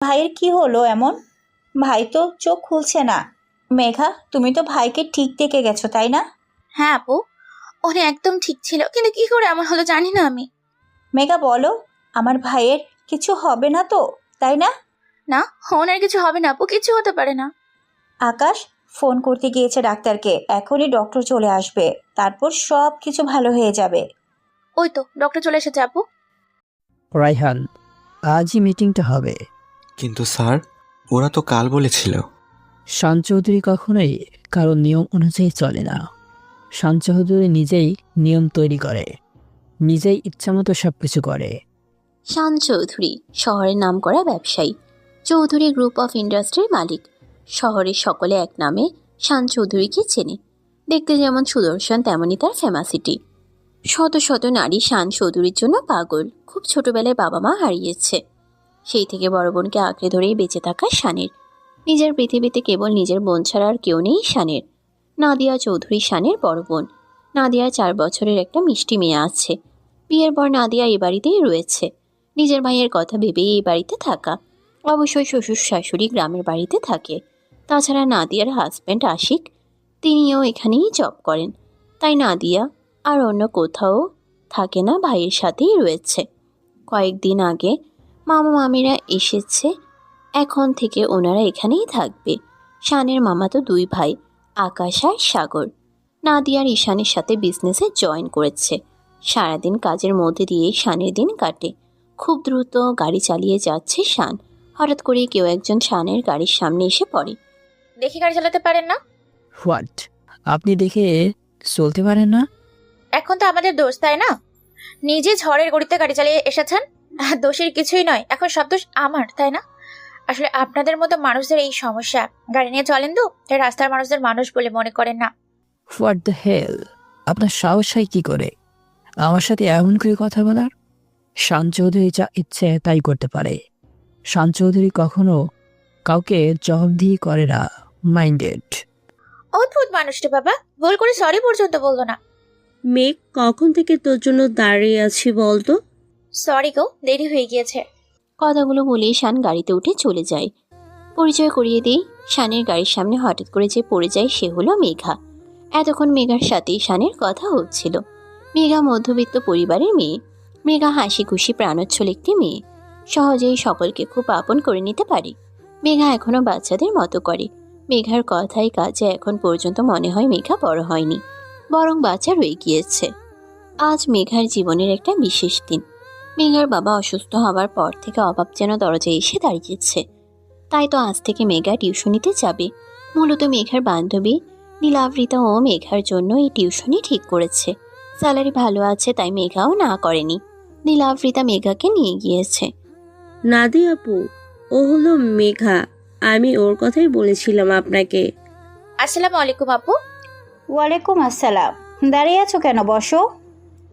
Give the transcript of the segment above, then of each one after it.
ভাইয়ের কি হলো এমন? ভাই তো চোখ খুলছে না। মেঘা, তুমি তো ভাইকে ঠিক দেখে গেছো তাই না? হ্যাঁ আপু, উনি একদম ঠিক ছিল, কিন্তু কি করে এমন হলো জানি না আমি। মেঘা বলো, আমার ভাইয়ের কিছু হবে না তো, তাই না? না, ওনার কিছু হবে না আপু, কিছু হতে পারে না। আকাশ ফোন করতে গিয়েছে ডাক্তারকে, এখনই ডক্টর চলে আসবে, তারপর সব কিছু ভালো হয়ে যাবে। ওই তো ডক্টর চলে এসেছে আপু। রায়হান, আজই মিটিংটা হবে। কিন্তু স্যার, ওরা তো কাল বলেছিল। শান চৌধুরী কখনোই কারো নিয়ম অনুযায়ী চলে না। শান চৌধুরী নিজেই নিয়ম তৈরি করে, নিজেই ইচ্ছামতো সবকিছু করে। শান চৌধুরী শহরের নামকরা ব্যবসায়ী, চৌধুরী গ্রুপ অফ ইন্ডাস্ট্রির মালিক। শহরের সকলে এক নামে শান চৌধুরীকে চেনে। দেখতে যেমন সুদর্শন, তেমনই তার ফেমাসিটি। শত শত নারী শান চৌধুরীর জন্য পাগল। খুব ছোটবেলায় বাবা মা হারিয়েছে, সেই থেকে বড় বোনকে আঁকড়ে ধরেই বেঁচে থাকা শানের। নিজের পৃথিবীতে কেবল নিজের বোন ছাড়া আর কেউ নেই শানের। নাদিয়া চৌধুরী শানের বড় বোন। নাদিয়ার 4 বছরের একটা মিষ্টি মেয়ে আছে। বিয়ের পর নাদিয়া এই বাড়িতেই রয়েছে। নিজের ভাইয়ের কথা ভেবেই এই বাড়িতে থাকা। অবশ্যই শ্বশুর শাশুড়ি গ্রামের বাড়িতে থাকে। তাছাড়া নাদিয়ার হাজব্যান্ড আশিক, তিনিও এখানেই জব করেন। তাই নাদিয়া আর অন্য কোথাও থাকে না, ভাইয়ের সাথেই রয়েছে। কয়েকদিন আগে মামা মামিরা এসেছে, এখন থেকে ওনারা এখানেই থাকবে। শানের মামাতো 2 ভাই, আকাশ আর সাগর। নাদিয়ার ঈশানের সাথে বিজনেসে জয়েন করেছে। সারাদিন কাজের মধ্যে দিয়েই শানের দিন কাটে। খুব দ্রুত গাড়ি চালিয়ে যাচ্ছে শান। হঠাৎ করে কেউ একজন শানের গাড়ির সামনে এসে পড়ে। দেখি গাড়ি চালাতে পারেন না? হোয়াট? আপনি দেখে চলতে পারেন না? এখন তো আমাদের দোষ, তাই না? নিজে ঝড়ের গড়িতে গাড়ি চালিয়ে এসেছেন, দোষের কিছুই নয়, এখন সব দোষ আমার, তাই না? আসলে আপনাদের মতো মানুষদের এই সমস্যা। গাড়ি নিয়ে চলেন তো, তাই রাস্তার মানুষদের মানুষ বলে মনে করেন না। What the hell? আপনার সাহস হয় কি করে আমার সাথে এমন করে কথা বলার? শান চৌধুরী যা ইচ্ছে তাই করতে পারে। শান চৌধুরী কখনো কাউকে জবাবদিহি করে না। মাইন্ডেড। অদ্ভুত মানুষটা বাবা, ভুল করে সরি পর্যন্ত বললো না। মেঘ, কখন থেকে তোর জন্য দাঁড়িয়ে আছি বলতো? সরি গো, দেরি হয়ে গিয়েছে। কথাগুলো বলেই শান গাড়িতে উঠে চলে যায়। পরিচয় করিয়ে দিই, শানের গাড়ির সামনে হঠাৎ করে যে পড়ে যায় সে হলো মেঘা। এতক্ষণ মেঘার সাথেই শানের কথা হচ্ছিল। মেঘা মধ্যবিত্ত পরিবারের মেয়ে। মেঘা হাসি খুশি প্রাণোচ্ছল একটি মেয়ে, সহজেই সকলকে খুব আপন করে নিতে পারে। মেঘা এখনো বাচ্চাদের মতো করে। মেঘার কথায় কাজে এখন পর্যন্ত মনে হয় মেঘা বড় হয়নি, বরং বাচ্চা রয়ে গিয়েছে। আজ মেঘার জীবনের একটা বিশেষ দিন। মেঘার বাবা অসুস্থ হওয়ার পর থেকে অভাব যেন দরজায় এসে দাঁড়িয়েছে। তাই তো আজ থেকে মেঘা টিউশনিতে যাবে। মূলত মেঘার বান্ধবী নীলাবৃতা ও মেঘার জন্য এই টিউশনি ঠিক করেছে। স্যালারি ভালো আছে, তাই মেঘাও না করেনি। নীলাবৃতা মেঘাকে নিয়ে গিয়েছে। নাদি আপু, ও হলো মেঘা। আমি ওর কথাই বলেছিলাম আপনাকে। আসসালামু আলাইকুম আপু। ওয়ালাইকুম আসসালাম। দাঁড়িয়ে আছো কেন? বসো।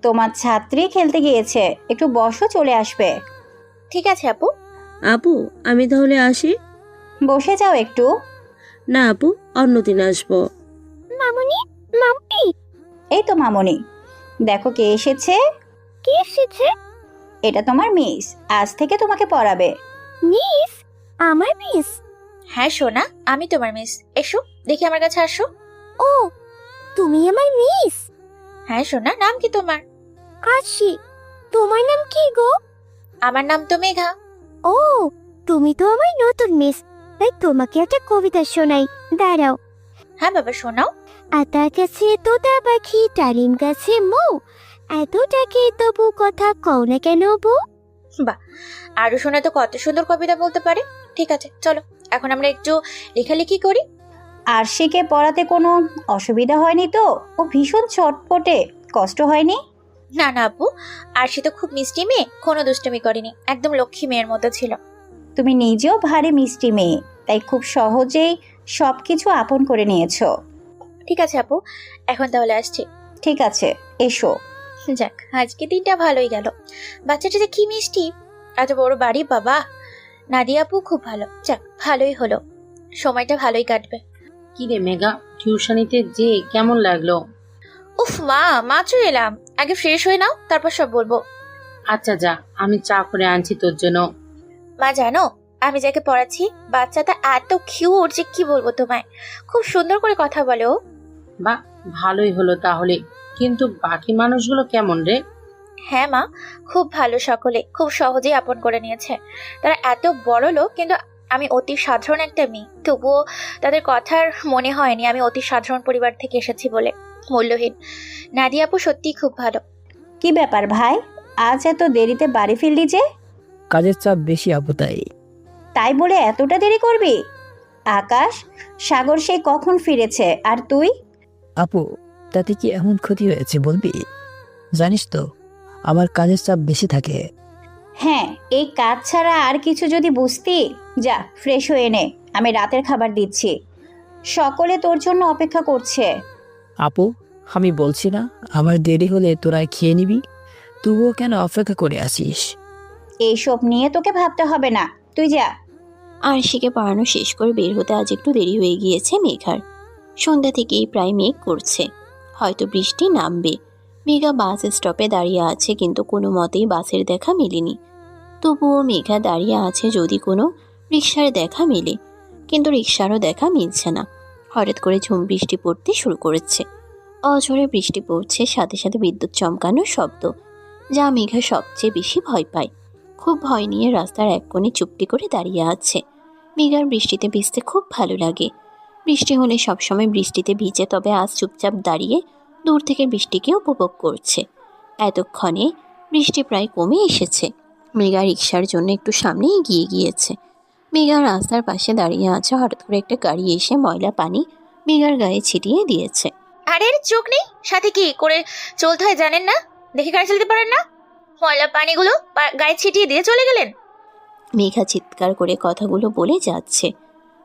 তোমার ছাত্রী খেলতে গিয়েছে, একটু বসো, চলে আসবে। ঠিক আছে আপু। আপু, আমি তাহলে আসি? বসে যাও একটু। না আপু, অন্যদিন আসবো। মামুনি, মামুনি, এই তো মামনি, দেখো কে এসেছে। কে এসেছে? এটা তোমার মিস, আজ থেকে তোমাকে পড়াবে। মিস? আমার মিস? হ্যাঁ সোনা, আমি তোমার মিস। এসো, দেখি আমার কাছে আসো। ও, তুমি আমার মিস? হ্যাঁ সোনা, নাম কি তোমার? আশি। তোমার নাম কি গো? আমার নাম তো মেঘা। ও, তুমি তো আমার নতুন মিস, তাই তোমাকে একটা কবিতা শোনাই, দাঁড়াও। হ্যাঁ বাবা, শোনাও। আতা গাছে তোতা পাখি, ডালিম গাছে মৌ, এত ডাকে তবু কথা কও না কেন বউ? বাহ, আরো শোনা তো কত সুন্দর কবিতা বলতে পারে। ঠিক আছে, চলো এখন আমরা একটু লেখালেখি করি। আরশিকে পড়াতে কোনো অসুবিধা হয়নি তো? ও ভীষণ চটপটে, কষ্ট হয়নি? না না আপু, আর সে তো খুব মিষ্টি মেয়ে, কোনো দুষ্টুমি করেনি, একদম লক্ষ্মী মেয়ের মতো ছিল। তুমি নিজেও ভারী মিষ্টি মেয়ে, তাই খুব সহজেই সবকিছু আপন করে নিয়েছো। ঠিক আছে আপু, এখন তাহলে আসছি। ঠিক আছে, এসো। যাক, আজকে দিনটা ভালোই গেল। বাচ্চাটা যে কি মিষ্টি, এত বড় বাড়ি বাবা। নাদিয়া আপু খুব ভালো, যাক ভালোই হলো, সময়টা ভালোই কাটবে। কি রে মেঘা, টিউশনিতে যে কেমন লাগলো? উফ মা, মাত্র এলাম, আগে ফ্রেশ হয়ে নাও, তারপর সব বলবো। আচ্ছা যা, আমি চা করে আনছি তোর জন্য। মা জানো, আমি যাকে পড়াচ্ছি বাচ্চাটা এত কিউট যে কি বলবো তোমায়, খুব সুন্দর করে কথা বলে ও। বা ভালোই হলো তাহলে। কিন্তু বাকি মানুষগুলো কেমন রে? হ্যাঁ মা, খুব ভালো, সকলে খুব সহজেই আপন করে নিয়েছে। তারা এত বড় লোক, কিন্তু আমি অতি সাধারণ একটা মেয়ে, তবুও তাদের কথার মনে হয়নি আমি অতি সাধারণ পরিবার থেকে এসেছি বলে। মূল্যহীন। নাদিয়া আপু সত্যিই খুব ভালো। কি ব্যাপার ভাই, আজ এত দেরিতে বাড়ি ফিরলি যে? কাজের চাপ বেশি আপু তাই। তাই বলে এতটা দেরি করবি? আকাশ, সাগর সেই কখন ফিরেছে, আর তুই? আপু, তাতে কি এমন ক্ষতি হয়েছে বলবি? জানিস তো আমার কাজের চাপ বেশি থাকে। হ্যাঁ, এই কাজ ছাড়া আর কিছু যদি বুঝতি। যা ফ্রেশ হয়ে নে, আমি রাতের খাবার দিচ্ছি। সকলে তোর জন্য অপেক্ষা করছে। আপু, আমি বলছি না আমার দেরি হলে তোরা খেয়ে নিবি, তবুও কেন অপেক্ষা করে আসিস? এইসব নিয়ে তোকে ভাবতে হবে না, তুই যা। আরশিকে পড়ানো শেষ করে বের হতে আজ একটু দেরি হয়ে গিয়েছে মেঘার। সন্ধ্যা থেকেই প্রায় মেঘ করছে, হয়তো বৃষ্টি নামবে। মেঘা বাস স্টপে দাঁড়িয়ে আছে, কিন্তু কোনো মতেই বাসের দেখা মেলেনি। তবুও মেঘা দাঁড়িয়ে আছে যদি কোনো রিকশার দেখা মেলে, কিন্তু রিকশারও দেখা মিলছে না। হঠাৎ করে ঝুম বৃষ্টি পড়তে শুরু করেছে। অঝরে বৃষ্টি পড়ছে, সাথে সাথে বিদ্যুৎ চমকানোর শব্দ, যা মেঘা সবচেয়ে বেশি ভয় পায়। খুব ভয় নিয়ে রাস্তার এক কোণে চুপটি করে দাঁড়িয়ে আছে। মেঘার বৃষ্টিতে ভিজতে খুব ভালো লাগে। বৃষ্টি হলে সবসময় বৃষ্টিতে ভিজে, তবে আজ চুপচাপ দাঁড়িয়ে দূর থেকে বৃষ্টিকে উপভোগ করছে। এতক্ষণে বৃষ্টি প্রায় কমে এসেছে। মেঘা রিকশার জন্য একটু সামনে এগিয়ে গিয়েছে। মেঘা রাস্তার পাশে দাঁড়িয়ে আছে, হঠাৎ করে একটা গাড়ি এসে ময়লা পানি মেঘার গায়ে ছিটিয়ে দিয়েছে। আরে এর চোখ নেই, সাথে কি করে চলতে হয় জানেন না? দেখে গাড়ি চালাতে পারেন না? ময়লা পানিগুলো গায়ে ছিটিয়ে দিয়ে চলে গেলেন। মেঘা চিৎকার করে কথাগুলো বলে যাচ্ছে।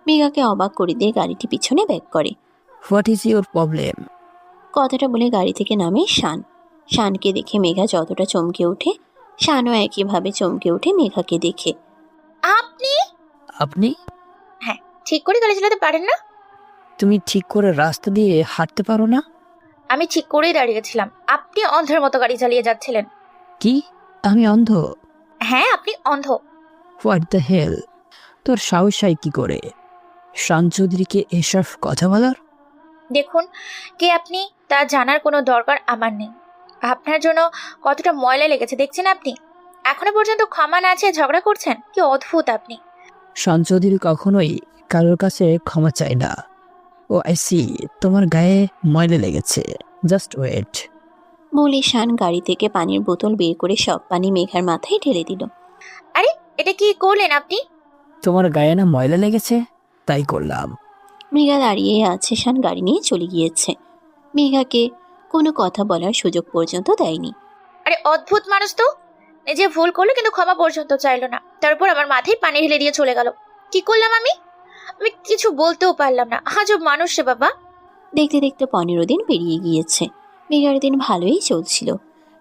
মেঘাকে অবাক করে দিয়ে গাড়িটি পিছনে ব্যাক করে। What is your problem? কথাটা বলে গাড়ি থেকে নামে শান। শানকে দেখে মেঘা যতটা চমকে ওঠে, শানও একইভাবে চমকে ওঠে মেঘাকে দেখে। আপনি? আপনি? হ্যাঁ, ঠিক করে গাড়ি চালাতে পারেন না? তুমি ঠিক করে রাস্তা দিয়ে হাঁটতে পারো না? আমি ঠিক করেই দাঁড়িয়েছিলাম, আপনি অন্ধের মতো গাড়ি চালিয়ে যাচ্ছিলেন। কি আমি অন্ধ? হ্যাঁ, আপনি অন্ধ। What the hell? তোর সাহস হয় কি করে শান চৌধুরীকে এসব কথা বলার? দেখুন, কে আপনি তা জানার কোনো দরকার আমার নেই। আপনার জন্য কতটা ময়লা লেগেছে দেখছেন আপনি? এখনো পর্যন্ত ক্ষমা না চেয়ে ঝগড়া করছেন, কি অদ্ভুত আপনি। শান চৌধুরী কখনোই কারোর কাছে ক্ষমা চায় না। ও আই সি, তোমার গায়ে ময়লা লেগেছে, জাস্ট ওয়েট। বলে শান গাড়ি থেকে পানির বোতল বের করে সব পানি মেঘার মাথায় ঢেলে দিল। আরে এটা কি করলেন আপনি? তোমার গায়ে না ময়লা লেগেছে, তাই করলাম। মেঘা দাঁড়িয়ে আছে, শান গাড়ি নিয়ে চলে গিয়েছে। মেঘাকে কোনো কথা বলার সুযোগ পর্যন্ত দেয়নি। আরে অদ্ভুত মানুষ তো, নিজে ভুল করলো কিন্তু ক্ষমা পর্যন্ত চাইলো না, তারপর আমার মাথায় পানি ঢেলে দিয়ে চলে গেল। কি করলাম আমি? আমি কিছু বলতেও পারলাম না। আজব মানুষ রে বাবা। দেখতে দেখতে 15 দিন পেরিয়ে গিয়েছে। মেঘার দিন ভালোই চলছিল।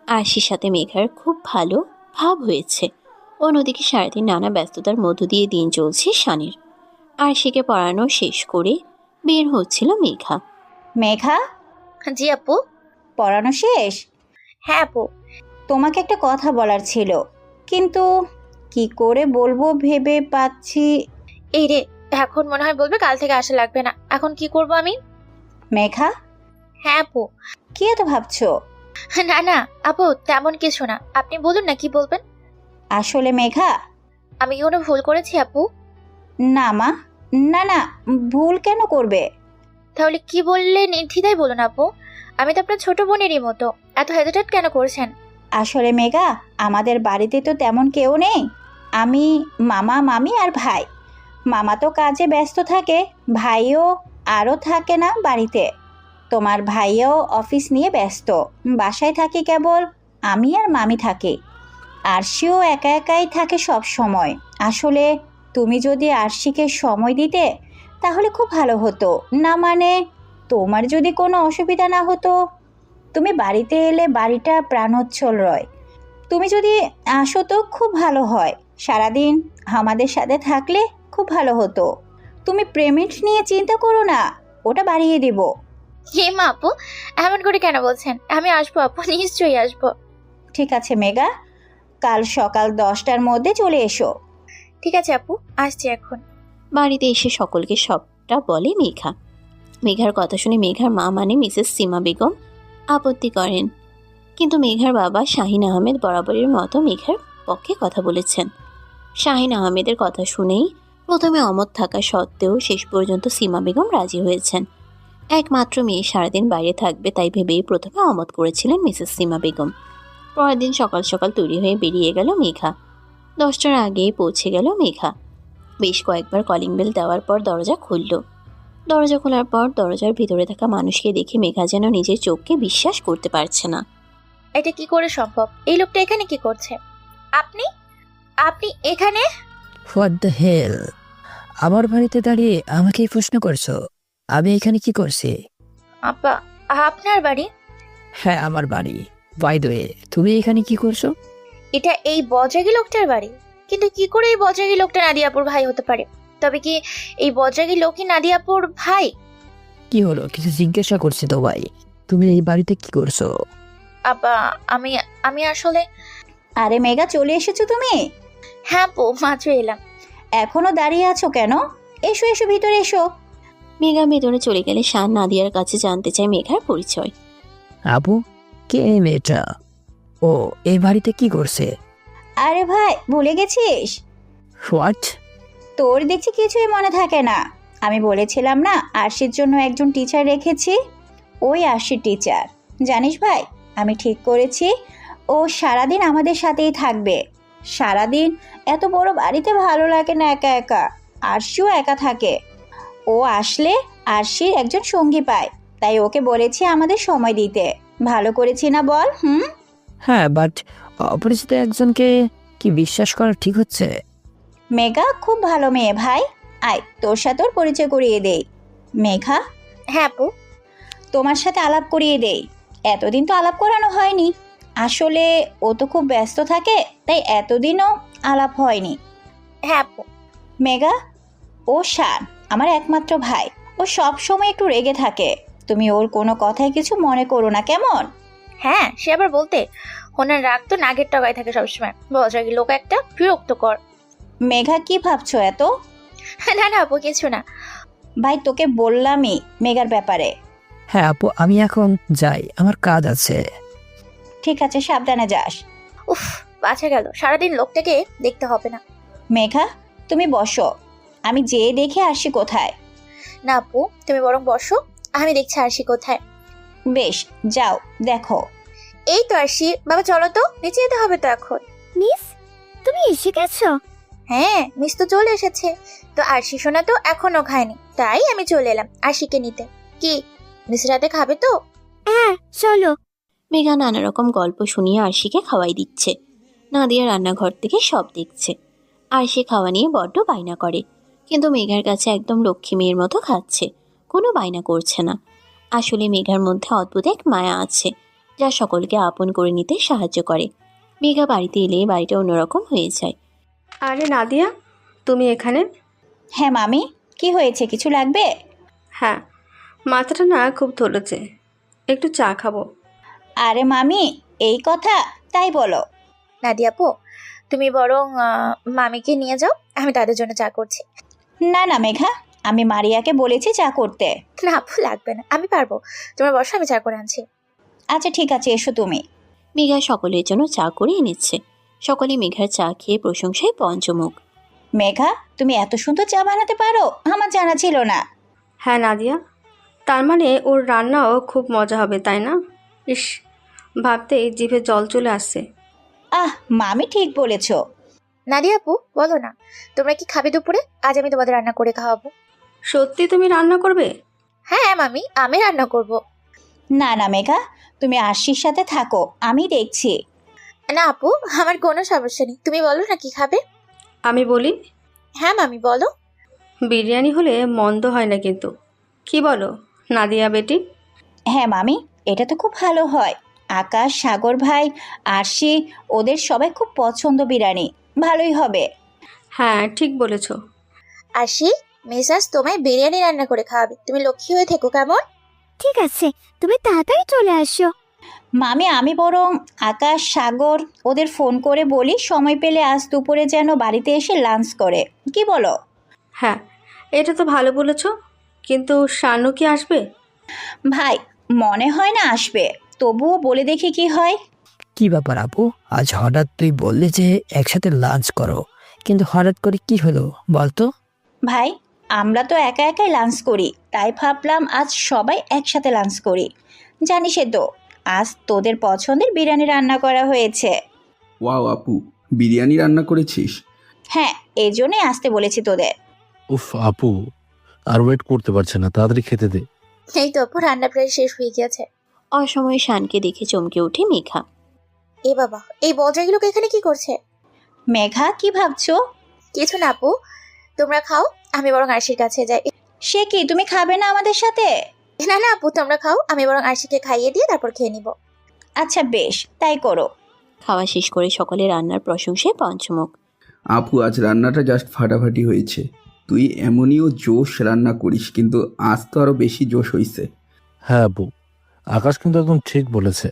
আরশির সাথে মেঘার খুব ভালো ভাব হয়েছে। অন্যদিকে সারাদিন নানা ব্যস্ততার মধ্য দিয়ে দিন চলছে শানের। আরশিকে পড়ানো শেষ করে বের হচ্ছিল মেঘা। মেঘা, জি আপু। পড়ানো শেষ? হ্যাঁ আপু। তোমাকে একটা কথা বলার ছিল, কিন্তু কি করে বলবো ভেবে পাচ্ছি। এই রে, এখন মনে হয় বলবে কাল থেকে আসা লাগবে না। এখন কি করব আমি? মেঘা, হ্যাঁ আপু। কি এত ভাবছো? না না আপু, তেমন কিছু না, আপনি বলুন না কি বলবেন। আসলে মেঘা, আমি কি কোনো ভুল করেছি আপু? না মা, না না, ভুল কেন করবে? তাহলে কি বললে নির্দ্বিধায় বলুন আপু। আমি তো আপনার ছোট বোনেরই মতো, এত হেজিটেট কেন করছেন? আসলে মেঘা, আমাদের বাড়িতে তো তেমন কেউ নেই। আমি, মামা, মামি আর ভাই। মামা তো কাজে ব্যস্ত থাকে, ভাইও আরও থাকে না বাড়িতে। তোমার ভাইও অফিস নিয়ে ব্যস্ত, বাসায় থাকি কেবল আমি আর মামি থাকি। আরশিও একা একাই থাকে সব সময়। আসলে তুমি যদি আরশিকে সময় দিতে তাহলে খুব ভালো হতো। না মানে, তোমার যদি কোনো অসুবিধা না হতো। তুমি বাড়িতে এলে বাড়িটা প্রাণোচ্ছল রয়। তুমি যদি আসো তো খুব ভালো হয়। সারাদিন আমাদের সাথে থাকলে খুব ভালো হতো। তুমি পেমেন্ট নিয়ে চিন্তা করো না, ওটা বাড়িয়ে দেব। হে মা আপু, এমন করে কেন বলছেন? আমি আসবো আপু, নিশ্চয়ই আসবো। ঠিক আছে মেঘা, কাল সকাল 10টার মধ্যে চলে এসো। ঠিক আছে আপু, আসছি এখন। বাড়িতে এসে সকলকে সবটা বলে মেঘা। মেঘার কথা শুনে মেঘার মা মানে মিসেস সীমা বেগম আপত্তি করেন, কিন্তু মেঘার বাবা শাহিন আহমেদ বরাবরের মতো মেঘার পক্ষে কথা বলেছেন। শাহিন আহমেদের কথা শুনেই প্রথমে অমত থাকা সত্ত্বেও শেষ পর্যন্ত সীমা বেগম রাজি হয়েছেন। একমাত্র মেয়ে সারাদিন বাইরে থাকবে তাই ভেবেই প্রথমে অমত করেছিলেন মিসেস সীমা বেগম। পরের দিন সকাল সকাল তৈরি হয়ে বেরিয়ে গেল মেঘা। 10টার আগেই পৌঁছে গেল মেঘা। বেশ কয়েকবার কলিং বেল দেওয়ার পর দরজা খুলল। দরজা খোলার পর দরজার ভিতরে থাকা মানুষকে দেখে মেঘা যেন নিজের চোখকে বিশ্বাস করতে পারছে না। এটা কি করে সম্ভব? এই লোকটা এখানে কি করছে? আপনি আপনি এখানে? What the hell? আমার বাড়িতে দাঁড়িয়ে আমাকে এই প্রশ্ন করছো? আমি এখানে কি করছি? আপা, আপনার বাড়ি? হ্যাঁ, আমার বাড়ি। বাই দ্য ওয়ে, তুমি এখানে কি করছো? এটা এই বজ্রাগী লোকটার বাড়ি। কিন্তু কি করে এই বজ্রাগী লোকটা নাদিয়াপুর ভাই হতে পারে? তবে কি এই বজ্রাগী লোকই নাদিয়াপুর ভাই? কি হলো, কিছু জিজ্ঞাসা করছি তো ভাই। তুমি এই বাড়িতে কি করছো? আপা, আমি আমি আসলে... আরে মেঘা, চলে এসেছো তুমি? হ্যাঁ আপু, মাত্র এলাম। এখনো দাঁড়িয়ে আছো কেন? এসো এসো, ভিতরে এসো। মেঘা ভেতরে চলে গেলে শান নাদিয়ার কাছে জানতে চায় মেঘার পরিচয়। আপু, কে এই মেয়েটা? ও এই বাড়িতে কি করছে? আরে ভাই, ভুলে গেছিস? হোয়াট? তোর দেখছি কিছুই মনে থাকে না। আমি বলেছিলাম না আরশির জন্য একজন টিচার রেখেছি, ওই আরশির টিচার। জানিস ভাই, আমি ঠিক করেছি ও সারাদিন আমাদের সাথেই থাকবে। সারাদিন এত বড় বাড়িতে ভালো লাগে না একা একা। আরশিও একা থাকে। ও আসলে আরশির একজন সঙ্গী পায়, তাই ওকে বলেছি আমাদের সময় দিতে। ভালো করেছি না বল? হ্যাঁ, বাট অপরিচিত একজনকে কি বিশ্বাস করা ঠিক হচ্ছে? মেঘা খুব ভালো মেয়ে ভাই। আয়, তোর সাথে ওর পরিচয় করিয়ে দেই। মেঘা, হ্যাঁ আপু। তোমার সাথে আলাপ করিয়ে দেই। এতদিন তো আলাপ করানো হয়নি। আসলে ও তো খুব ব্যস্ত থাকে, তাই এতদিনও আলাপ হয়নি। হ্যাঁ আপু। মেঘা, ও শান, আমার একমাত্র ভাই। ও সব সময় একটু রেগে থাকে। তুমি ওর কোনো কথায় কিছু মনে করো না, কেমন? হ্যাঁ, সে আবার বলতে, ওনার রাগ তো নাগের টগায় থাকে সবসময়। বজ্রাগী লোক একটা, বিরক্তকর। মেঘা, কি ভাবছো এত? না না আপু, কিছু না। ভাই, তোকে বললামই মেঘার ব্যাপারে। হ্যাঁ আপু, আমি এখন যাই, আমার কাজ আছে। ঠিক আছে, সাবধানে যাস। উফ, বাঁচা গেল। সারাদিন লোকটাকে দেখতে হবে না। মেঘা, তুমি বসো, আমি যেয়ে দেখে আসি কোথায়। না আপু, তুমি বরং বসো, আমি দেখছি আরশি কোথায়। বেশ, যাও দেখো। এই তো আরশি, বাবা চলো তো, নিচে যেতে হবে তো এখন। মিস, তুমি এসে গেছো? হ্যাঁ, মিস তো চলে এসেছে। তো আরশি সোনা তো এখনো খায়নি, তাই আমি চলে এলাম আরশিকে নিতে। কি মিস রাতে খাবে তো? হ্যাঁ, চলো। মেঘা নানা রকম গল্প শুনিয়ে আরশিকে খাওয়াই দিচ্ছে। নাদিয়া রান্নাঘর থেকে সব দেখছে। আরশি খাওয়া নিয়ে বড্ড বায়না করে, কিন্তু মেঘার কাছে একদম লক্ষ্মী মেয়ের মতো খাচ্ছে, কোনো বায়না করছে না। আসলে মেঘার মধ্যে অদ্ভুত এক মায়া আছে, যা সকলকে আপন করে নিতে সাহায্য করে। মেঘা বাড়িতে এলে বাড়িটা অন্যরকম হয়ে যায়। আরে নাদিয়া, তুমি এখানে? হ্যাঁ মামি, কি হয়েছে, কিছু লাগবে? হ্যাঁ, মাথাটা না খুব ধরেছে, একটু চা খাবো। আরে মামি, এই কথা? তাই বলো। নাদিয়া আপু, তুমি বরং মামিকে নিয়ে যাও, আমি তাদের জন্য চা করছি। না না মেঘা, আমি মারিয়াকে বলেছি চা করতে। না আপু, লাগবে না, আমি পারবো। তোমার বসো, আমি চা করে আনছি। আচ্ছা ঠিক আছে, এসো তুমি। মেঘা সকলের জন্য চা করে এনেছে। সকলে মেঘার চা খেয়ে প্রশংসায় পঞ্চমুখ। মেঘা, তুমি এত সুন্দর চা বানাতে পারো, আমার জানা ছিল না। হ্যাঁ নাদিয়া, তার মানে ওর রান্নাও খুব মজা হবে, তাই না? ইস, ভাবতেই জিভে জল চলে আসছে। মামি ঠিক বলেছো। নাদিয়া আপু, বলো না, তোমরা কি খাবে দুপুরে? আজ আমি তোমাদের রান্না করে খাওয়াবো। সত্যি তুমি রান্না করবে? হ্যাঁ মামি, আমি রান্না করব। না না মেঘা, তুমি আরশির সাথে থাকো, আমি দেখছি। না আপু, আমার কোনো সমস্যা নেই, তুমি বলো না কি খাবে। আমি বলি, হ্যাঁ মামি বলো। বিরিয়ানি হলে মন্দ হয় না কিন্তু, কি বলো নাদিয়া বেটি? হ্যাঁ মামি, এটা তো খুব ভালো হয়। আকাশ, সাগর ভাই, আরশি, ওদের সবাই খুব পছন্দ বিরিয়ানি, ভালোই হবে। হ্যাঁ ঠিক বলেছো। আরশি, মেসাজ তোমায় বিরিয়ানি রান্না করে খাওয়াবে, তুমি লক্ষ্মী হয়ে থেকো, কেমন? ঠিক আছে, তুমি তাড়াতাড়ি চলে আসো। আমি বরং আকাশ সাগর ওদের ফোন করে বলি সময় পেলে আজ দুপুরে যেন বাড়িতে এসে লাঞ্চ করে, কি বলো? হ্যাঁ, এটা তো ভালো বলেছ, কিন্তু শানু কি আসবে? ভাই, মনে হয় না আসবে, তবুও বলে দেখি কি হয়। কি ব্যাপার আপু, আজ হঠাৎ তুই বললি যে একসাথে লাঞ্চ করো, কিন্তু হঠাৎ করে কি হলো বলতো? ভাই, আমরা তো একা একাই লাঞ্চ করি, তাই ভাবলাম আজ সবাই একসাথে লাঞ্চ করি। জানিসই তো, আজ তোদের পছন্দের বিরিয়ানি রান্না করা হয়েছে। ওয়াও আপু, বিরিয়ানি রান্না করেছিস? হ্যাঁ, এই জন্যই আসতে বলেছি তোদের। উফ আপু, আর ওয়েট করতে পারছে না, তাড়াতাড়ি খেতে দে। এই তো আপু, রান্না প্রায় শেষ হয়ে গিয়েছে। অসময়ে শানকে দেখে চমকে ওঠে মেঘা। এ বাবা, এই বজ্রাগুলোকে এখানে কি করছে? মেঘা, কি ভাবছো? কিছু না আপু, তোমরা খাও, আমি বরং আরশির কাছে যাই। সে কি, তুমি খাবে না আমাদের সাথে? না না আপু, তোমরা খাও, আমি বরং আরশিকে খাইয়ে দিয়ে তারপর খেয়ে নিব। আচ্ছা বেশ, তাই করো। খাওয়া শেষ করে সকলে রান্নার প্রশংসায় পঞ্চমুখ। আপু, আজ রান্নাটা জাস্ট ফাটাফাটি হয়েছে। তুই এমনিও জোশ রান্না করিস, কিন্তু আজ তো আরো বেশি জোশ হইছে। হ্যাঁ আপু, আকাশ কিন্তু একদম ঠিক বলেছে।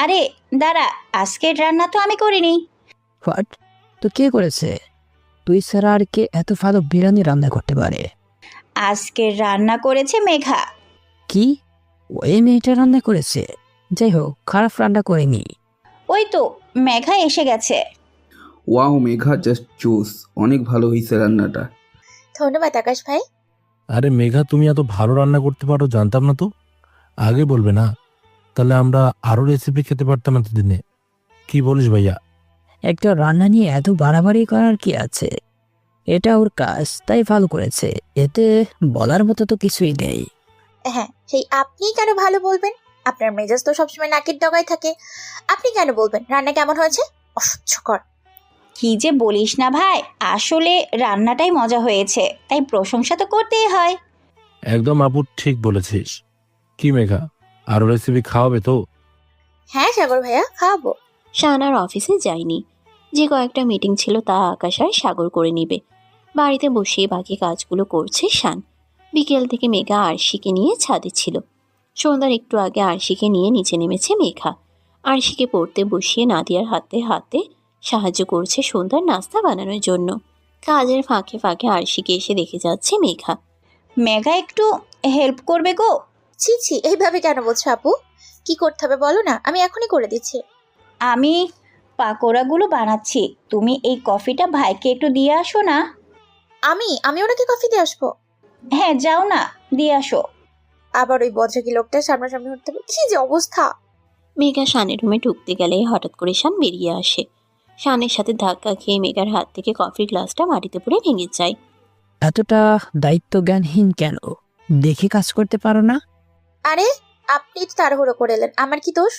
আরে দাঁড়া, আজকের রান্না তো আমি করিনি। হোয়াট? তো কে করেছে? তুই ছাড়া আর কে এত ভালো বিরিয়ানি রান্না করতে পারে? আজকের রান্না করেছে মেঘা। কি? ওই মেয়েটা রান্না করেছে? যাই হোক, খারাপ রান্না করেনি। ওই তো মেঘা এসে গেছে। ওয়াও মেঘা, জাস্ট জোস, অনেক ভালো হয়েছে রান্নাটা। ধন্যবাদ আকাশ ভাই। আরে মেঘা, তুমি এত ভালো রান্না করতে পারো জানতাম না তো। আগে বলবে না, তাহলে আমরা আরো রেসিপি খেতে পারতাম এতদিনে। কি বলিস ভাইয়া? একটা রান্না নিয়ে এত বাড়াবাড়ি করার কি আছে? এটা ওর কাজ, তাই ভালো করেছে, এতে বলার মতো তো কিছুই নেই। হ্যাঁ, সেই আপনি কেন ভালো বলবেন? আপনার মেজাজ তো সবসময় নাকের ডগায় থাকে, আপনি কেন বলবেন রান্না কেমন হয়েছে? অসহ্যকর। কি যে বলিস না ভাই, আসলে রান্নাটাই মজা হয়েছে, তাই প্রশংসা তো করতেই হয়। একদম আপু ঠিক বলেছিস। কি মেঘা, আরো রেসিপি খাওয়াবে তো? হ্যাঁ সাগর ভাইয়া, খাওয়াবো। শান আর অফিসে যায়নি, যে কয়েকটা মিটিং ছিল তা আকাশ আর সাগর করে নিবে। বাড়িতে বসে বাকি কাজগুলো করছে শান। বিকেল থেকে মেঘা আরশিকে নিয়ে ছাদে ছিল। সন্ধ্যার একটু আগে আরশিকে নিয়ে নিচে নেমেছে মেঘা। আরশিকে পড়তে বসিয়ে নাদিয়ার হাতে হাতে সাহায্য করছে সন্ধ্যার নাস্তা বানানোর জন্য। কাজের ফাঁকে ফাঁকে আরশিকে এসে দেখে যাচ্ছে মেঘা। মেঘা, একটু হেল্প করবে গো? ছি ছি, এইভাবে কেন বলছো আপু? কি করতে হবে বলো না, আমি এখনই করে দিচ্ছি। আমি পাকোড়াগুলো বানাচ্ছি, তুমি এই কফিটা ভাইকে একটু দিয়ে আসো না। আমি ওনাকে কফি দিয়ে আসবো? হ্যাঁ যাও না, দিয়ে আসো। আবার ওই বজ্রাকি লোকটা সামনাসামনি হতে হবে, কি যে অবস্থা। মেঘা শানের রুমে ঢুকতে গেলে হঠাৎ করে শান বেরিয়ে আসে। শানের সাথে ধাক্কা খেয়ে মেঘার হাত থেকে কফির গ্লাসটা মাটিতে পড়ে ভেঙে যায়। এতটা দায়িত্ব জ্ঞানহীন কেন? দেখে কাজ করতে পারো না? আরে আপনি তো তাড়াহুড়ো করে এলেন, আমার কি দোষ?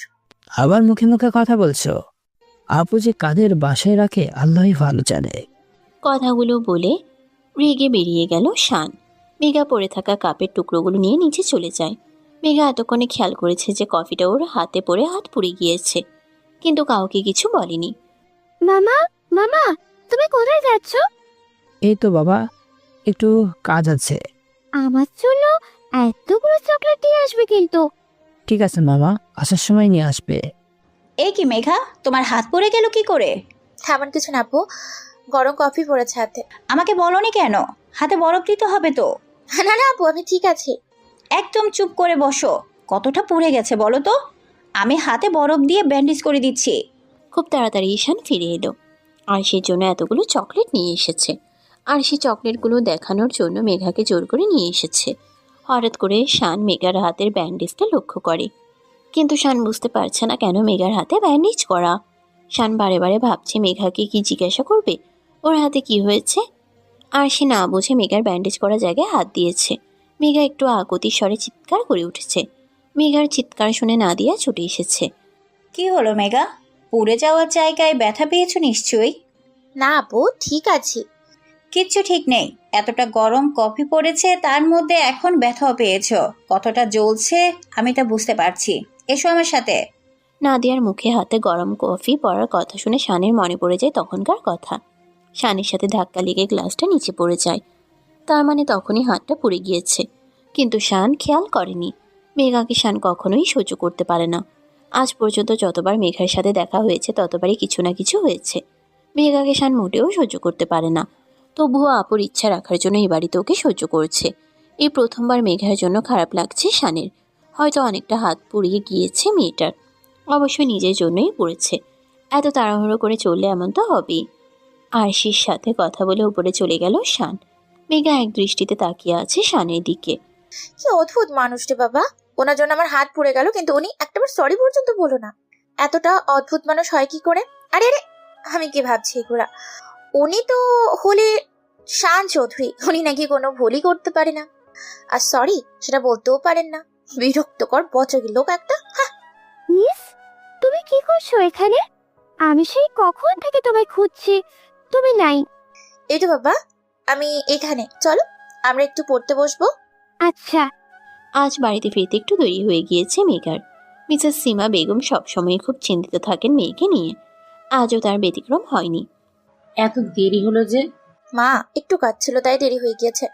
আবার মুখে মুখে কথা বলছো। আপু যে কাদের বাসায় রাখে আল্লাহই ভালো জানে। কথাগুলো বলে রেগে বেরিয়ে গেল শান। মেঘা পড়ে থাকা কাপের টুকরোগুলো নিয়ে নিচে চলে যায়। মেঘা এতক্ষণে খেয়াল করেছে যে কফিটা ওর হাতে পড়ে হাত পুড়ে গিয়েছে, কিন্তু কাউকে কিছু বলেনি। মামা, মামা, তুমি কোথায় যাচ্ছ? এই তো বাবা, একটু কাজ আছে। আমার জন্য এতগুলো চকলেট দিয়ে আসবে কিন্তু। ঠিক আছে মামা, আসার সময় নিয়ে আসবে। এই কি মেঘা, তোমার হাত পড়ে গেল কি করে? তেমন কিছু না আপু, গরম কফি পড়েছে হাতে। আমাকে বলনি কেন? হাতে বরফ দিতে হবে তো। না না আপু, আমি ঠিক আছি। একদম চুপ করে বসো। কতটা পুড়ে গেছে বলো তো? আমি হাতে বরফ দিয়ে ব্যান্ডেজ করে দিচ্ছি। খুব তাড়াতাড়ি ঈশান ফিরে এলো। আরশির জন্য এতগুলো চকলেট নিয়ে এসেছে। আরশি চকলেটগুলো দেখানোর জন্য মেঘাকে জোর করে নিয়ে এসেছে। হঠাৎ করে শান মেঘার হাতের ব্যান্ডেজটা লক্ষ্য করে, কিন্তু শান বুঝতে পারছে না কেন মেঘার হাতে ব্যান্ডেজ করা। শান বারে বারে ভাবছে মেঘাকে কি জিজ্ঞাসা করবে ওর হাতে কি হয়েছে। আরশি না বুঝে মেঘার ব্যান্ডেজ করা জায়গায় হাত দিয়েছে। মেঘা একটু আকুতির স্বরে চিৎকার করে উঠেছে। মেঘার চিৎকার শুনে নাদিয়া ছুটে এসেছে। কি হলো মেঘা, পুড়ে যাওয়ার জায়গায় ব্যথা পেয়েছো নিশ্চয়ই? না আপু, ঠিক আছি। কিচ্ছু ঠিক নেই, এতটা গরম কফি পড়েছে, তার মধ্যে এখন ব্যথাও পেয়েছো। কতটা জ্বলছে আমি তা বুঝতে পারছি। এসো আমার সাথে। নাদিয়ার মুখে হাতে গরম কফি পড়ার কথা শুনে শানের মনে পড়ে যায় তখনকার কথা। শানের সাথে ধাক্কা লেগে গ্লাসটা নিচে পড়ে যায়। তার মানে তখনই হাতটা পুড়ে গিয়েছে, কিন্তু শান খেয়াল করেনি। মেঘাকে শান কখনোই সহ্য করতে পারে না। আজ পর্যন্ত যতবার মেঘার সাথে দেখা হয়েছে ততবারই কিছু না কিছু হয়েছে। মেঘাকে শান মোটেও সহ্য করতে পারে না, তবুও আপুর ইচ্ছা রাখার জন্য এই বাড়িতে ওকে সহ্য করছে। এই প্রথমবার মেঘার জন্য খারাপ লাগছে শানের। হয়তো অনেকটা হাত পুড়িয়ে গিয়েছে মেয়েটার, অবশ্যই নিজের জন্যই পড়েছে। এত তাড়াহুড়ো করে চললে এমন তো হবেই। আরশির সাথে কথা বলে উপরে চলে গেল শান। মেঘা এক দৃষ্টিতে তাকিয়ে আছে শানের দিকে। কি অদ্ভুত মানুষ রে বাবা, ওনার জন্য আমার হাত পুড়ে গেল কিন্তু উনি একটাবার সরি পর্যন্ত বলো না। এতটা অদ্ভুত মানুষ হয় কি করে? আরে আরে, আমি কি ভাবছি এগুলা? উনি তো হলে শান চৌধুরী, উনি নাকি কোনো ভুলই করতে পারে না, আর সরি সেটা বলতেও পারেন না। বিরক্তকর বচকি লোক একটা। মিস, তুমি কি করছো এখানে? আমি সেই কখন থেকে তোমায় খুঁজছি, তুমি নাই। এই তো বাবা, আমি এখানে, চলো আমরা একটু পড়তে বসবো। আচ্ছা। আজ বাড়িতে ফিরতে একটু দেরি হয়ে গিয়েছে মেঘার। মিসেস সীমা বেগম সবসময় খুব চিন্তিত থাকেন মেয়েকে নিয়ে, আজও তার ব্যতিক্রম হয়নি। এত দেরি হলো যে? মা একটু কাজ ছিল তাই দেরি হয়ে গিয়েছে।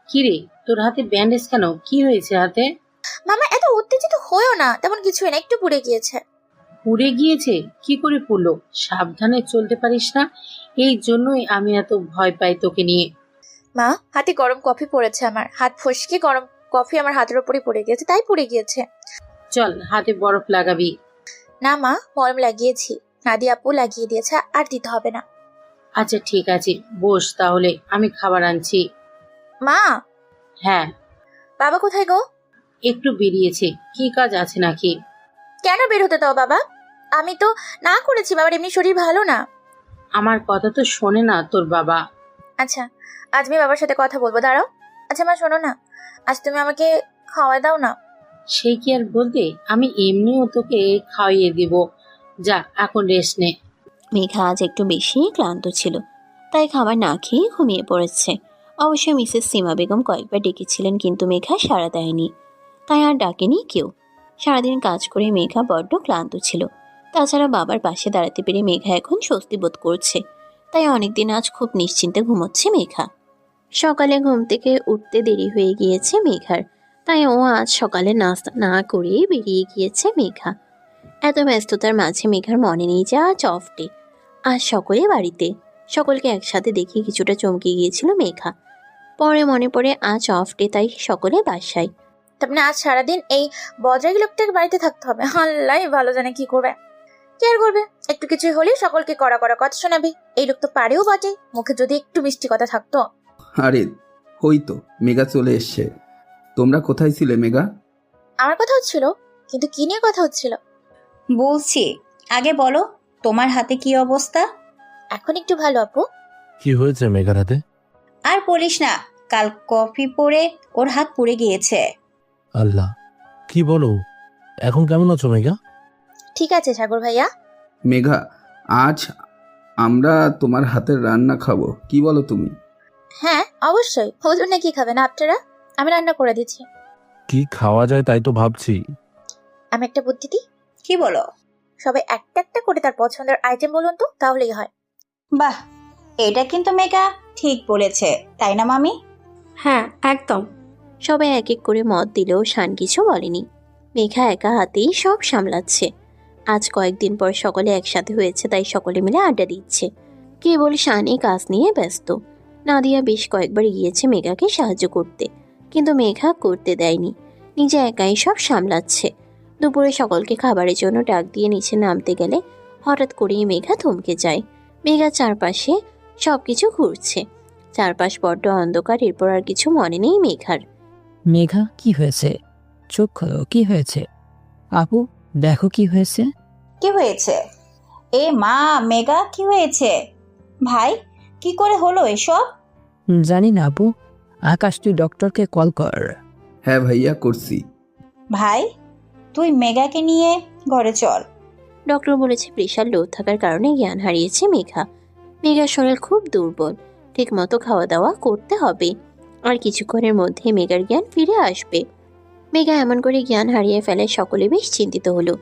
কিরে, তোর হাতে ব্যান্ডেজ কেন? কি হয়েছে হাতে? মামা এত উত্তেজিত হয়েও না, তেমন কিছুই না, একটু পুড়ে গিয়েছে। পুড়ে গিয়েছে? কি করে পুড়লো? সাবধানে চলতে পারিস না? এই জন্যই আমি এত ভয় পাই তোকে নিয়ে। মা হাতে গরম কফি পড়েছে, আমার হাত ফসকে গরম কফি আমার হাতের উপরে পড়ে গিয়েছে, তাই পুড়ে গিয়েছে। চল হাতে বরফ লাগাবি। না মা, মলম লাগিয়েছি, নাদিয়া আপু লাগিয়ে দিয়েছে, আর দিতে হবে না। আচ্ছা ঠিক আছে, বস তাহলে, আমি খাবার আনছি। মা। হ্যাঁ। বাবা কোথায় গো? একটু বেরিয়েছে, কি কাজ আছে নাকি? কেন বের হতে দাও বাবা? আমি তো না করেছি, বাবার এমনি শরীর ভালো না। আমার কথা তো শোনে না তোর বাবা। আচ্ছা আজ আমি বাবার সাথে কথা বলবো, দাঁড়াও। আচ্ছা মা শোনো না, আজ তুমি আমাকে খাওয়া দাও না। সে কি আর বলতে, আমি এমনিও তোকে খাওয়িয়ে দিব। যা এখন রেস্ট নে। মেঘা আজ একটু বেশি ক্লান্ত ছিল, তাই খাবার না খেয়ে ঘুমিয়ে পড়েছে। অবশ্য মিসেস সীমা বেগম কয়েকবার ডেকেছিলেন কিন্তু মেঘা সাড়া দেয়নি, তাই আর ডাকেনি কেউ। সারাদিন কাজ করে মেঘা বড্ড ক্লান্ত ছিল। তাছাড়া বাবার পাশে দাঁড়াতে পেরে মেঘা এখন স্বস্তি বোধ করছে, তাই অনেকদিন আজ খুব নিশ্চিন্তে ঘুমোচ্ছে মেঘা। সকালে ঘুম থেকে উঠতে দেরি হয়ে গিয়েছে মেঘার, তাই ও আজ সকালে নাস্তা না করেই বেরিয়ে গিয়েছে মেঘা। এত ব্যস্ততার মাঝে মেঘার মনে নেই যে আজ অফ ডে, আজ সকলে বাড়িতে। সকলকে একসাথে দেখে কিছুটা চমকে গিয়েছিল মেঘা। পরে মনে পড়ে আজ অফ ডে, তাই সকলে বাসায়। তার মানে আজ সারাদিন এই বজ্রাগী লোকটাকে বাড়িতে থাকতে হবে। আল্লাহ ভালো জানে কি করবে। কি আর করবে, একটু কিছু হলেই সকলকে কড়া কড়া কথা শোনাবে। এই লোক তো পারেও বটে, মুখে যদি একটু মিষ্টি কথা থাকতো। আরে ওই তো মেঘা চলে এসছে। তোমরা কোথায় ছিলে মেঘা? আমার কথা হচ্ছিল, কিন্তু কি নিয়ে কথা হচ্ছিল? বলছি, আগে বলো তোমার হাতে কি অবস্থা? এখন একটু ভালো আপু। কি হয়েছে মেঘার হাতে? আর বলিস না, কাল কফি পরে ওর হাত পুড়ে গিয়েছে। আল্লাহ, কি বলো? এখন কেমন আছো মেঘা? ঠিক আছে সাগর ভাইয়া। মেঘা, আজ আমরা তোমার হাতের রান্না খাবো, কি বলো তুমি? হ্যাঁ অবশ্যই, হুজুর নাকি খাবেন আপনারা? আমি রান্না করে দিচ্ছি। কি খাওয়া যায় তাই তো ভাবছি। আমি একটা বুদ্ধি দিই। কি বলো? সবাই একটা একটা করে তার পছন্দের আইটেম বলুন তো, তাহলেই হয়। বাহ, এটা কিন্তু মেঘা ঠিক বলেছে, তাই না মামি? হ্যাঁ একদম। সবাই এক এক করে মত দিলেও শান কিছু বলেনি। মেঘা একা হাতেই সব সামলাচ্ছে। আজ কয়েকদিন পর সকলে একসাথে হয়েছে, তাই সকলে মিলে আড্ডা দিচ্ছে। কেবল শানই কাজ নিয়ে ব্যস্ত। নাদিয়া বেশ কয়েকবার গিয়েছে মেঘাকে সাহায্য করতে, কিন্তু মেঘা করতে দেয়নি, নিজে একাই সব সামলাচ্ছে। দুপুরে সকলকে খাবারের জন্য ডাক দিয়ে নিচে নামতে গেলে হঠাৎ করেই মেঘা থমকে যায়। মেঘা চারপাশে সবকিছু ঘুরছে, চারপাশ বড্ড অন্ধকার। এরপর আর কিছু মনে নেই মেঘার। মেঘা, কি হয়েছে? চোখ খোলো, কি হয়েছে? আপু দেখো কি হয়েছে। কি হয়েছে? এ মা, মেঘা কি হয়েছে? ভাই কি করে হলো এসব? জানি না আপু, আকাশ তুই ডক্টরকে কল কর। হ্যাঁ ভাইয়া, করছি। ভাই তুই মেঘাকে নিয়ে ঘরে চল। ডক্টর বলেছে প্রেশার লো থাকার কারণে জ্ঞান হারিয়েছে মেঘা। মেঘার শরীর খুব দুর্বল, ঠিক মতো খাওয়া দাওয়া করতে হবে, আর কিছুক্ষণের মধ্যে মেঘার জ্ঞান ফিরে আসবে। মেঘা এমন করে জ্ঞান হারিয়ে ফেলে সকলে বেশ চিন্তিত হলো।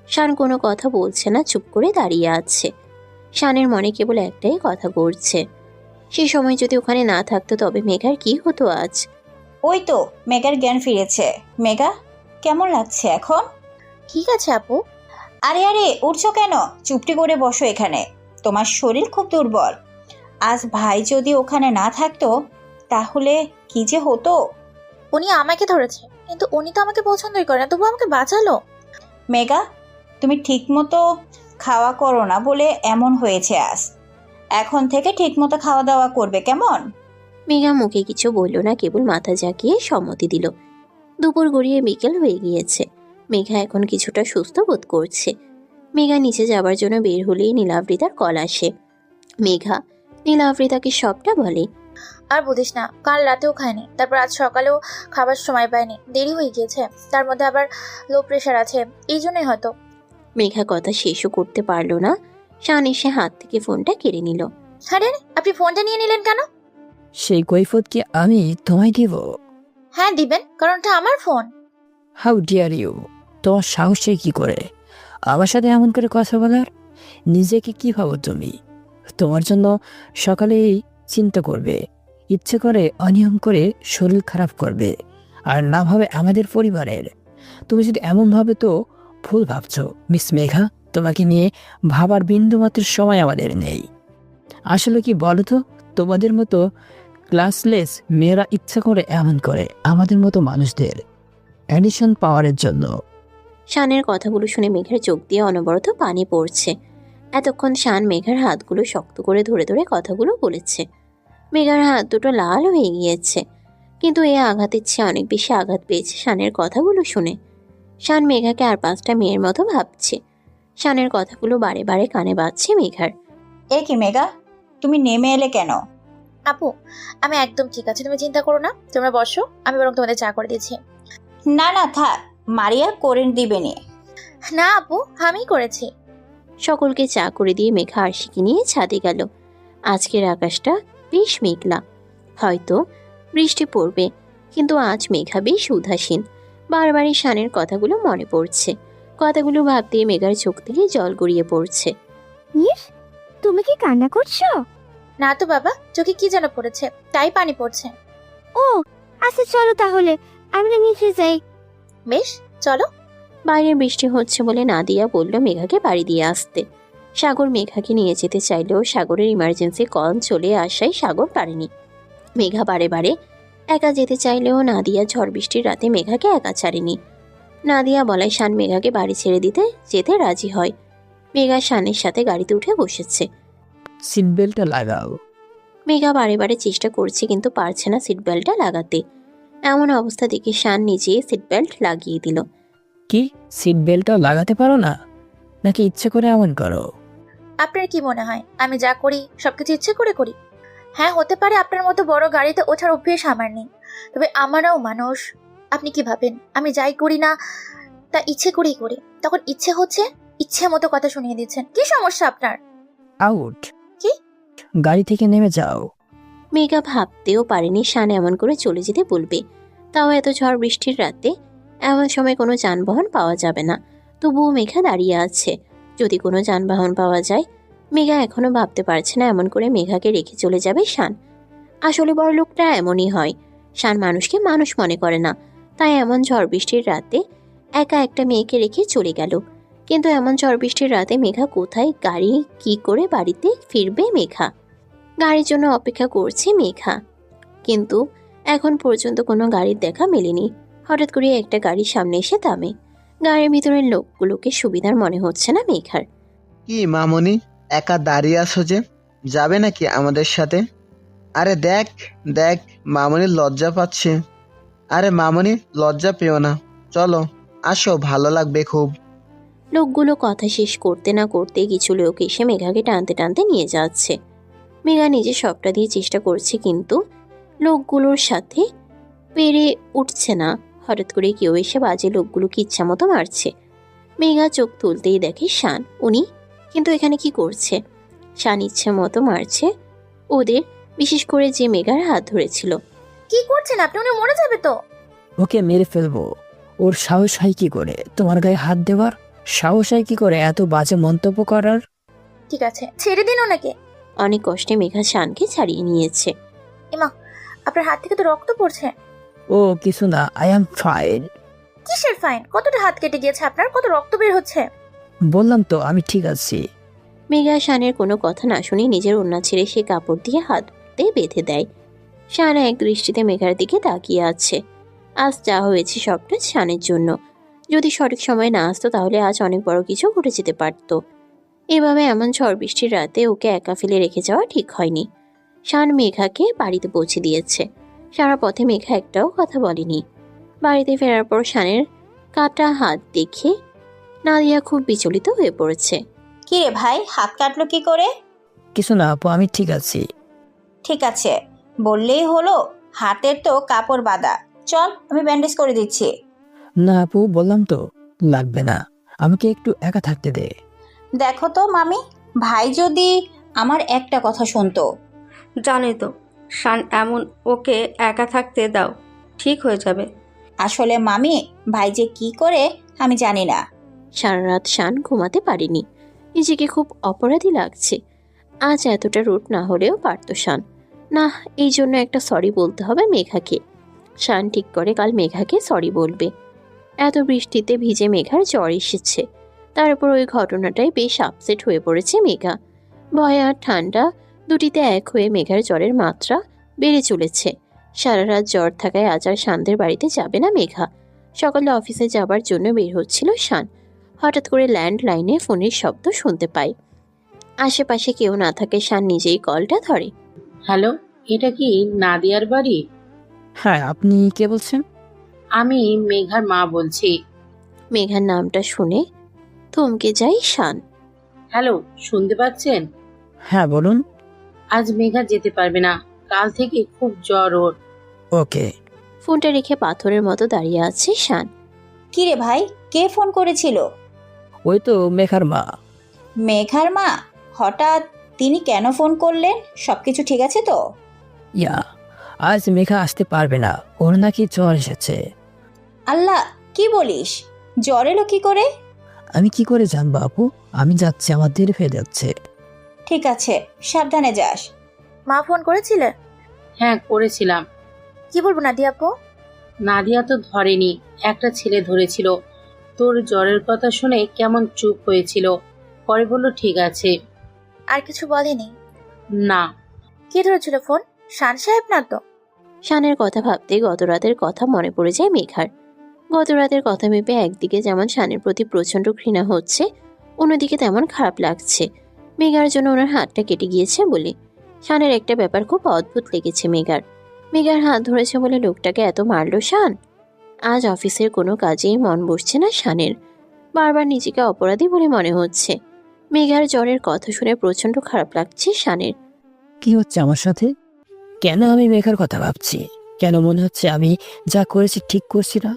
শান কোনো কথা বলছে না, চুপ করে দাঁড়িয়ে আছে। শানের মনে কেবল একটাই কথা ঘুরছে, সে সময় যদি ওখানে না থাকতো তবে মেঘার কি হতো আজ। ওই তো মেঘার জ্ঞান ফিরেছে। মেঘা কেমন লাগছে এখন? ঠিক আছে আপু, আরে আরে উঠছো কেন? চুপটি করে বসো এখানে। তোমার শরীর খুব দুর্বল। আজ ভাই যদি ওখানে না থাকতো তাহলে কি যে হতো। উনি আমাকে ধরেছে, কিন্তু উনি তো আমাকে পছন্দই করে না, তবু আমাকে বাঁচালো। মেঘা, তুমি ঠিকমতো খাওয়া করো না বলে এমন হয়েছে আজ। এখন থেকে ঠিকমতো খাওয়া দাওয়া করবে কেমন? মেঘা মুখে কিছু বলল না, কেবল মাথা ঝাঁকিয়ে সম্মতি দিল। দুপুর গড়িয়ে বিকেল হয়ে গিয়েছে। মেঘা এখন কিছুটা সুস্থ বোধ করছে। মেঘা নিচে যাবার জন্য বের হলেই নীলাবৃতার কল আসে। মেঘা নীলাবৃতাকে সবটা বলে। আর বলিস না, কাল রাতেও খায়নি, তারপর আজ সকালেও খাবার সময় পায়নি, দেরি হয়ে গিয়েছে, তার মধ্যে আবার লো প্রেশার আছে, এই জন্যই হয়তো। মেঘা কথা শেষও করতে পারল না। শান এসে হাত থেকে ফোনটা কেড়ে নিল। আরে আপনি ফোনটা নিয়ে নিলেন কেন? সেই কৈফত কি আমি তোমায় দিব? হ্যাঁ দিবেন, কারণ এটা আমার ফোন। How deer you! তোমার সাহসে কি করে আমার সাথে এমন করে কথা বলার? নিজেকে কি ভাবো তুমি? তোমার জন্য সকালেই চিন্তা করবে, ইচ্ছে করে অনিয়ম করে শরীর খারাপ করবে, আর না ভাবে আমাদের পরিবারের। তুমি যদি এমন ভাবে তো ভুল ভাবছো মিস মেঘা। তোমাকে নিয়ে ভাবার বিন্দুমাত্র সময় আমাদের নেই। আসলে কি বলো তো, তোমাদের মতো ক্লাসলেস মেয়েরা ইচ্ছা করে এমন করে আমাদের মতো মানুষদের অ্যাডিশন পাওয়ারের জন্য। শানের কথাগুলো শুনে মেঘার চোখ দিয়ে অনবরত পানি পড়ছে। এতক্ষণ শান মেঘার হাতগুলো শক্ত করে ধরে ধরে কথাগুলো বলেছে। মেঘার হাত দুটো লাল হয়ে গিয়েছে, কিন্তু এ আঘাতের চেয়ে অনেক বেশি আঘাত পেয়েছে শানের কথাগুলো শুনে। শান মেঘাকে আর 5টা মেয়ের মতো ভাবছে। শানের কথাগুলো বারে বারে কানে বাজছে মেঘার। এ কি মেঘা, তুমি নেমে এলে কেন? আপু আমি একদম ঠিক আছে, তুমি চিন্তা করো না, তোমরা বসো, আমি বরং তোমাদের চা করে দিচ্ছি। না না থাক, মারিয়া করে দিবে নি। না আপু, আমি করেছি। সকলকে চা করে দিয়ে মেঘা আরশিকে নিয়ে ছাদে গেল। আজকের আকাশটা বেশ মেঘলা, হয়তো বৃষ্টি পড়বে, কিন্তু আজ মেঘা বেশ উদাসীন। বারবারই শানের কথাগুলো মনে পড়ছে। কথাগুলো ভাবতে মেঘার চোখ থেকে জল গড়িয়ে পড়ছে। ইস, তুমি কি কান্না করছো? না তো বাবা, চোখে কি যেন পড়েছে, তাই পানি পড়ছে। ও আচ্ছা, চলো তাহলে আমরা নিচে যাই। বেশ চলো। বাইরে বৃষ্টি হচ্ছে বলে নাদিয়া বলল মেঘাকে বাড়ি দিয়ে আসতে। সাগর মেঘাকে নিয়ে যেতে চাইলেও সাগরের ইমার্জেন্সি কল চলে আসায় সাগর পারেনি। মেঘা বারে বারে একা যেতে চাইলেও নাদিয়া ঝড় বৃষ্টির রাতে মেঘাকে একা ছাড়েনি। নাদিয়া বলায় শান মেঘাকে বাড়ি ছেড়ে দিতে যেতে রাজি হয়। মেঘা শানের সাথে গাড়িতে উঠে বসেছে। সিট বেল্টটা লাগাও। মেঘা বারে বারে চেষ্টা করছে, কিন্তু পারছে না সিট বেল্টটা লাগাতে। এমন অবস্থা দেখে শান নিজেই সিট বেল্ট লাগিয়ে দিল। কি সিট বেল্টটা লাগাতে পারো না, নাকি ইচ্ছে করে এমন করো? আপনার কি মনে হয় আমি যা করি সবকিছু ইচ্ছে করে করি? হ্যাঁ হতে পারে আপনার মতো বড় গাড়িতে ওঠার অভ্যেস আমার নেই, তবে আমারও মানুষ। আপনি কি ভাবেন আমি যাই করি না তা ইচ্ছে করেই করি? তখন ইচ্ছে হচ্ছে, ইচ্ছে মতো কথা শুনিয়ে দিচ্ছেন, কি সমস্যা আপনার? আউট! কি? গাড়ি থেকে নেমে যাও। মেঘা ভাবতেও পারেনি শান এমন করে চলে যেতে বলবে, তাও এত ঝড় বৃষ্টির রাতে। এমন সময় কোনো যানবাহন পাওয়া যাবে না, তবুও মেঘা দাঁড়িয়ে আছে। যদি কোনো যানবাহন পাওয়া যায়। মেঘা এখনো ভাবতে পারছে না এমন করে মেঘাকে রেখে চলে যাবে শান। আসলে বড় লোকটা এমনই হয়, শান মানুষকে মানুষ মনে করে না, তাই এমন ঝড় বৃষ্টির রাতে একা একটা মেয়েকে রেখে চলে গেল। কিন্তু এমন ঝড় বৃষ্টির রাতে মেঘা কোথায়, গাড়ি কি করে বাড়িতে ফিরবে মেঘা? গাড়ির জন্য অপেক্ষা করছে মেঘা, কিন্তু এখন পর্যন্ত কোনো গাড়ির দেখা মেলেনি। হঠাৎ করে একটা গাড়ির সামনে এসে থামে। গাড়ির ভিতরের লোকগুলোকে সুবিধার মনে হচ্ছে না মেঘার। কি মামনি, একা দাঁড়িয়ে আছো যে, যাবে নাকি আমাদের সাথে? আরে দেখ দেখ, মামনি লজ্জা পাচ্ছে। আরে মামনি লজ্জা পেও না, চলো আসো, ভালো লাগবে খুব। লোকগুলো কথা শেষ করতে না করতে কিছু লোক এসে মেঘাকে টানতে টানতে নিয়ে যাচ্ছে। মেঘা নিজে সবটা দিয়ে চেষ্টা করছে, কিন্তু লোকগুলোর সাথে পেরে উঠছে না। হঠাৎ করে কেউ এসে বাজে লোকগুলোকে ইচ্ছা মতো মারছে। মেঘা চোখ তুলতেই দেখে শান। উনি কিন্তু এখানে কি করছে? শান ইচ্ছে মতো মারছে ওদের, বিশেষ করে যে মেঘার হাত ধরেছিল। কি করছেন আপনি? উনি মরে যাবে তো। ওকে মেরে ফেলবো। ওর সাহস হয় কি করে তোমার গায়ে হাত দেওয়ার? সাহস হয় কি করে এত বাজে মন্তব্য করার? ঠিক আছে, ছেড়ে দিন ওনাকে। অনেক কষ্টে মেঘা শানকে ছাড়িয়ে নিয়েছে। এমা, আপনার হাত থেকে তো রক্ত পড়ছে। ও কিছু না, আই অ্যাম ফাইন। কিসের ফাইন? কতটা হাত কেটে গিয়েছে আপনার? কত রক্ত বের হচ্ছে? বললাম তো আমি ঠিক আছি। মেঘা শানের কোনো কথা না শুনে নিজের ওড়না ছেড়ে সে কাপড় দিয়ে হাতে বেঁধে দেয়। শান এক দৃষ্টিতে মেঘার দিকে তাকিয়ে আছে। আজ যা হয়েছে সবটা শানের জন্য। যদি সঠিক সময় না আসতো তাহলে আজ অনেক বড় কিছু ঘটে যেতে পারত। এভাবে এমন ঝড় বৃষ্টির রাতে ওকে একা ফেলে রেখে যাওয়া ঠিক হয়নি। শান মেঘাকে বাড়িতে পৌঁছে দিয়েছে। সারা পথে মেঘা একটাও কথা বলেনি। বাড়িতে ফেরার পর শানের কাটা হাত দেখে নাদিয়া খুব বিচলিত হয়ে পড়েছে। কি রে ভাই, হাত কাটলো কি করে? কিছু না আপু, আমি ঠিক আছি। ঠিক আছে বললেই হলো, হাতের তো কাপড় বাঁধা। চল আমি ব্যান্ডেজ করে দিচ্ছি। না আপু, বললাম তো লাগবে না, আমাকে একটু একা থাকতে দে। দেখো তো মামি, ভাই যদি আমার একটা কথা শুনতো। জানোই তো শান এমন, ওকে একা থাকতে দাও, ঠিক হয়ে যাবে। আসলে মামি, ভাই যে কি করে আমি জানি না। সারা রাত শান ঘুমাতে পারেনি। নিজেকে খুব অপরাধী লাগছে। আজ এতটা রুট না হলেও পারত শান। না, এই জন্য একটা সরি বলতে হবে মেঘাকে। শান ঠিক করে কাল মেঘাকে সরি বলবে। এত বৃষ্টিতে ভিজে মেঘার জ্বর এসেছে। তার উপর ওই ঘটনাটাই বেশ আপসেট হয়ে পড়েছে মেঘা। ভয় আর ঠান্ডা দুটিতে এক হয়ে মেঘার জ্বরের মাত্রা বেড়ে চলেছে। সারা রাত জ্বর থাকায় আজ আর শানদের বাড়িতে যাবে না মেঘা। সকালে অফিসে যাবার জন্য বের হচ্ছিল শান। হঠাৎ করে ল্যান্ডলাইনে ফোনের শব্দ শুনতে পায়। আশেপাশে কেউ না থাকে শান নিজেই কলটা ধরে। হ্যালো, এটা কি নাদিয়ার বাড়ি? হ্যাঁ, আপনি কে বলছেন? আমি মেঘার মা বলছি। মেঘার নামটা শুনে থমকে যায় শান। হ্যালো, শুনতে পাচ্ছেন? হ্যাঁ বলুন। আজ মেঘা যেতে পারবে না, কাল থেকে খুব জ্বর ওর। ওকে। ফোনটা রেখে পাথরের মতো দাঁড়িয়ে আছে শান। কি রে ভাই, কে ফোন করেছিল? ওই তো মেঘার মা। মেঘার মা? হঠাৎ তিনি কেন ফোন করলেন? সবকিছু ঠিক আছে তো? ইয়া, আজ মেঘা আসতে পারবে না, ওর নাকি জ্বর এসেছে। আল্লাহ, কি বলিস? জ্বর এলো কি করে? আমি কি করে জানবো আপু, আমি যাচ্ছি, আমার দেরি হয়ে যাচ্ছে। ঠিক আছে, সাবধানে যাস। মা ফোন করেছিলে? হ্যাঁ করেছিলাম। কি বলবো নাদিয়া আপু? নাদিয়া তো ধরেনি, একটা ছেলে ধরেছিল। তোর জ্বরের কথা শুনে কেমন চুপ হয়েছিল, পরে বলল ঠিক আছে। আর কিছু বলেনি? না। কে ধরেছিল ফোন? শান সাহেব না তো? শানের কথা ভাবতে গত রাতের কথা মনে পড়ে যায় মেঘার। গত রাতের কথা ভেবে একদিকে যেমন শানের প্রতি প্রচন্ড ঘৃণা হচ্ছে, অন্যদিকে তেমন খারাপ লাগছে মেঘার জন্য ওনার হাতটা কেটে গিয়েছে বলে। শানের একটা ব্যাপার খুব অদ্ভুত লেগেছে মেঘার। মেঘার হাত ধরেছে বলে লোকটাকে এত মারলো শান। আজ অফিসের কোনো কাজেই মন বসছে না শানের। বারবার নিজেকে অপরাধী বলে মনে হচ্ছে। মেঘার জ্বরের কথা শুনে প্রচন্ড খারাপ লাগছে শানের। কি হচ্ছে আমার সাথে? কেন আমি মেঘার কথা ভাবছি? কেন মনে হচ্ছে আমি যা করেছি ঠিক করছি না?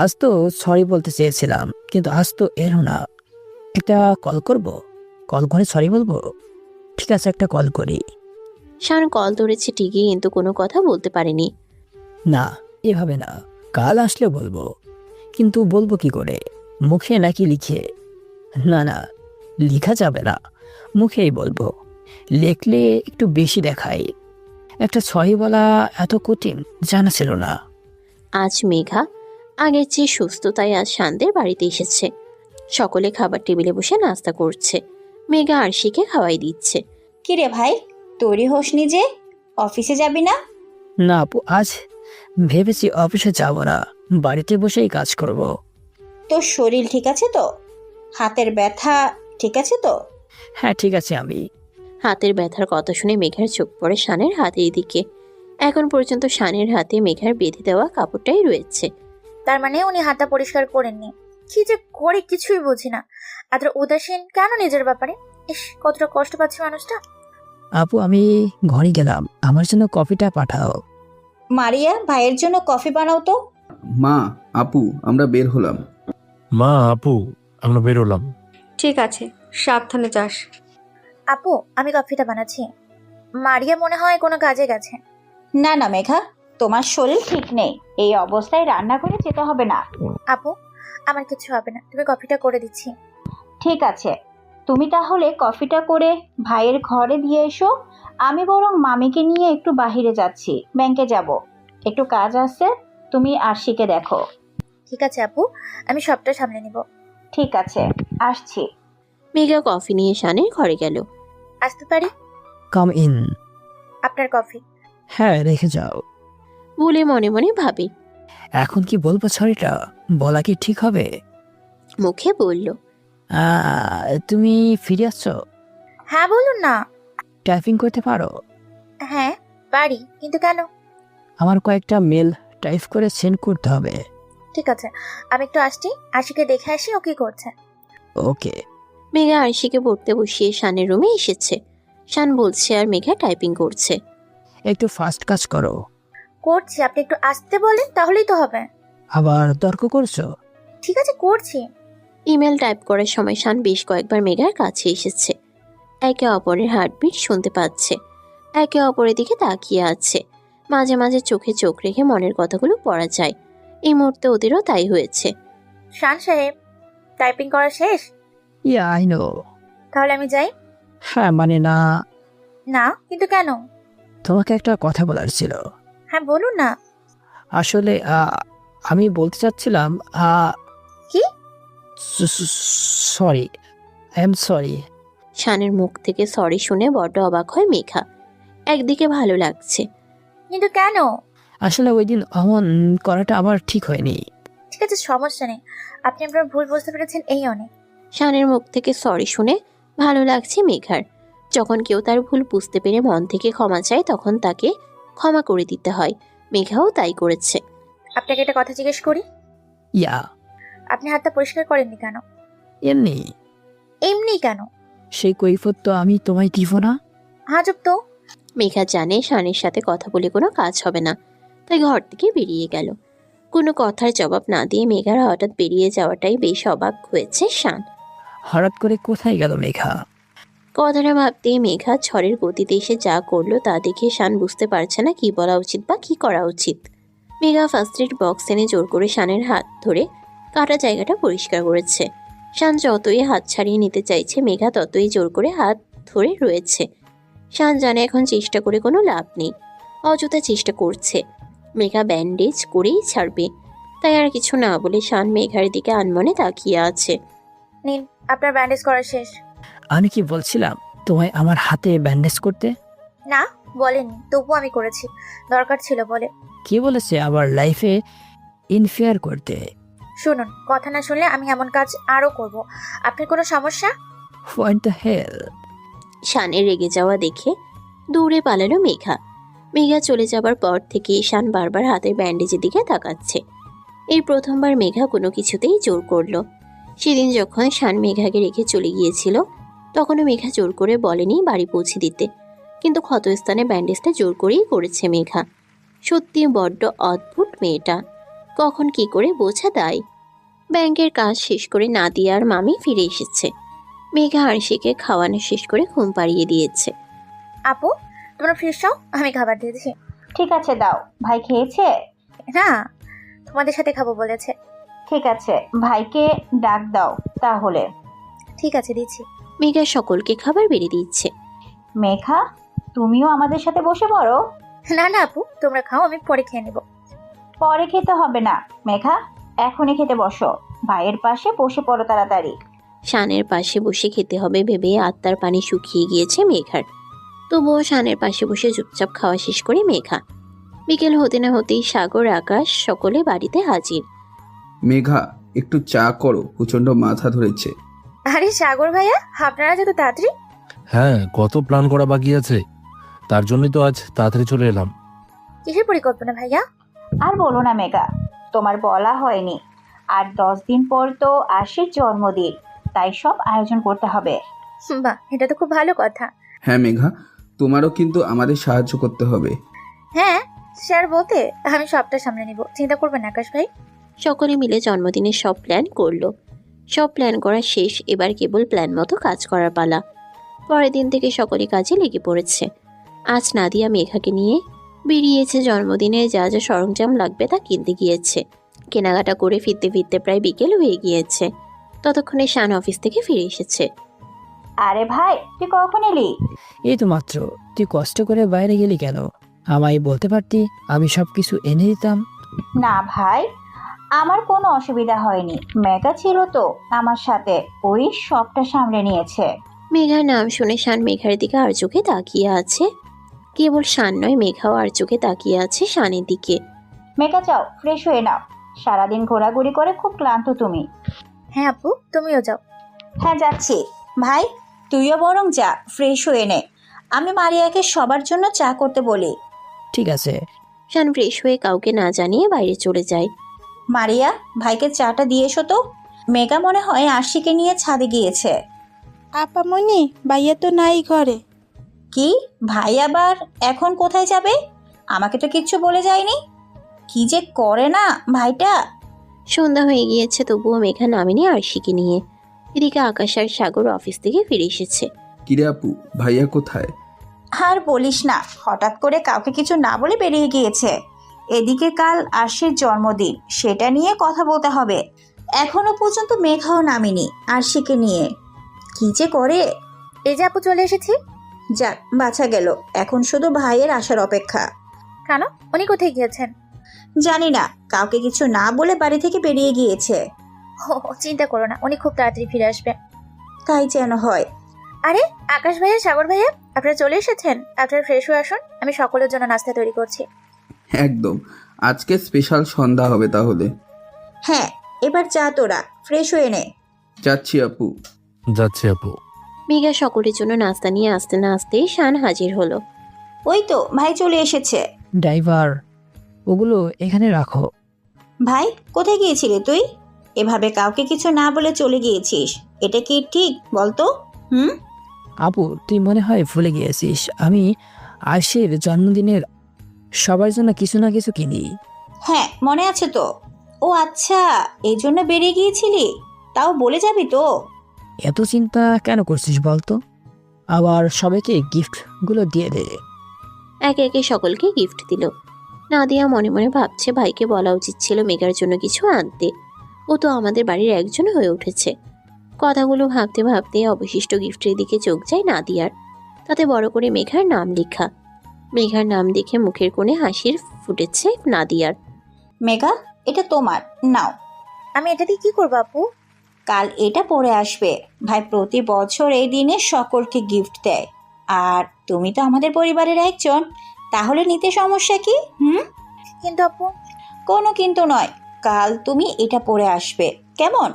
আজ তো সরি বলতে চেয়েছিলাম, কিন্তু আজ তো এলো না। একটা কল করব, কল করে সরি বলবো। ঠিক আছে, একটা কল করি। শান কল ধরেছে ঠিকই, কিন্তু কোনো কথা বলতে পারেনি। না, এভাবে না, কাল আসলে বলবো। কিন্তু বলবো কি করে? মুখে নাকি লিখে? না না, লিখা যাবে না, মুখেই বলবো। লিখলে একটু বেশি দেখায়। একটা সরি বলা এত কঠিন জানা ছিল না। আজ মেঘা আগের চেয়ে সুস্থ, তাই আজ শানদের বাড়িতে এসেছে। সকলে খাবার টেবিলে বসে নাস্তা করছে। মেঘা আরশিকে খাওয়াই দিচ্ছে। কি রে ভাই, তৈরি হোসনি যে? অফিসে যাবি না? না আপু, আজ ভেবেছি অফিসে যাব না, বাড়িতে বসেই কাজ করব। তোর শরীর ঠিক আছে তো? হাতের ব্যথা ঠিক আছে তো? হ্যাঁ ঠিক আছে। আমি হাতের ব্যথার কথা শুনে মেঘার চোখ পড়ে শানের হাতের দিকে। এখন পর্যন্ত শানের হাতে মেঘার বেঁধে দেওয়া কাপড়টাই রয়েছে। তার মানে উনি হাতটা পরিষ্কার করেননি? কি যে করে কিছুই বুঝি না। এত উদাসীন কেন নিজের ব্যাপারে? ইস, কতটা কষ্ট পাচ্ছে মানুষটা। আপু, আমি ঘরে গেলাম, আমার জন্য কফিটা পাঠাও। মারিয়া, ভাইয়ের জন্য কফি বানাও তো। মা, আপু, আমরা বের হলাম। মা, আপু, আমরা বেরোলাম। ঠিক আছে, সাবধানে যাস। আপু, আমি কফিটা বানাচ্ছি। মারিয়া মনে হয় কোনো কাজে গেছে। না না মেঘা, তোমার শরীর ঠিক নেই, এই অবস্থায় রান্না করে যেতে হবে না। আপু, আমার কিছু হবে না, তুমি কফিটা করে দিচ্ছি। ঠিক আছে, তুমি তাহলে কফিটা করে ভাইয়ের ঘরে দিয়ে এসো। আমি বরং মামিকে নিয়ে একটু বাহিরে যাচ্ছি, ব্যাংকে যাব, একটু কাজ আছে। তুমি আরশিকে দেখো। ঠিক আছে আপু, আমি সবটা সামলে নিব। ঠিক আছে। আসছি। মেঘা কফি নিয়ে শানের ঘরে গেল। আসতে পারি? Come in. আপনার কফি। হ্যাঁ, রেখে যাও। বলে মনে মনে ভাবে। এখন কি বলবো সরিটা? বলা কি ঠিক হবে? মুখে বলল, তুমি ফিরে আসছো? হ্যাঁ বলুন না। টাইপিং করতে পারো? হ্যাঁ পারি, কিন্তু কেন? আমার কয়েকটা মেল টাইপ করে সেন্ড করতে হবে। ঠিক আছে, আমি একটু আসছি, আশিকে দেখে আসি ও কি করছে। ওকে। মেঘা আরশিকে পড়তে বসিয়ে শানের রুমে এসেছে। শান বলছে আর মেঘা টাইপিং করছে। একটু ফাস্ট কাজ করো। করছি, আপনি একটু আসতে বলেন তাহলেই তো হবে। আবার তর্ক করছো? ঠিক আছে করছি। ইমেল টাইপ করার সময় শান বেশ কয়েকবার মেঘার কাছে এসেছে। একে অপরের হার্টবিট শুনতে পাচ্ছে, একে অপরের দিকে তাকিয়ে আছে। মাঝে মাঝে চোখে চোখ রেখে মনের কথাগুলো পড়া যায়। এই মুহূর্তে ওদেরও তাই হয়েছে। শান সাহেব, টাইপিং করা শেষ? Yeah I know. তাহলে আমি যাই? হ্যাঁ মানে না। না কিন্তু কেন? তোমাকে একটা কথা বলার ছিল। হ্যাঁ বলুন না। আসলে আমি বলতে চাচ্ছিলাম কি? Sorry, I am sorry. শানের মুখ থেকে সরি শুনে বড্ড অবাক হয় মেঘা। একদিকে ভালো লাগছে। কিন্তু কেন? আসলে ওই দিন অমন করাটা আমার ঠিক হয়নি। ঠিক আছে সমস্যা নেই, আপনি আপনার ভুল বুঝতে পেরেছেন এই অনেক। শানের মুখ থেকে সরি শুনে ভালো লাগছে মেঘার। যখন কেউ তার ভুল বুঝতে পেরে মন থেকে ক্ষমা চায় তখন তাকে ক্ষমা করে দিতে হয়। মেঘাও তাই করেছে। আপনাকে একটা কথা জিজ্ঞেস করি? ইয়া। আপনি হাতটা পরিষ্কার করেননি কেন? এমনি। এমনি কেন? সেই কৈফত তো আমি তোমায় দিব না। হাজব তো। মেঘা জানে শানের সাথে কথা বলে কোনো কাজ হবে না, তাই ঘর থেকে বেরিয়ে গেল। কোনো কথার জবাব না দিয়ে মেঘার হঠাৎ বেরিয়ে যাওয়াটাই বেশ অবাক হয়েছে শান। হঠাৎ করে কোথায় গেল মেঘা? কথাটা ভাবতেই মেঘা ঝড়ের গতিতে এসে যা করলো তা দেখে শান বুঝতে পারছে না কি বলা উচিত বা কি করা উচিত। মেঘা ফার্স্ট এড বক্স এনে জোর করে শানের হাত ধরে কাটা জায়গাটা পরিষ্কার করেছে। শান যতই হাত ছাড়িয়ে নিতে চাইছে মেঘা ততই জোর করে হাত ধরে রয়েছে। শান জানে এখন চেষ্টা করে কোনো লাভ নেই, অযথা চেষ্টা করছে। মেঘা ব্যান্ডেজ করেই ছাড়বে, তাই আর কিছু না বলে শান মেঘার দিকে আনমনে তাকিয়ে আছে। নিন, আপনার ব্যান্ডেজ করা শেষ। আমি কি বলছিলাম তোমায় আমার হাতে ব্যান্ডেজ করতে? না বলেননি, তবুও আমি করেছি, দরকার ছিল বলে। কে বলেছে আবার লাইফে ইনফেয়ার করতে? শুনুন, কথা না শুনলে আমি এমন কাজ আরো করব। আপনার কোনো সমস্যা? What the hell? শানের রেগে যাওয়া দেখে দৌড়ে পালালো মেঘা। মেঘা চলে যাবার পর থেকে শান বারবার হাতের ব্যান্ডেজের দিকে তাকাচ্ছে। এই প্রথমবার মেঘা কোনো কিছুতেই জোর করলো। সেদিন যখন শান মেঘাকে রেখে চলে গিয়েছিল তখনও মেঘা জোর করে বলেনি বাড়ি পৌঁছে দিতে, কিন্তু ক্ষতস্থানে ব্যান্ডেজটা জোর করেই করেছে মেঘা। সত্যি বড্ড অদ্ভুত মেয়েটা, কখন কি করে বোঝা দেয়। ব্যাংকের কাজ শেষ করে নাদিয়া আর মামি ফিরে এসেছে। মেঘা আরশিকে খাওয়ানো শেষ করে ঘুম পাড়িয়ে দিয়েছে। আপু তোমরা ফ্রেশ হও, আমি খাবার দিয়েছি। ঠিক আছে দাও। ভাই খেয়েছে? না, তোমাদের সাথে খাবো বলেছে। ঠিক আছে, ভাইকে ডাক দাও তাহলে। ঠিক আছে দিচ্ছি। মেঘা সকলকে খাবার বেড়ে দিচ্ছে। মেঘা, তুমিও আমাদের সাথে বসে পড়ো। না না আপু, তোমরা খাও, আমি পরে খেয়ে নেব। পরে খেতে হবে না মেঘা, এখনই খেতে বসো। ভাইয়ের পাশে বসে পড়ো তাড়াতাড়ি। শানের পাশে বসে খেতে হবে ভেবে আত্মার পানি শুকিয়ে গিয়েছে মেঘার। তবুও শানের পাশে বসে চুপচাপ খাওয়া শেষ করে মেঘা। বিকেল হতে না হতেই সাগর আকাশ সকলে বাড়িতে হাজির। মেঘা, একটু চা করো, প্রচন্ড মাথা ধরেছে। আরে সাগর ভাইয়া, আপনারা যত তাড়াতাড়ি! হ্যাঁ, কত প্ল্যান করা বাকি আছে, তার জন্যই তো আজ তাড়াতাড়ি চলে এলাম। কিসের পরিকল্পনা ভাইয়া? আর বলো না মেঘা, তোমার বলা হয়নি, আর 10 দিন পর তো আশির জন্মদিন, তাই সব আয়োজন করতে হবে। বাহ, এটা তো খুব ভালো কথা। হ্যাঁ মেঘা, তোমারও কিন্তু আমাদের সাহায্য করতে হবে। হ্যাঁ স্যার, বলতে আমি সবটা সামনে নিব, চিন্তা করবেন আকাশ ভাই। সকলে মিলে জন্মদিনের সব প্ল্যান করলো। সব প্ল্যান করা শেষ, এবার কেবল প্ল্যান মতো কাজ করার পালা। পরের দিন থেকে সকলে কাজে লেগে পড়েছে। আজ নাদিয়া মেঘাকে নিয়ে বেরিয়েছে, জন্মদিনে যা যা সরঞ্জাম লাগবে তা কিনতে গিয়েছে। কেনাকাটা করে ফিরতে ফিরতে প্রায় বিকেল হয়ে গিয়েছে। ততক্ষণে শান অফিস থেকে ফিরে এসেছে। আরে ভাই, তুই কখন এলি? এই তো মাত্র। তুই কষ্ট করে বাইরে গেলি কেন? আমায় বলতে পারতি, আমি সবকিছু এনে দিতাম। না ভাই, আমার কোনো অসুবিধা হয়নি, মেঘা ছিল তো আমার সাথে, ওই সবটা সামলে নিয়েছে। মেঘার নাম শুনে শান মেঘার দিকে আর চোখে তাকিয়ে আছে। কেবল শান নয়, মেঘাও আর চোখে তাকিয়ে আছে শানের দিকে। মেঘা যাও, ফ্রেশ হয়ে নাও, সারাদিন ঘোরাঘুরি করে খুব ক্লান্ত তুমি। হ্যাঁ আপু, তুমিও যাও। হ্যাঁ যাচ্ছি। ভাই তুইও বরং যা, ফ্রেশ হয়ে নে, আমি মারিয়াকে সবার জন্য চা করতে বলি। ঠিক আছে। শান ফ্রেশ হয়ে কাউকে না জানিয়ে বাইরে চলে যায়। মারিয়া, ভাইকে চাটা দিয়ে এসো তো। মেঘা মনে হয় আশিকে নিয়ে ছাদে গিয়েছে। আপামনি, ভাইয়া তো নাই ঘরে। কি, ভাই আবার এখন কোথায় যাবে? আমাকে তো কিচ্ছু বলে যায়নি। কি যে করে না ভাইটা। সন্ধ্যা হয়ে গিয়েছে, তবুও মেঘা নামেনি আরশিকে নিয়ে। এদিকে আকাশ আর সাগর অফিস থেকে ফিরে এসেছে। কিরে আপু, ভাইয়া কোথায়? আর বলিস না, হঠাৎ করে কাউকে কিছু না বলে বেরিয়ে গিয়েছে। এদিকে কাল আরশির জন্মদিন, সেটা নিয়ে কথা বলতে হবে। এখনো পর্যন্ত মেঘাও নামেনি আরশিকে নিয়ে। কি যে করে। এই যে আপু চলে এসেছি। যাক, বাঁচা গেল। এখন শুধু ভাইয়ের আসার অপেক্ষা। কেন, উনি কোথায় গিয়েছেন? জানি না, কাউকে কিছু না বলে বাড়ি থেকে বেরিয়ে গিয়েছে। ও, চিন্তা করো না, উনি খুব তাড়াতাড়ি ফিরে আসবে। তাই যেন হয়। আরে আকাশ ভাইয়া, সাগর ভাইয়া, আপনারা চলে এসেছেন। আপনারা ফ্রেশ হয়ে আসুন, আমি সকলের জন্য নাস্তা তৈরি করছি। একদম, আজকে স্পেশাল সন্ধ্যা হবে তাহলে। হ্যাঁ, এবার যা তোরা, ফ্রেশ হয়ে নে। যাচ্ছি আপু। যাচ্ছি আপু। মেঘা সকলের জন্য নাস্তা নিয়ে আসতে না আসতেই শান হাজির হলো। ওই তো ভাই চলে এসেছে। ড্রাইভার, ওগুলো এখানে রাখো। ভাই কোথায় গিয়েছিলি তুই? এভাবে কাউকে কিছু না বলে চলে গিয়েছিস, এটা কি ঠিক বলতো? আপু, তুই মনে হয় ভুলে গিয়েছিস, আমি আশির জন্মদিনের সবার জন্য কিছু না কিছু কিনি। হ্যাঁ মনে আছে তো। ও আচ্ছা, এই জন্য বেরিয়ে গিয়েছিলি? তাও বলে যাবি তো। এত চিন্তা কেন করছিস বলতো? আবার সবাইকে গিফটগুলো দিয়ে দে। একে একে সকলকে গিফট দিল। নাদিয়া মনে মনে ভাবছে ভাইকে বলা উচিত ছিল মেঘার জন্য কিছু আনতে, ও তো আমাদের বাড়ির একজন হয়ে উঠেছে। কথাগুলো ভাবতে ভাবতে অবশিষ্ট গিফটের দিকে চোখ যায় নাদিয়ার। তাতে বড় করে মেঘার নাম লেখা। মেঘার নাম দেখে মুখের কোণে হাসির ফুটেছে নাদিয়ার। মেঘা, এটা তোমার, নাও। আমি এটা দিয়ে কি করবো আপু? কাল এটা পরে আসবে। ভাই প্রতি বছর এই দিনে সকলকে গিফট দেয়, আর তুমি তো আমাদের পরিবারের একজন, তাহলে নিতে সমস্যা কি? কিন্তু আপু। কোনো কিন্তু নয়, কাল তুমি এটা পরে আসবে, কেমন?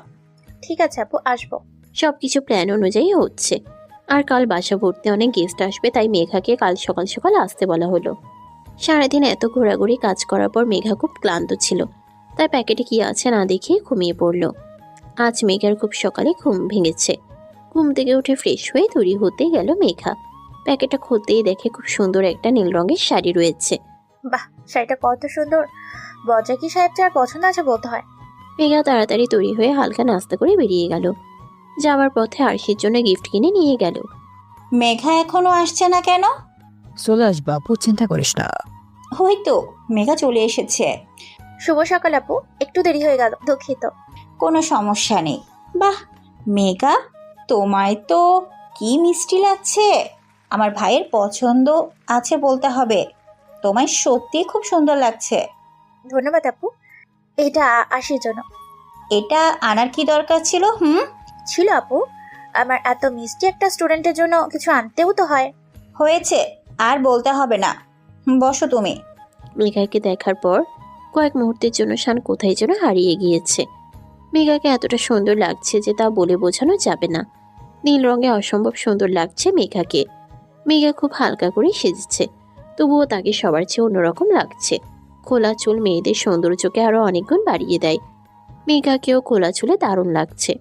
ঠিক আছে আপু, আসবো। সবকিছু প্ল্যান অনুযায়ী হচ্ছে। আর কাল বাসা ভর্তি অনেক গেস্ট আসবে, তাই মেঘাকে কাল সকাল সকাল আসতে বলা হলো। সারাদিন এত ঘোরাঘুরি কাজ করার পর মেঘা খুব ক্লান্ত ছিল, তাই প্যাকেটে কি আছে না দেখে ঘুমিয়ে পড়ল। আজ মেঘার খুব সকালে ঘুম ভেঙেছে। ঘুম থেকে উঠে ফ্রেশ হয়ে তৈরি হতে গেল মেঘা। প্যাকেটটা খুলতেই দেখে খুব সুন্দর একটা নীল রঙের শাড়ি রয়েছে। বাহ, শাড়িটা কত সুন্দর। বজ্রাকি সাহেব যার পছন্দ আছে বলতে হয়। মেঘা তাড়াতাড়ি তৈরি হয়ে হালকা নাস্তা করে বেরিয়ে গেল। যাওয়ার পথে আরশির জন্য গিফট কিনে নিয়ে গেল। মেঘা এখনো আসছে না কেন? চলে আসবা আপু, চিন্তা করিস না। হয়তো মেঘা চলে এসেছে। শুভ সকাল আপু, একটু দেরি হয়ে গেল, দুঃখিত। কোনো সমস্যা নেই। বাহ মেঘা, তোমায় তো কি মিষ্টি লাগছে। আমার ভাইয়ের পছন্দ আছে বলতে হবে, তোমায় সত্যি খুব সুন্দর লাগছে। ধন্যবাদ আপু, এটা আশির জন্য। এটা আনার কি দরকার ছিল? ছিল আপু, আমার এত মিষ্টি একটা স্টুডেন্টের জন্য কিছু আনতেও তো হয়। হয়েছে, আর বলতে হবে না, বসো তুমি। মেঘাকে দেখার পর কয়েক মুহূর্তের জন্য শান কোথায় যেন হারিয়ে গিয়েছে। মেঘাকে এতটা সুন্দর লাগছে যে তা বলে বোঝানো যাবে না। নীল রঙে অসম্ভব সুন্দর লাগছে মেঘাকে। মেঘা খুব হালকা করে সেজেছে, তবুও তাকে সবার চেয়ে অন্যরকম লাগছে। খোলা চুল মেয়েদের সৌন্দর্যকে আরো অনেক গুণ বাড়িয়ে দেয়। মেঘাকেও খোলা চুলে দারুণ লাগছে।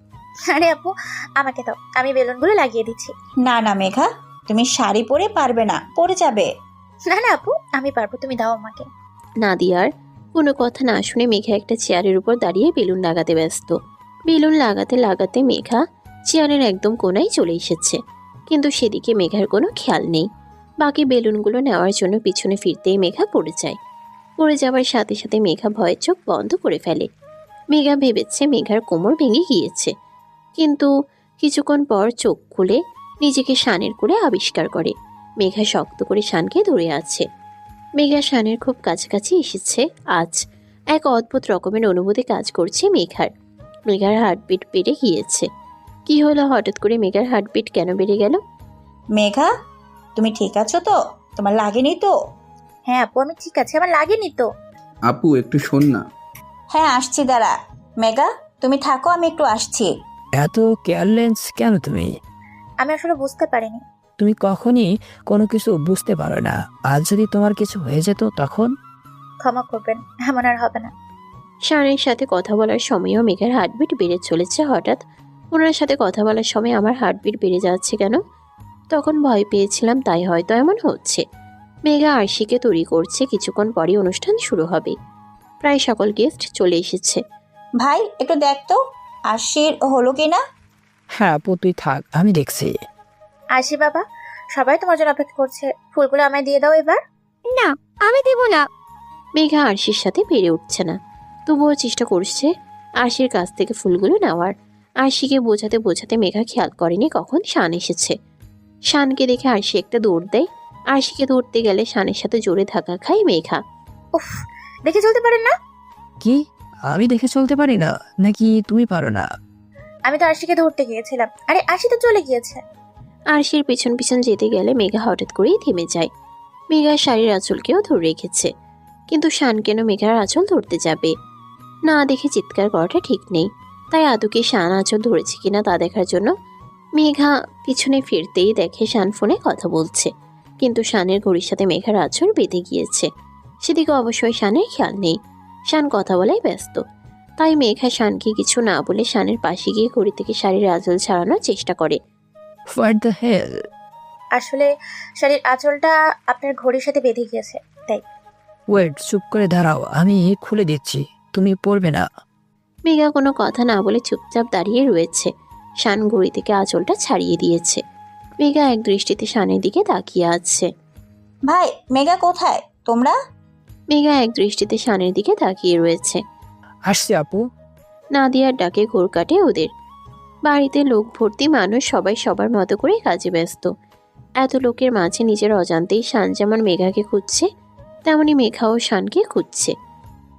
আরে আপু, আমাকে দাও, আমি বেলুনগুলো লাগিয়ে দিচ্ছি। না না মেঘা, তুমি শাড়ি পরে পারবে না, পরে যাবে। না না আপু, আমি পারবো, তুমি দাও আমাকে। নাদিয়ার কোনো কথা না শুনে মেঘা একটা চেয়ারের উপর দাঁড়িয়ে বেলুন লাগাতে ব্যস্ত। বেলুন লাগাতে লাগাতে মেঘা চেয়ারের একদম কোনায় চলে এসেছে, কিন্তু সেদিকে মেঘার কোনো খেয়াল নেই। বাকি বেলুনগুলো নেওয়ার জন্য পিছনে ফিরতেই মেঘা পড়ে যায়। পড়ে যাওয়ার সাথে সাথে মেঘা ভয়ে চোখ বন্ধ করে ফেলে। মেঘা ভেবেছে মেঘার কোমর ভেঙে গিয়েছে, কিন্তু কিছুক্ষণ পর চোখ খুলে নিজেকে শানের কোলে আবিষ্কার করে। মেঘা শক্ত করে শানকে ধরে আছে। মেঘা শানের খুব কাছাকাছি এসেছে আজ, এক অদ্ভুত রকমের অনুভূতি কাজ করছে মেঘার। মেঘার হার্টবিট বেড়ে গিয়েছে। কি হলো হঠাৎ করে মেঘার হার্টবিট কেন বেড়ে গেল? মেঘা, তুমি ঠিক আছো তো? তোমার লাগেনি তো? হ্যাঁ আপু, আমি ঠিক আছে, আমার লাগেনি তো। আপু একটু শোন না। হ্যাঁ আসছি, দাঁড়া। মেঘা, তুমি থাকো, আমি একটু আসছি। এত কেয়ারলেস কেন তুমি? আমি আসলে বুঝতে পারিনি। তুমি কখনই কোনো কিছু বুঝতে পারো না। আজ যদি তোমার কিছু হয়ে যেত তখন? ক্ষমা করবেন, এমন আর হবে না। শানের সাথে কথা বলার সময়ও মেঘার হার্টবিট বেড়ে চলেছে। হঠাৎ ওনার সাথে কথা বলার সময় আমার হার্টবিট বেড়ে যাচ্ছে কেন? তখন ভয় পেয়েছিলাম, তাই হয়তো এমন হচ্ছে। মেঘা আরশিকে তৈরি করছে, কিছুক্ষণ পরই অনুষ্ঠান শুরু হবে। প্রায় সকল গেস্ট চলে এসেছে। ভাই একটু দেখ তো আশির হলো কিনা। হ্যাঁ আপু, তুই থাক, আমি দেখছি। আসি বাবা, সবাই তোমার জন্য অপেক্ষা করছে। ফুলগুলো আমায় দিয়ে দাও এবার। না, আমি দেব না। মেঘা আরশির সাথে পেরে উঠছে না, তবুও চেষ্টা করছে আরশির কাছ থেকে ফুলগুলো নেওয়ার। আরশিকে বোঝাতে বোঝাতে মেঘা খেয়াল করেনি কখন শান এসেছে। শানকে দেখে আরশি একটা দৌড় দেয়। আরশিকে ধরতে গেলে শানের সাথে জোরে ধাক্কা খায় মেঘা। উফ, দেখে চলতে পারেন না? কি আমি দেখে চলতে পারি না নাকি তুমি পারো না? আমি তো আশিকে ধরতে গিয়েছিলাম। আরে আশি তো চলে গিয়েছে। আরশির পিছন পিছন যেতে গেলে মেঘা হঠাৎ করেই থেমে যায়। মেঘার শাড়ির আঁচলকেও ধরে রেখেছে, কিন্তু শান কেন মেঘার আঁচল ধরতে যাবে? না দেখে চিৎকার করাটা ঠিক নেই, তাই আদুকে শান আঁচল ধরেছে কিনা তা দেখার জন্য মেঘা পিছনে ফিরতেই দেখে শান ফোনে কথা বলছে, কিন্তু শানের ঘড়ির সাথে মেঘার আঁচল বেঁধে গিয়েছে। সেদিকে অবশ্যই শানের খেয়াল নেই, শান কথা বলাই ব্যস্ত। তাই মেঘা শানকে কিছু না বলে শানের পাশে গিয়ে ঘড়ি থেকে শাড়ির আঁচল ছাড়ানোর চেষ্টা করে। What the hell? আসলে শাড়ির আঁচলটা আপনার ঘড়ির সাথে বেঁধে গিয়েছে, তাই। ওয়েট, চুপ করে দাঁড়াও, আমি খুলে দিচ্ছি, তুমি পড়বে না। মেঘা কোনো কথা না বলে চুপচাপ দাঁড়িয়ে রয়েছে। শান ঘড়ি থেকে আঁচলটা ছাড়িয়ে দিয়েছে। মেঘা এক দৃষ্টিতে শানের দিকে তাকিয়ে আছে। ভাই মেঘা কোথায় তোমরা? মেঘা এক দৃষ্টিতে শানের দিকে তাকিয়ে রয়েছে। আসছি আপু। নাদিয়ার ডাকে ঘোর কাটে ওদের। বাড়িতে লোক ভর্তি মানুষ, সবাই সবার মতো করে কাজে ব্যস্ত। এত লোকের মাঝে নিজের অজান্তেই শান যেমন মেঘাকে খুঁজছে, তেমনি মেঘাও শানকে খুঁজছে।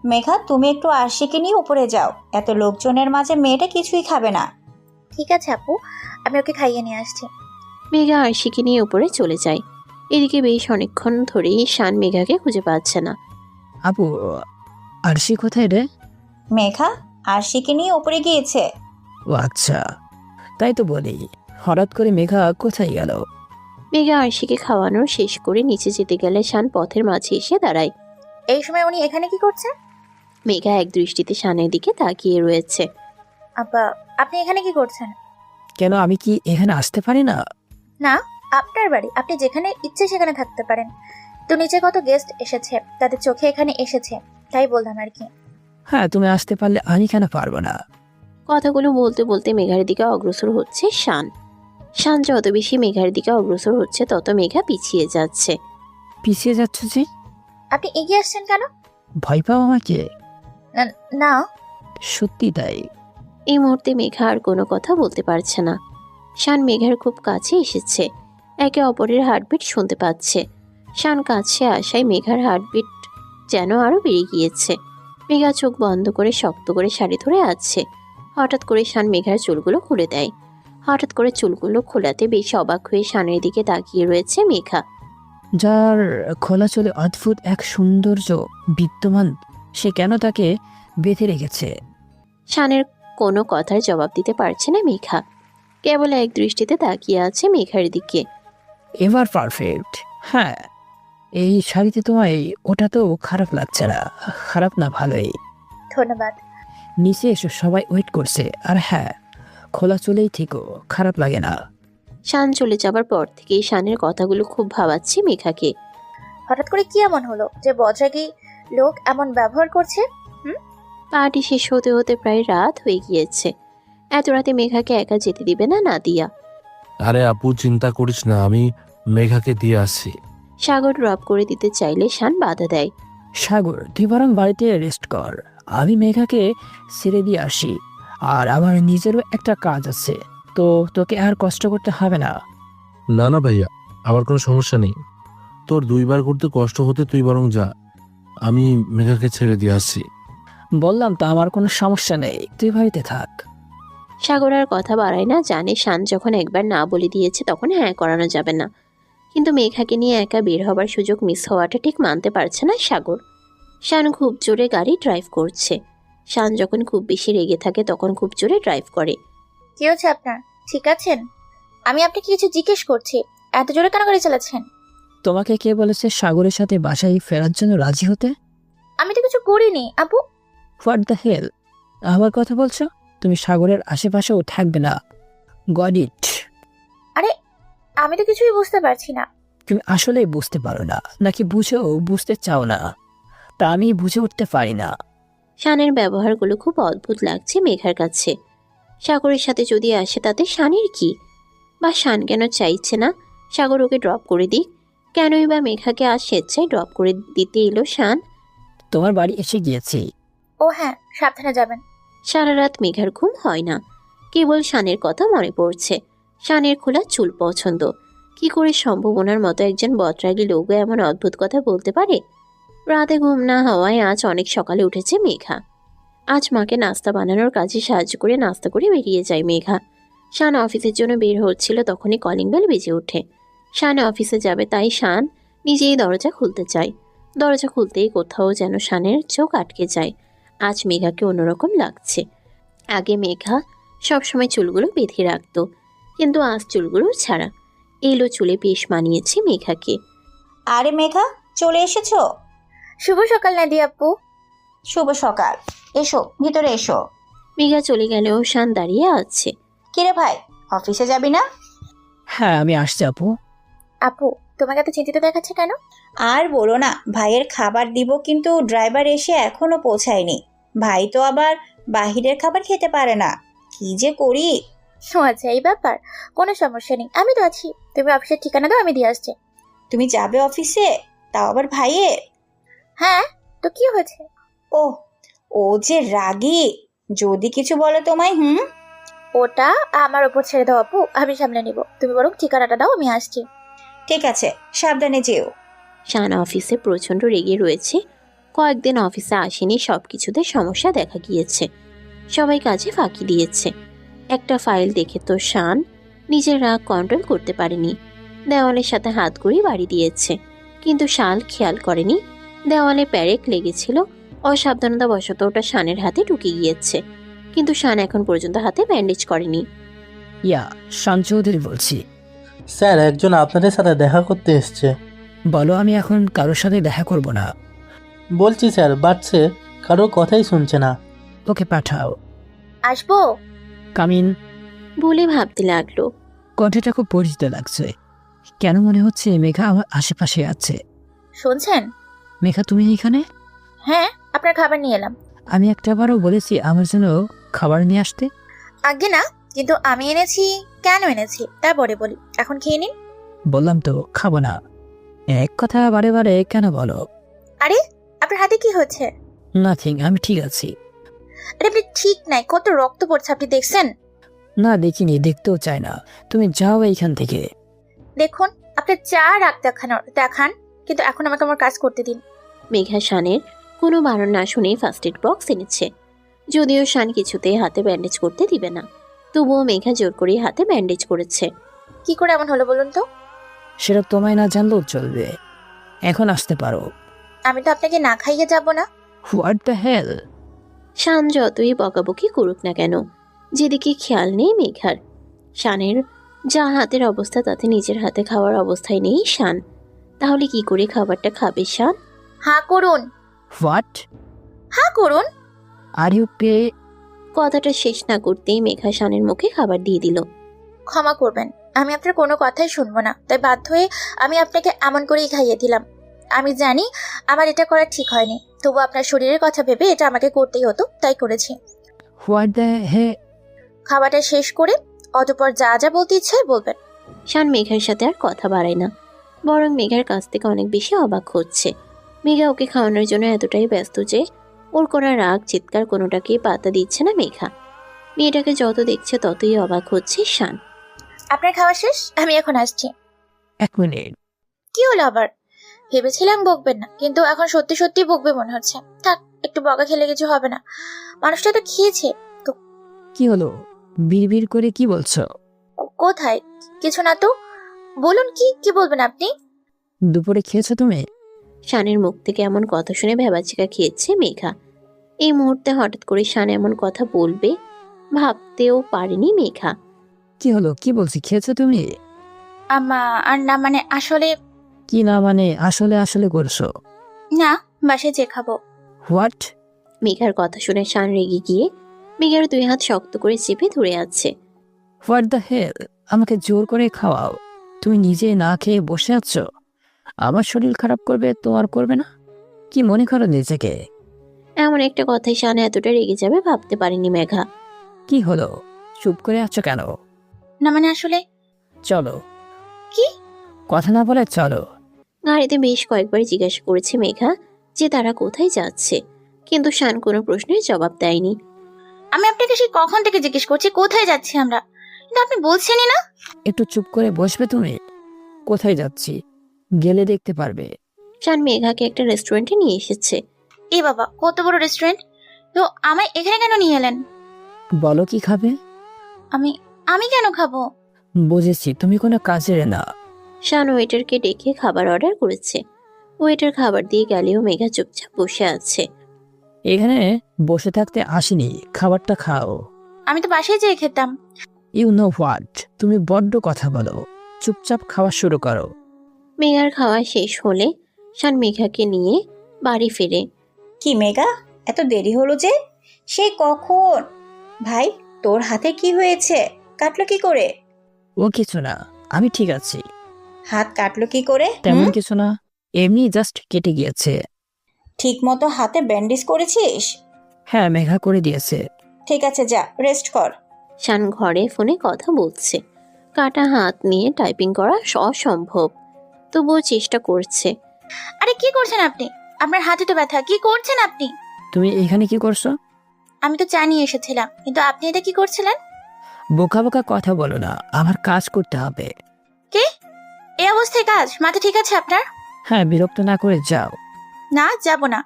মেঘা, তুমি একটু আশিকে নিয়ে উপরে যাও, এত লোকজনের মাঝে মেয়েটা কিছুই খাবে না। ঠিক আছে আপু, আমি ওকে খাইয়ে নিয়ে আসছি। মেঘা আরশিকে নিয়ে উপরে চলে যায়। এদিকে বেশ অনেকক্ষণ ধরেই শান মেঘাকে খুঁজে পাচ্ছে না। আপু, আরশি কোথায় রে? মেঘা আশিকে নিয়ে উপরে গিয়েছে। ও আচ্ছা, তাই তো বলি, হঠাৎ করে মেঘা কোথায় গেল? মেঘা আরশিকে খাওয়ানো শেষ করে নিচে যেতে গেলে শান পথের মাঝে এসে দাঁড়ায়। এই সময় উনি এখানে কি করছে? মেঘা এক দৃষ্টিতে শানের দিকে তাকিয়ে রয়েছে। আপা, আপনি এখানে কি করছেন? কেন, আমি কি এখানে আসতে পারি না? না, আপনার বাড়ি, আপনি যেখানে ইচ্ছে সেখানে থাকতে পারেন। তো নিচে কত গেস্ট এসেছে, তাদের চোখে এখানে এসেছে, তাই বললাম আর কি। হ্যাঁ, তুমি আসতে পারলে আমি কেন পারবো না? কথাগুলো বলতে বলতে মেঘার দিকে অগ্রসর হচ্ছে শান। শান যত বেশি মেঘার দিকে অগ্রসর হচ্ছে তত মেঘা পিছিয়ে যাচ্ছে। পিছিয়ে যাচ্ছ যে? আপনি এগিয়ে আসছেন কেন? ভয় পাও আমাকে? না। সত্যি তাই? এই মুহূর্তে মেঘা আর কোনো কথা বলতে পারছে না। শান মেঘার খুব কাছে এসেছে, একে অপরের হার্টবিট শুনতে পাচ্ছে। শান কাছে আসায় মেঘার হার্টবিট যেন আরো বেড়ে গিয়েছে। মেঘা চোখ বন্ধ করে শক্ত করে শাড়ি ধরে আছে। হঠাৎ করে শান মেঘার চুলগুলো খুলে দেয়। হঠাৎ করে চুলগুলো খোলাতে বেশ অবাক হয়ে শানের দিকে তাকিয়ে রয়েছে মেঘা। যার খোলা চলে অদ্ভুত এক সৌন্দর্য বিদ্যমান, সে কেন তাকে বেঁধে রেখেছে? শানের কোনো কথার জবাব দিতে পারছে না মেঘা, কেবল এক দৃষ্টিতে তাকিয়ে আছে মেঘার দিকে। এবার পারফেক্ট। হ্যাঁ, এই শাড়িতে তোমায় ওটা তো খারাপ লাগছে না। খারাপ না, ভালোই। ধন্যবাদ। নিচে এসো, সবাই ওয়েট করছে। আর হ্যাঁ, খোলা চলেই ঠিকও, খারাপ লাগে না। শান চলে যাবার পর থেকেই শানের কথাগুলো খুব ভাবাচ্ছে মেঘাকে। হঠাৎ করে কি এমন হলো যে বজ্রাগী লোক এমন ব্যবহার করছে? পার্টি শেষ হতে হতে প্রায় রাত হয়ে গিয়েছে। এত রাতে মেঘাকে একা যেতে দিবে না নাদিয়া। আরে আপু, চিন্তা করিস না, আমি মেঘাকে দিয়ে আসছি। সাগর ড্রপ করে দিতে চাইলে শান বাধা দেয়। সাগর, তুই বরং বাড়িতে রেস্ট কর, আমি মেঘাকে ছেড়ে দিয়ে আসি। আর আমার নিজেরও একটা কাজ আছে, তো তোকে আর কষ্ট করতে হবে না। না না ভাইয়া, আমার কোনো সমস্যা নেই। তোর দুইবার করতে কষ্ট হতে তুই বরং যা, আমি মেঘাকে ছেড়ে দিয়ে আসছি। বললাম তো আমার কোনো সমস্যা নেই, তুই বাড়িতে থাক। সাগর আর কথা বাড়ায় না, জানে শান যখন একবার না বলে দিয়েছে তখন হ্যাঁ করানো যাবে না। কিন্তু মেঘাকে নিয়ে একা বের হবার সুযোগ মিস হওয়াটা ঠিক মানতে পারছে না সাগর। শান খুব জোরে গাড়ি ড্রাইভ করছে। শান যখন খুব বেশি রেগে থাকে তখন খুব জোরে ড্রাইভ করে। কি হচ্ছে আপনার? ঠিক আছেন? আমি আপনাকে কিছু জিজ্ঞেস করছি, এত জোরে কেন গাড়ি চালাচ্ছেন? তোমাকে কে বলেছে সাগরের সাথে বাসায় ফেরার জন্য রাজি হতে? আমি তো কিছু করিনি আপু। হোয়াট দ্য হেল, আবার কথা বলছো? তুমি সাগরের আশেপাশেও থাকবে না। Got it. আরে আমি তো কিছুই বুঝতে পারছি না। তুমি আসলেই বুঝতে পারো না, নাকি বুঝেও বুঝতে চাও না? তা আমি বুঝে উঠতে পারি না। শানের ব্যবহারগুলো খুব অদ্ভুত লাগছে মেঘার কাছে। সাগরের সাথে যদি আসে তাতে শানের কি? বা শান কেন চাইছে না সাগর ওকে ড্রপ করে দিক? কেনই বা মেঘাকে আজ স্বেচ্ছায় ড্রপ করে দিতে এলো শান? তোমার বাড়ি এসে গিয়েছি। ও হ্যাঁ, সাবধানে যাবেন। সারা রাত মেঘার ঘুম হয় না, কেবল শানের কথা মনে পড়ছে। শানের খোলা চুল পছন্দ। কি করে সম্ভাবনার মতো একজন বদরাগী লোক এমন অদ্ভুত কথা বলতে পারে? রাতে ঘুম না হওয়ায় আজ অনেক সকালে উঠেছে মেঘা। আজ মাকে নাস্তা বানানোর কাজে সাহায্য করে নাস্তা করে বেরিয়ে যায় মেঘা। শান অফিসের জন্য বের হচ্ছিল, তখনই কলিং বেল বেজে ওঠে। শান অফিসে যাবে তাই শান নিজেই দরজা খুলতে চায়। দরজা খুলতেই কোথাও যেন শানের চোখ আটকে যায়। আজ মেঘাকে অন্যরকম লাগছে। আগে মেঘা সবসময় চুলগুলো বেঁধে রাখতো, কিন্তু আজ চুলগুলো ছাড়া। এলো চুলে বেশ মানিয়েছে মেঘাকে। আরে মেঘা, চলে এসেছো? শুভ সকাল নাদি আপু। শুভ সকাল। এসো, ভিতরে এসো। মেঘা চলে গেলেও শান দাঁড়িয়ে আছে। কিরে ভাই, অফিসে যাবি না? হ্যাঁ, আমি আসছি আপু। আপু তোমাকে এত চিন্তিত দেখাচ্ছে কেন? আর বলো না, ভাইয়ের খাবার দিব কিন্তু ড্রাইভার এসে এখনো পৌঁছায়নি। ভাই তো আবার বাহিরের খাবার খেতে পারে না। কি যে করি। ও আচ্ছা, এই ব্যাপার। কোনো সমস্যা নেই, আমি তো আছি। তুমি অফিসের ঠিকানা দাও, আমি দিয়ে আসছি। তুমি যাবে অফিসে, তাও আবার ভাইয়ের? হ্যাঁ, তো কি হয়েছে? ও ও যে রাগী, যদি কিছু বলে তোমায়। ওটা আমার উপর ছেড়ে দাও আপু, আমি সামলে নিব। তুমি বরং ঠিকানাটা দাও, আমি আসছি। ঠিক আছে, সাবধানে যেও। শান অফিসে প্রচণ্ড রেগে রয়েছে। কয়েকদিন অফিসে আসেনি, সব কিছুতে সমস্যা দেখা গিয়েছে। সবাই কাজে ফাঁকি দিয়েছে। একটা ফাইল দেখে তো শান নিজের রাগ কন্ট্রোল করতে পারেনি। দেওয়ালের সাথে হাত ঘুরি বাড়ি দিয়েছে, কিন্তু শাল খেয়াল করেনি দেওয়ালে প্যারেক লেগেছিল। অসাবধানতাবশত ওটা শানের হাতে ঢুকে গিয়েছে, কিন্তু শান এখন পর্যন্ত হাতে ব্যান্ডেজ করেনি। ইয়া, শান চৌধুরী বলছি। স্যার, একজন আপনাদের সাথে দেখা করতে এসছে। বলো, আমি এখন কারোর সাথে দেখা করব না। বলছি স্যার, বাড়ছে, কারোর কথাই শুনছে না। ওকে পাঠাও। আসবো? কামিন বলে ভাবতে লাগলো। কণ্ঠটা খুব পরিচিত লাগছে। কেন মনে হচ্ছে মেঘা আমার আশেপাশে আছে। শুনছেন? মেঘা, তুমি এখানে? হ্যাঁ, আপনার খাবার নিয়ে এলাম। আমি একটাবারও বলেছি আমার জন্য খাবার নিয়ে আসতে? আগে না, কিন্তু আমি এনেছি। কেন এনেছি তারপরে বলি, এখন খেয়ে নিন। বললাম তো খাবো না। এক কথা বারে বারে কেন বলো? আরে আপনার হাতে কি হচ্ছে? নাথিং, আমি ঠিক আছি। আরে আপনি ঠিক নাই, কত রক্ত পড়ছে, আপনি দেখছেন? না, দেখিনি, দেখতেও চাই না। তুমি যাও এইখান থেকে। দেখুন, আপনি চা রাগ দেখান, কিন্তু এখন আমাকে আমার কাজ করতে দিন। মেঘা শানের কোনো বারণ না শুনে ফার্স্ট এড বক্স এনেছে। যদিও শান কিছুতেই হাতে ব্যান্ডেজ করতে দিবে না, তবুও মেঘা জোর করে হাতে ব্যান্ডেজ করেছে। কি করে এমন হলো বলুন তো? সেটা তোমায় না জানলেও চলবে। এখন আসতে পারো। আমি তো আপনাকে না খাইয়ে যাব না। হোয়াট দ্য হেল? শান যতই বকাবকি করুক না কেন, যেদিকে খেয়াল নেই মেঘার। শানের যা হাতের অবস্থা তাতে নিজের হাতে খাওয়ার অবস্থায় নেই শান। তাহলে কি করে খাবারটা খাবে শান? হ্যাঁ করুন। হোয়াট? হ্যাঁ করুন। Are you pay? কথাটা শেষ না করতেই মেঘা শানের মুখে খাবার দিয়ে দিল। ক্ষমা করবেন, আমি আপনার কোনো কথাই শুনবো না, তাই বাধ্য হয়ে আমি আপনাকে এমন করেই খাইয়ে দিলাম। আমি জানি আমার এটা করা ঠিক হয়নি, তবু আপনার শরীরের কথা ভেবে এটা আমাকে করতেই হতো, তাই করেছি। হোয়াট দ্য হে? খাবারটা শেষ করে অতঃপর যা যা বলতে ইচ্ছে বলবেন। শান মেঘার সাথে আর কথা বাড়ায় না, বরং মেঘার কাছ থেকে অনেক বেশি অবাক হচ্ছে। মেঘা ওকে খাওয়ানোর জন্য এতটাই ব্যস্ত যে ওর করা রাগ চিৎকার কোনোটাকেই পাত্তা দিচ্ছে না মেঘা। মেয়েটাকে যত দেখছে ততই অবাক হচ্ছে শান। আপনার খাওয়া শেষ, আমি এখন আসছি। 1 মিনিট। কি হলো আবার? ভেবেছিলাম বকবেন না, কিন্তু এখন সত্যি সত্যি বকবে মনে হচ্ছে। থাক, একটু বকা খেলে কিছু হবে না, মানুষটা তো খেয়েছে। তো কি হলো? বিড়বিড় করে কি বলছো? কোথায়? কিছু না তো। বলুন, কি কি বলবেন আপনি? দুপুরে খেয়েছো তুমি? শানের মুখ থেকে এমন কথা শুনে ভ্যাবাচিকা খেয়েছে মেঘা। এই মুহূর্তে হঠাৎ করে শান এমন কথা বলবে ভাবতেও পারেনি মেঘা। কি হলো? কি বলছি, খেয়েছো তুমি? আর না মানে আসলে কি না মানে আসলে আসলে করছো? না, বাসায় যে খাবো। হোয়াট? মেঘার কথা শুনে শান রেগে গিয়ে মেঘার 2 হাত শক্ত করে চেপে ধরে আছে। What the hell? আমাকে জোর করে খাওয়াও, তুমি নিজে না খেয়ে বসে আছো। আমার শরীর খারাপ করবে, তোমার করবে না? কি মনে করো নিজেকে? এমন একটা কথায় শান এতটা রেগে যাবে ভাবতে পারেনি মেঘা। কি হলো? চুপ করে আছো কেন? না মানে আসলে চলো। কি? কথা না বলে চলো। গাড়িতে বেশ কয়েকবার জিজ্ঞাসা করেছে মেঘা যে তারা কোথায় যাচ্ছে, কিন্তু শান কোনো প্রশ্নের জবাব দেয়নি। আমি আপনাকে সেই কখন থেকে জিজ্ঞেস করছি কোথায় যাচ্ছি আমরা, কিন্তু আপনি বলছেনই না। একটু চুপ করে বসবে তুমি? কোথায় যাচ্ছি গেলে দেখতে পারবে। শান মেঘাকে একটা রেস্টুরেন্টে নিয়ে এসেছে। এ বাবা, কত বড় রেস্টুরেন্ট! তো আমায় এখানে কেন নিয়ে এলেন? বলো কি খাবে? আমি আমি কেন খাবো? বুঝেছি তুমি কোনো কাজের না। শান ওয়েটারকে ডেকে খাবার অর্ডার করেছে। ওয়েটার খাবার দিয়ে গেলেও মেঘা চুপচাপ বসে আছে। এখানে বসে থাকতে আসিনি, খাবারটা খাও। আমি তো বাসায় যেয়ে খেতাম। ইউ নো হোয়াট, তুমি বড্ড কথা বলো। চুপচাপ খাওয়া শুরু করো। মেঘার খাওয়া শেষ হলে শান মেঘাকে নিয়ে বাড়ি ফেরে। কি মেঘা, এত দেরি হলো যে? সে কখন? ভাই, তোর হাতে কি হয়েছে? কাটলো কি করে? ও কিছু না, আমি ঠিক আছি। হাত কাটলো কি করে? তেমন কিছু না, এমনি জাস্ট কেটে গিয়েছে। ঠিক মতো হাতে ব্যান্ডেজ করেছিস? হ্যাঁ, মেঘা করে দিয়েছে। ঠিক আছে, যা রেস্ট কর। শান ঘরে ফোনে কথা বলছে। কাটা হাত নিয়ে টাইপিং করা অসম্ভব, তবুও চেষ্টা করছে। আরে কি করছেন আপনি? আপনার হাতে তো ব্যথা, কি করছেন আপনি? তুমি এখানে কি করছো? আমি তো চা নিয়ে এসেছিলাম, কিন্তু আপনি এটা কি করছিলেন? বোকা বোকা কথা বলো না, আমার কাজ করতে হবে। কে? এই অবস্থায় কাজ? মাথা ঠিক আছে আপনার? হ্যাঁ, বিরক্ত না করে যাও। না, যাব না।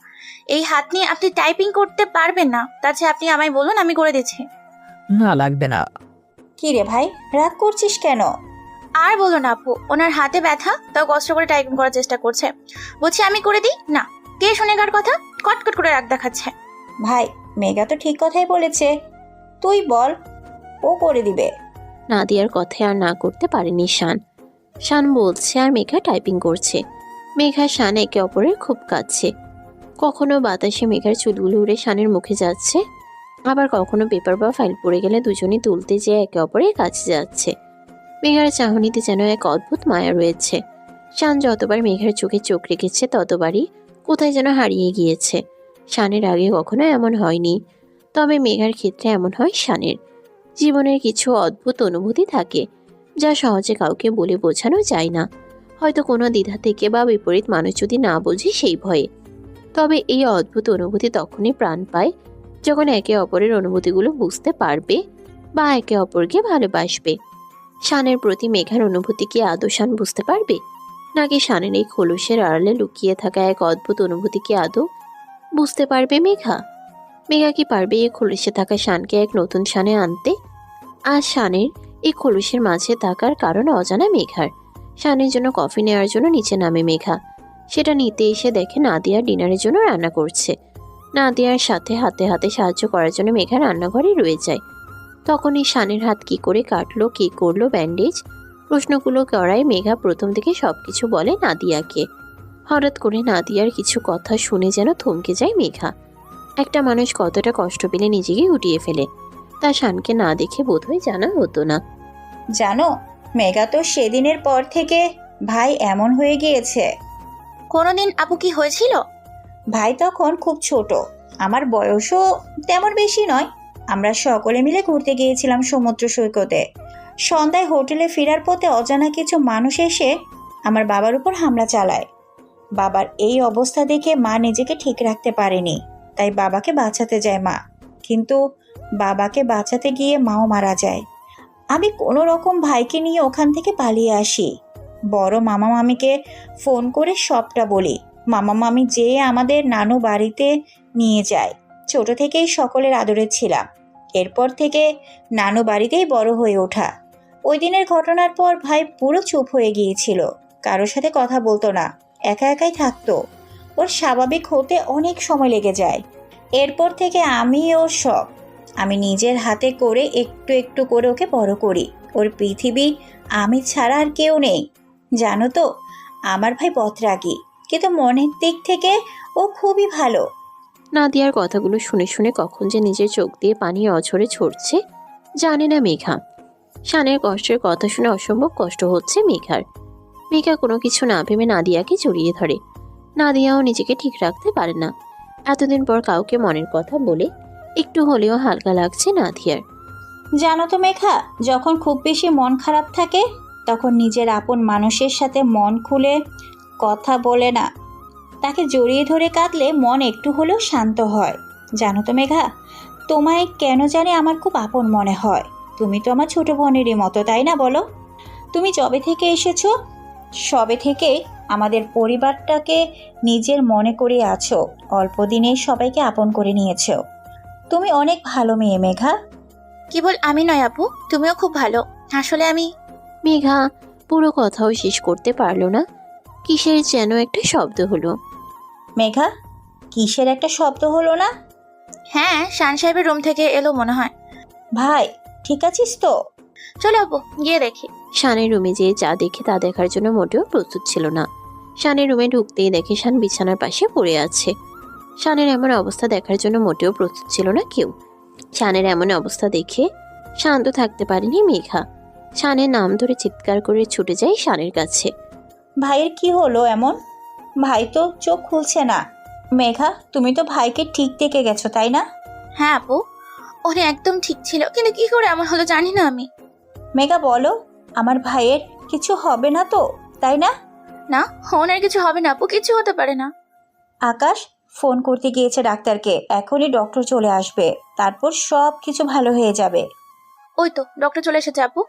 এই হাত নিয়ে আপনি টাইপিং করতে পারবেন না, তার চেয়ে আপনি আমায় বলুন, আমি করে দিচ্ছি। না, লাগবে না। কি রে ভাই, রাগ করছিস কেন? আর বলো না আপু, ওনার হাতে ব্যথা, তাও কষ্ট করে টাইপিং করার চেষ্টা করছে। বলছি আমি করে দিই না, কে শুনে কার কথা? কটকট করে রাগ দেখাচ্ছে। ভাই, মেঘা তো ঠিক কথাই বলেছে, তুই বল, ও করে দিবে। নাদিয়ার কথায় আর না করতে পারেনি শান। শান বলছে আর মেঘা টাইপিং করছে। মেঘা শান একে অপরের খুব কাছে। কখনো বাতাসে মেঘার চুলগুলো উড়ে শানের মুখে যাচ্ছে, আবার কখনো পেপার বা ফাইল পড়ে গেলে দুজনই তুলতে যেয়ে একে অপরের কাছে যাচ্ছে। মেঘার চাহনিতে যেন এক অদ্ভুত মায়া রয়েছে। শান যতবার মেঘার চোখে চোখ রেখেছে ততবারই কোথায় যেন হারিয়ে গিয়েছে। শানের আগে কখনো এমন হয়নি, তবে মেঘার ক্ষেত্রে এমন হয় শানের। জীবনের কিছু অদ্ভুত অনুভূতি থাকে যা সহজে কাউকে বলে বোঝানো যায় না, হয়তো কোনো দ্বিধা থেকে বা বিপরীত মানুষ যদি না বোঝে সেই ভয়ে। তবে এই অদ্ভুত অনুভূতি তখনই প্রাণ পায় যখন একে অপরের অনুভূতিগুলো বুঝতে পারবে বা একে অপরকে ভালোবাসবে। শানের প্রতি মেঘার অনুভূতি কি আদৌ শান বুঝতে পারবে, নাকি শানের এই খোলসের আড়ালে লুকিয়ে থাকা এক অদ্ভুত অনুভূতি কি আদৌ বুঝতে পারবে মেঘা? মেঘা কি পারবে এই খোলসে থাকা শানকে এক নতুন শানে আনতে? আর শানের এই খোলসের মাঝে থাকার কারণ অজানা মেঘার। শানের জন্য কফি নেওয়ার জন্য নিচে নামে মেঘা। সেটা নিতে এসে দেখে নাদিয়া ডিনারের জন্য রান্না করছে। নাদিয়ার সাথে হাতে হাতে সাহায্য করার জন্য মেঘা রান্নাঘরে রয়ে যায়। তখনই শানের হাত কি করে কাটলো, কি করলো ব্যান্ডেজ, প্রশ্নগুলো করায় মেঘা প্রথম থেকে সবকিছু বলে নাদিয়াকে। হঠাৎ করে নাদিয়ার কিছু কথা শুনে যেন থমকে যায় মেঘা। একটা মানুষ কতটা কষ্ট পেলে নিজেকে উঠিয়ে ফেলে, তা শানকে না দেখে বোধহয় জানা হতো না। জানো, মেঘা তো সেদিনের পর থেকে ভাই এমন হয়ে গিয়েছে। কোনোদিন আপু কি হয়েছিল? ভাই তখন খুব ছোট, আমার বয়সও তেমন বেশি নয়। আমরা সকলে মিলে ঘুরতে গিয়েছিলাম সমুদ্র সৈকতে। সন্ধ্যায় হোটেলে ফেরার পথে অজানা কিছু মানুষ এসে আমার বাবার উপর হামলা চালায়। বাবার এই অবস্থা দেখে মা নিজেকে ঠিক রাখতে পারেনি, তাই বাবাকে বাঁচাতে যায় মা। কিন্তু বাবাকে বাঁচাতে গিয়ে মাও মারা যায়। আমি কোনো রকম ভাইকে নিয়ে ওখান থেকে পালিয়ে আসি। বড় মামা মামিকে ফোন করে সবটা বলি। মামা মামি যেয়ে আমাদের নানু বাড়িতে নিয়ে যায়। ছোট থেকেই সকলের আদরের ছিলাম। এরপর থেকে নানু বাড়িতেই বড় হয়ে ওঠা। ওই দিনের ঘটনার পর ভাই পুরো চুপ হয়ে গিয়েছিল, কারোর সাথে কথা বলতো না, একা একাই থাকতো। ওর স্বাভাবিক হতে অনেক সময় লেগে যায়। এরপর থেকে আমি ওর সব, আমি নিজের হাতে করে একটু একটু করে ওকে বড় করি। ওর পৃথিবী আমি ছাড়া আর কেউ নেই। জানো তো, আমার ভাই বদরাগী, কিন্তু মনের দিক থেকে ও খুবই ভালো। নাদিয়ার কথাগুলো শুনে শুনে কখন যে নিজের চোখ দিয়ে পানি অঝরে ছড়ছে জানে না মেঘা। শানের কষ্টের কথা শুনে অসম্ভব কষ্ট হচ্ছে মেঘার। মেঘা কোনো কিছু না ভেবে নাদিয়াকে জড়িয়ে ধরে। নাদিয়াও নিজেকে ঠিক রাখতে পারে না। এতদিন পর কাউকে মনের কথা বলে একটু হলেও হালকা লাগছে নাদিয়ার। জানো তো মেঘা, যখন খুব বেশি মন খারাপ থাকে তখন নিজের আপন মানুষের সাথে মন খুলে কথা বলে না, তাকে জড়িয়ে ধরে কাঁদলে মন একটু হলেও শান্ত হয়। জানো তো মেঘা, তোমায় কেন জানি আমার খুব আপন মনে হয়। তুমি তো আমার ছোট বোনেরই মতো, তাই না বলো? তুমি যবে থেকে এসেছো সবে থেকে আমাদের পরিবারটাকে নিজের মনে করে আছো। অল্প দিনেই সবাইকে আপন করে নিয়েছো। তুমি অনেক ভালো মেয়ে মেঘা। কেবল আমি নয় আপু, তুমিও খুব ভালো। আসলে আমি মেঘা পুরো কথাও শেষ করতে পারল না। কিসের যেন একটা শব্দ হলো। মেঘা, কিসের একটা শব্দ হলো না? হ্যাঁ, শান সাহেবের রুম থেকে এলো মনে হয়। ভাই ঠিক আছিস তো? চলো আপু, গিয়ে দেখি। শানের রুমে যেয়ে যা দেখে তা দেখার জন্য মোটেও প্রস্তুত ছিল না। শানের রুমে ঢুকতেই দেখে শান বিছানার পাশে পড়ে আছে। শানের এমন অবস্থা দেখার জন্য মোটেও প্রস্তুত ছিল না কেউ। শানের এমন অবস্থা দেখে শান্ত থাকতে পারেনি মেঘা। শানের নাম ধরে চিৎকার করে ছুটে যায় শানের কাছে। ভাইয়ের কি হলো এমন? ভাই তো চোখ খুলছে না। মেঘা, তুমি তো ভাইকে ঠিক দেখে গেছো, তাই না? হ্যাঁ আপু, ওরে একদম ঠিক ছিল, কিন্তু কি করে এমন হলো জানি না আমি। মেঘা বলো, আমার ভাইয়ের কিছু হবে না তো, তাই না? না, ওনার কিছু হবে না আপু, কিছু হতে পারে না। আকাশ ফোন করতে গিয়েছে ডাক্তারকে, এখনই ডক্টর চলে আসবে, তারপর সব কিছু ভালো হয়ে যাবে। ওই তো ডক্টর চলে এসেছে আপু।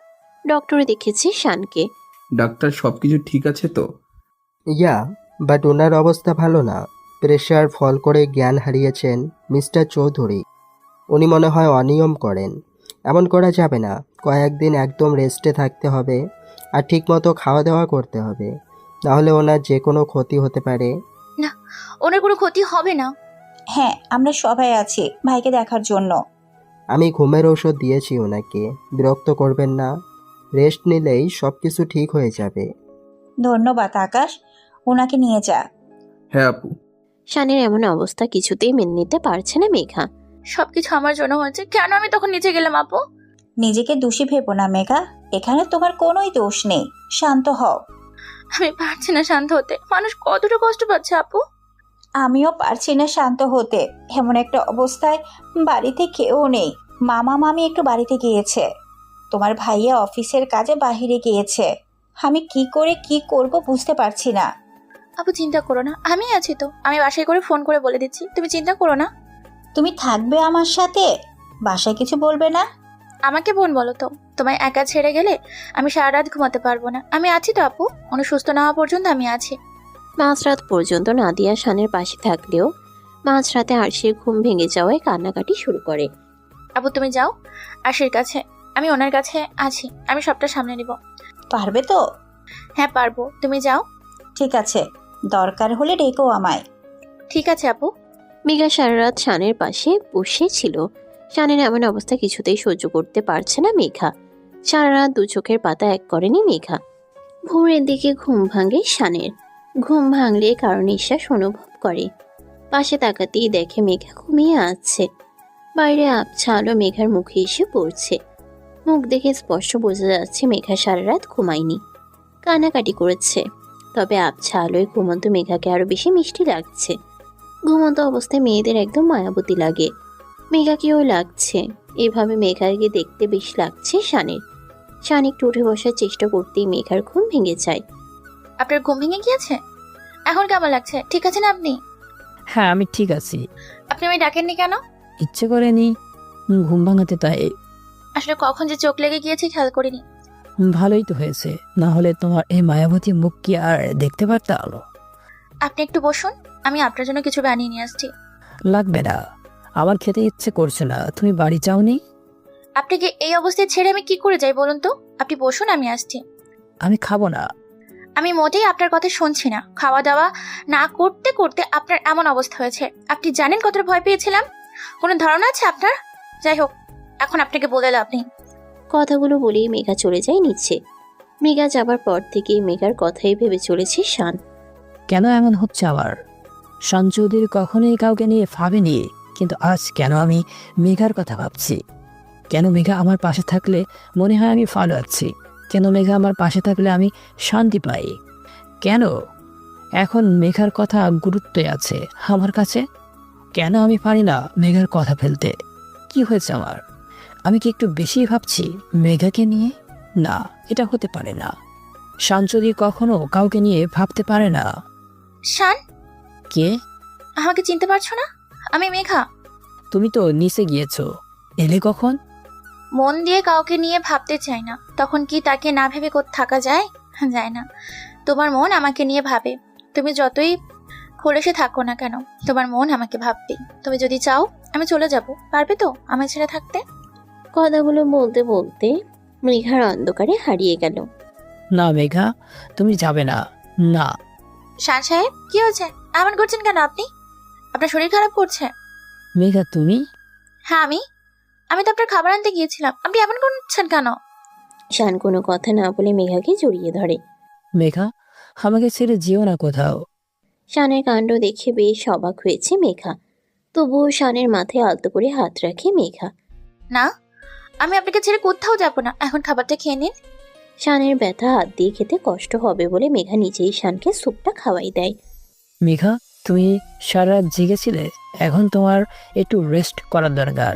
ডক্টরে দেখেছে শানকে। ডাক্তার সবকিছু ঠিক আছে তো? ইয়া, বাট ওনার অবস্থা ভালো না। প্রেশার ফল করে জ্ঞান হারিয়েছেন মিস্টার চৌধুরী। উনি মনে হয় অনিয়ম করেন। এমন করা যাবে না। কয়েকদিন একদম রেস্টে থাকতে হবে আর ঠিকমতো খাওয়া দাওয়া করতে হবে, নাহলে ওনার যে কোনো ক্ষতি হতে পারে। না, ওনার কোনো ক্ষতি হবে না। হ্যাঁ, আমরা সবাই আছি ভাইকে দেখার জন্য। আমি ঘুমের ওষুধ দিয়েছি ওনাকে, বিরক্ত করবেন না। রেস্ট নিলেই সব কিছু ঠিক হয়ে যাবে। ধন্যবাদ আকাশ, ওনাকে নিয়ে যা। হ্যাঁ আপু। শানের এমন অবস্থা কিছুতেই মেনে নিতে পারছে না মেঘা। সবকিছু আমার জন্য হয়েছে, কেন আমি তখন নিচে গেলাম আপু? নিজেকে দোষী ভেবো না মেঘা, এখানে তোমার কোনোই দোষ নেই। শান্ত হও। আমি পারছি না শান্ত হতে। মানুষ কতটা কষ্ট পাচ্ছে আপু। আমিও পারছি না শান্ত হতে। এমন একটা অবস্থায় বাড়িতে কেউ নেই। মামা মামি একটু বাড়িতে গিয়েছে, তোমার ভাইয়া অফিসের কাজে বাহিরে গিয়েছে। আমি কি করে কি করব বুঝতে পারছি না। আপু চিন্তা করো না, আমি আছি তো। আমি বাসায় করে ফোন করে বলে দিচ্ছি, তুমি চিন্তা করো না। তুমি থাকবে আমার সাথে? বাসায় কিছু বলবে না? আমাকে বোন বলো তো, তোমায় একা ছেড়ে গেলে আমি সারা রাত ঘুমাতে পারবো না। আমি আছি তো আপু, উনি সুস্থ না হওয়া পর্যন্ত আমি আছি। মাঝরাত পর্যন্ত নাদিয়া শানের পাশে থাকলেও মাঝরাতে আরশির ঘুম ভেঙে যাওয়ায় কান্নাকাটি শুরু করে। আপু তুমি যাও আশির কাছে, আমি ওনার কাছে আছি, আমি সবটা সামনে নিব। পারবে তো? হ্যাঁ পারবো, তুমি যাও। ঠিক আছে, দরকার হলে ডেকো আমায়। ঠিক আছে আপু। মেঘা সারা রাত শানের পাশে বসে ছিল। শানের এমন অবস্থা কিছুতেই সহ্য করতে পারছে না মেঘা। সারা রাত দু চোখের পাতা এক করেনি মেঘা। ভোরের দিকে ঘুম ভাঙে শানের। ঘুম ভাঙলে কারো নিঃশ্বাস অনুভব করে। পাশে তাকাতেই দেখে মেঘা ঘুমিয়ে আছে। বাইরে আবছা আলো মেঘার মুখে এসে পড়ছে। মুখ দেখে স্পষ্ট বোঝা যাচ্ছে মেঘা সারা রাত ঘুমায়নি, কান্নাকাটি করেছে। তবে আবছা আলোয় ঘুমন্ত মেঘাকে আরো বেশি মিষ্টি লাগছে। ঘুমন্ত অবস্থায় মেয়েদের একদম মায়াবতী লাগে। মেঘাকেও লাগছে। এভাবে মেঘাকে দেখতে বেশ লাগছে শানের। শান একটু উঠে বসার চেষ্টা করতেই মেঘার ঘুম ভেঙে যায়। আপনার ঘুম ভেঙে গিয়েছে? এখন কেমন লাগছে? ঠিক আছেন আপনি? হ্যাঁ আমি ঠিক আছি। আপনি আমায় ডাকেননি কেন? ইচ্ছে করেনি, ঘুম ভাঙাতে তাই। আসলে কখন যে চোখ লেগে গিয়েছে খেয়াল করিনি। ভালোই তো হয়েছে, না হলে তোমার এই মায়াবতী মুখ কি আর দেখতে পারতাম? আপনি একটু বসুন, আমি আপনার জন্য কিছু বানিয়ে নিয়ে আসছি। লাগবে না, আমার খেতে ইচ্ছে করছে না। তুমি বাড়ি যাওনি? আপনাকে এই অবস্থায় ছেড়ে আমি কি করে যাই বলুন তো? আপনি বসুন, আমি আসছি। আমি খাবো না। আমি মোটেই আপনার কথা শুনছি না। খাওয়া দাওয়া না করতে করতে আপনার এমন অবস্থা হয়েছে। আপনি জানেন কতটা ভয় পেয়েছিলাম? কোনো ধারণা আছে আপনার? যাই হোক, এখন আপনাকে বলে লাভ নেই। কথাগুলো বলেই মেঘা চলে যায় নিচে। মেঘা যাবার পর থেকে মেঘার কথাই ভেবে চলেছে শান। কেন এমন হচ্ছে আবার? শান চৌধুরী কখনোই কাউকে নিয়ে ভাবেনি, কিন্তু আজ কেন আমি মেঘার কথা ভাবছি? কেন মেঘা আমার পাশে থাকলে মনে হয় আমি ভালো আছি? কেন মেঘা আমার পাশে থাকলে আমি শান্তি পাই? কেন এখন মেঘার কথা গুরুত্বে আছে আমার কাছে? কেন আমি পারি না মেঘার কথা ফেলতে? কি হয়েছে আমার? আমি কি একটু বেশি ভাবছি মেঘাকে নিয়ে? না, এটা হতে পারে না। শান চৌধুরী কখনো কাউকে নিয়ে ভাবতে পারে না। শান, কে? আমাকে চিনতে পারছো না? আমি মেঘা। তুমি তো নিচে গিয়েছো, এলে কখন? মন দিয়ে কাউকে নিয়ে ভাবতে চাই না, তখন কি তাকে না ভেবে থাকা যায়? যায় না। তোমার মন আমাকে নিয়ে ভাবে। তুমি যতই খোলসে থাকো না কেন, তোমার মন আমাকে ভাববে। তুমি যদি চাও আমি চলে যাব, পারবে তো আমার ছেড়ে থাকতে? কথাগুলো বলতে বলতে মেঘার অন্ধকারে হারিয়ে গেল। না মেঘা, তুমি যাবে না। না। শান সাহেব, কি হয়েছে? এমন করছেন কেন আপনি? আপনার শরীর খারাপ করছে? মেঘা তুমি? হ্যাঁ আমি তো আপনার খাবার আনতে গিয়েছিলাম। আপনি এমন করছেন কেন? শান কোনো কথা না বলে মেঘাকে জড়িয়ে ধরে। মেঘা, আমাকে ছেড়ে যেও না কোথাও। শানের কাণ্ড দেখে বেশ অবাক হয়েছে মেঘা। তবুও শানের মাথায় আলতো করে হাত রাখে মেঘা। না, আমি আপনাকে ছেড়ে কোথাও যাব না। এখন খাবারটা খেয়ে নিন। শানের ব্যথা হাত দিয়ে খেতে কষ্ট হবে বলে মেঘা নিজেই শানকে স্যুপটা খাওয়াই দেয়। মেঘা, তুমি সারা রাত জেগেছিলে, এখন তোমার একটু রেস্ট করার দরকার।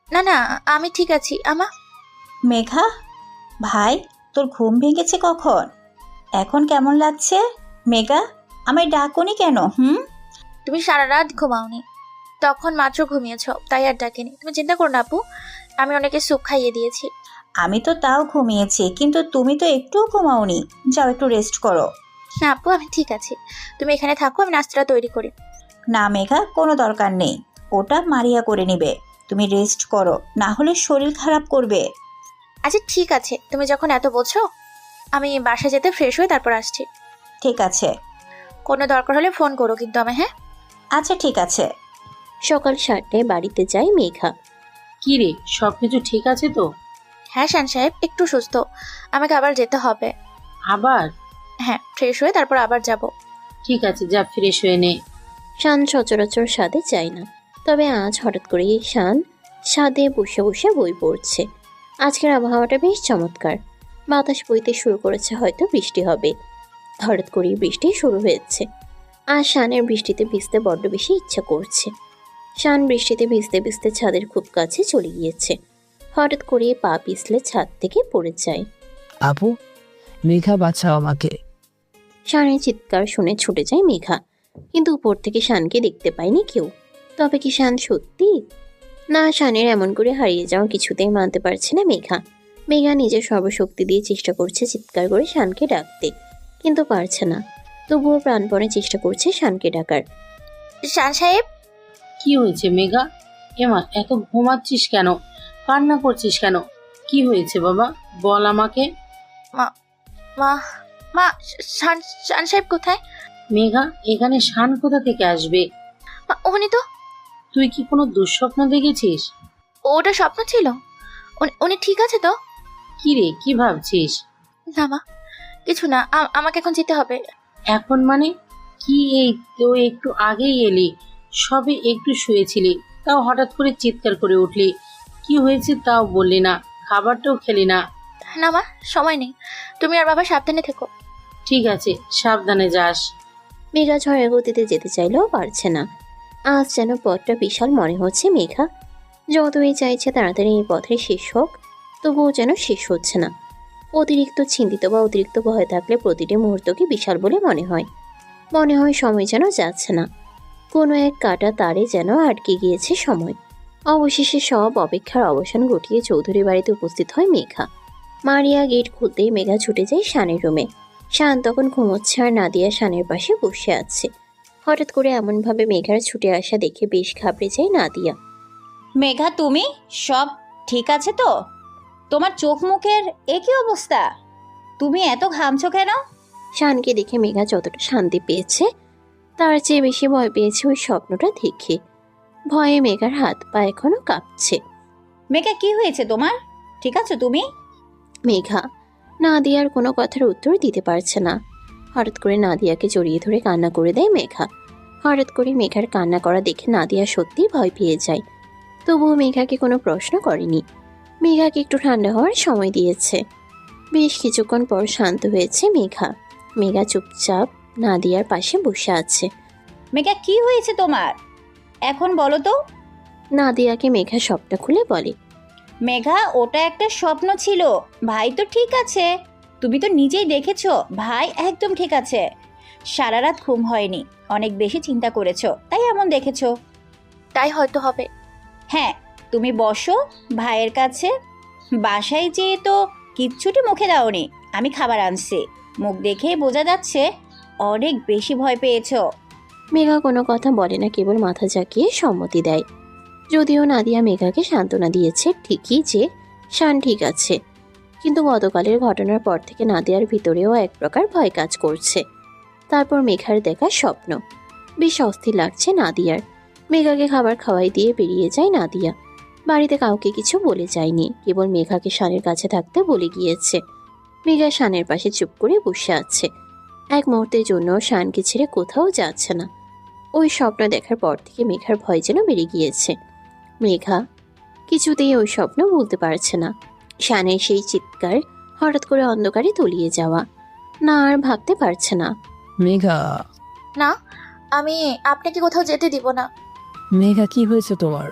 না না, আমি ঠিক আছি আমা। মেঘা ভাই, তোর ঘুম ভেঙেছে কখন? এখন কেমন লাগছে? মেঘা, আমায় ডাকোনি কেন? তুমি সারা রাত ঘুমাওনি, তখন মাত্র ঘুমিয়েছ, তাই আর ডাকেনি। তুমি চিন্তা করো না আপু, আমি অনেকে স্যুপ খাইয়ে দিয়েছি। আমি তো তাও ঘুমিয়েছি, কিন্তু তুমি তো একটুও ঘুমাওনি। যাও একটু রেস্ট করো। না আপু, আমি ঠিক আছি। তুমি এখানে থাকো, আমি নাস্তাটা তৈরি করি। না মেঘা, কোনো দরকার নেই, ওটা মারিয়া করে নিবে। তুমি রেস্ট করো, না হলে শরীর খারাপ করবে। আচ্ছা ঠিক আছে, তুমি যখন এত বলছো, আমি বাসায় যেতে ফ্রেশ হয়ে তারপর আসছি। ঠিক আছে। কোনো দরকার হলে ফোন করো কিন্তু আমি। হ্যাঁ আচ্ছা ঠিক আছে। সকাল 7টায় বাড়িতে যায় মেঘা। কি রে, সবকিছু ঠিক আছে তো? হ্যাঁ শান সাহেব, একটু সুস্থ, আমাকে আবার যেতে হবে। আবার? হ্যাঁ, ফ্রেশ হয়ে তারপর আবার যাব। ঠিক আছে, যা ফ্রেশ হয়ে নে। শান সচরাচর সাদে যায় না, তবে আজ হঠাৎ করেই শান সাদে বসে বসে বই পড়ছে। আজকের আবহাওয়াটা বেশ চমৎকার, বাতাস বইতে শুরু করেছে, হয়তো বৃষ্টি হবে। হঠাৎ করেই বৃষ্টি শুরু হয়েছে। আর শানের বৃষ্টিতে ভিজতে বড্ড বেশি ইচ্ছা করছে। শান বৃষ্টিতে ভিজতে ভিজতে ছাদের খুব কাছে চলে গিয়েছে। হঠাৎ করে পা পিছলে ছাদ থেকে পড়ে যায়। আপু, মেঘা বাঁচাও আমাকে। শানের চিৎকার শুনে ছুটে যায় মেঘা, কিন্তু উপর থেকে শানকে দেখতে পায়নি কেউ। তবে কি শান সত্যি? না, শানের এমন করে হারিয়ে যাওয়া কিছুতেই মানতে পারছে না মেঘা। মেঘা নিজের সর্বশক্তি দিয়ে চেষ্টা করছে চিৎকার করে শানকে ডাকতে, কিন্তু পারছে না। তবুও প্রাণপণে চেষ্টা করছে শানকে ডাকার। শান সাহেব। কি হয়েছে মেঘা? এমা, এত ঘুমাচ্ছিস কেন? কান্না করছিস কেন? কি হয়েছে বাবা, বল আমাকে। মা মা মা শান সাহেব কোথায়? মেঘা, এখানে শান কোথা থেকে আসবে? উনি তো। তুই কি কোনো দুঃস্বপ্ন দেখেছিস? ওটা স্বপ্ন ছিল। উনি ঠিক আছে তো? কি রে, কি ভাবছিস? না মা, কিছু না। আমাকে এখন যেতে হবে। এখন মানে কি? এই তো একটু আগেই এলি, সবে একটু শুয়েছিলি, তাও হঠাৎ করে চিৎকার করে উঠলি। কি হয়েছে তাও বললি না, খাবারটাও খেলি না। না মা, সময় নেই। তুমি আর বাবা সাবধানে থেকো। ঠিক আছে, সাবধানে যাস। মেঘা ঝড়ের গতিতে যেতে চাইলেও পারছে না। আজ যেন পথটা বিশাল মনে হচ্ছে মেঘা। যতই চাইছে তাড়াতাড়ি এই পথে শেষ হোক, তবুও যেন শেষ হচ্ছে না। অতিরিক্ত চিন্তিত বা অতিরিক্ত ভয় থাকলে প্রতিটি মুহূর্তকে বিশাল বলে মনে হয়। মনে হয় সময় যেন যাচ্ছে না, কোনো এক কাটা তারে যেন আটকে গিয়েছে সময়। অবশেষে সব অপেক্ষার অবসান ঘটিয়ে চৌধুরী বাড়িতে উপস্থিত হয় মেঘা। মারিয়া গেট খুলতেই মেঘা ছুটে যায় শানের রুমে। শান তখন ঘুমোচ্ছে আর নাদিয়া শানের পাশে বসে আছে। হঠাৎ করে এমনভাবে মেঘার ছুটে আসা দেখে বেশ ঘাবড়ে যায় নাদিয়া। মেঘা, তুমি সব ঠিক আছে তো? তোমার চোখ মুখের একই অবস্থা, তুমি এত ঘামছো কেন? শানকে দেখে মেঘা যতটা শান্তি পেয়েছে তার চেয়ে বেশি ভয় পেয়েছে ওই স্বপ্নটা দেখে। ভয়ে মেঘার হাত পা এখনো কাঁপছে। মেঘা, কি হয়েছে তোমার? ঠিক আছো তুমি? মেঘা নাদিয়ার কোনো কথার উত্তর দিতে পারছে না। হঠাৎ করে নাদিয়াকে জড়িয়ে ধরে কান্না করে দেয় মেঘা। হঠাৎ করে মেঘার কান্না করা দেখে নাদিয়া সত্যি ভয় পেয়ে যায়। তবুও মেঘাকে কোনো প্রশ্ন করেনি। মেঘাকে একটু ঠান্ডা হওয়ার সময় দিয়েছে। বেশ কিছুক্ষণ পর শান্ত হয়েছে মেঘা। মেঘা চুপচাপ নাদিয়ার পাশে বসে আছে। মেঘা, কি হয়েছে তোমার এখন বলো তো? নাদিয়াকে মেঘা সবটা খুলে বলে। মেঘা, ওটা একটা স্বপ্ন ছিল। ভাই তো ঠিক আছে, তুমি তো নিজেই দেখেছো ভাই একদম ঠিক আছে। সারা রাত ঘুম হয়নি, অনেক বেশি চিন্তা করেছো তাই এমন দেখেছো। তাই হয়তো হবে। হ্যাঁ, তুমি বসো ভাইয়ের কাছে। বাসায় যেয়ে তো কিচ্ছুটি মুখে দাওনি। আমি খাবার আনছি, মুখ দেখে বোঝা যাচ্ছে অনেক বেশি ভয় পেয়েছো। মেঘা কোনো কথা বলে না, কেবল মাথা ঝাঁকিয়ে সম্মতি দেয়। যদিও নাদিয়া মেঘাকে সান্ত্বনা দিয়েছে ঠিকই যে শান ঠিক আছে, কিন্তু গতকালের ঘটনার পর থেকে নাদিয়ার ভিতরেও এক প্রকার ভয় কাজ করছে। তারপর মেঘার দেখা স্বপ্ন বেশ অস্থির লাগছে নাদিয়ার। মেঘাকে খাবার খাওয়াই দিয়ে বেরিয়ে যায় নাদিয়া। বাড়িতে কাউকে কিছু বলে যায়নি, কেবল মেঘাকে শানের কাছে থাকতে বলে গিয়েছে। মেঘা শানের পাশে চুপ করে বসে আছে। এক মুহূর্তের জন্য শানকে ছেড়ে কোথাও যাচ্ছে না। ওই স্বপ্ন দেখার পর থেকে মেঘার ভয় যেন বেড়ে গিয়েছে। মেঘা কিছুতেই ওই স্বপ্ন বলতে পারছে না। শানের সেই চিৎকার, হঠাৎ করে অন্ধকারে তলিয়ে যাওয়া, না আর ভাবতে পারছে না। মেঘা, না, আমি আপনাকে কোথাও যেতে দিব না। মেঘা, কি হয়েছে তোমার?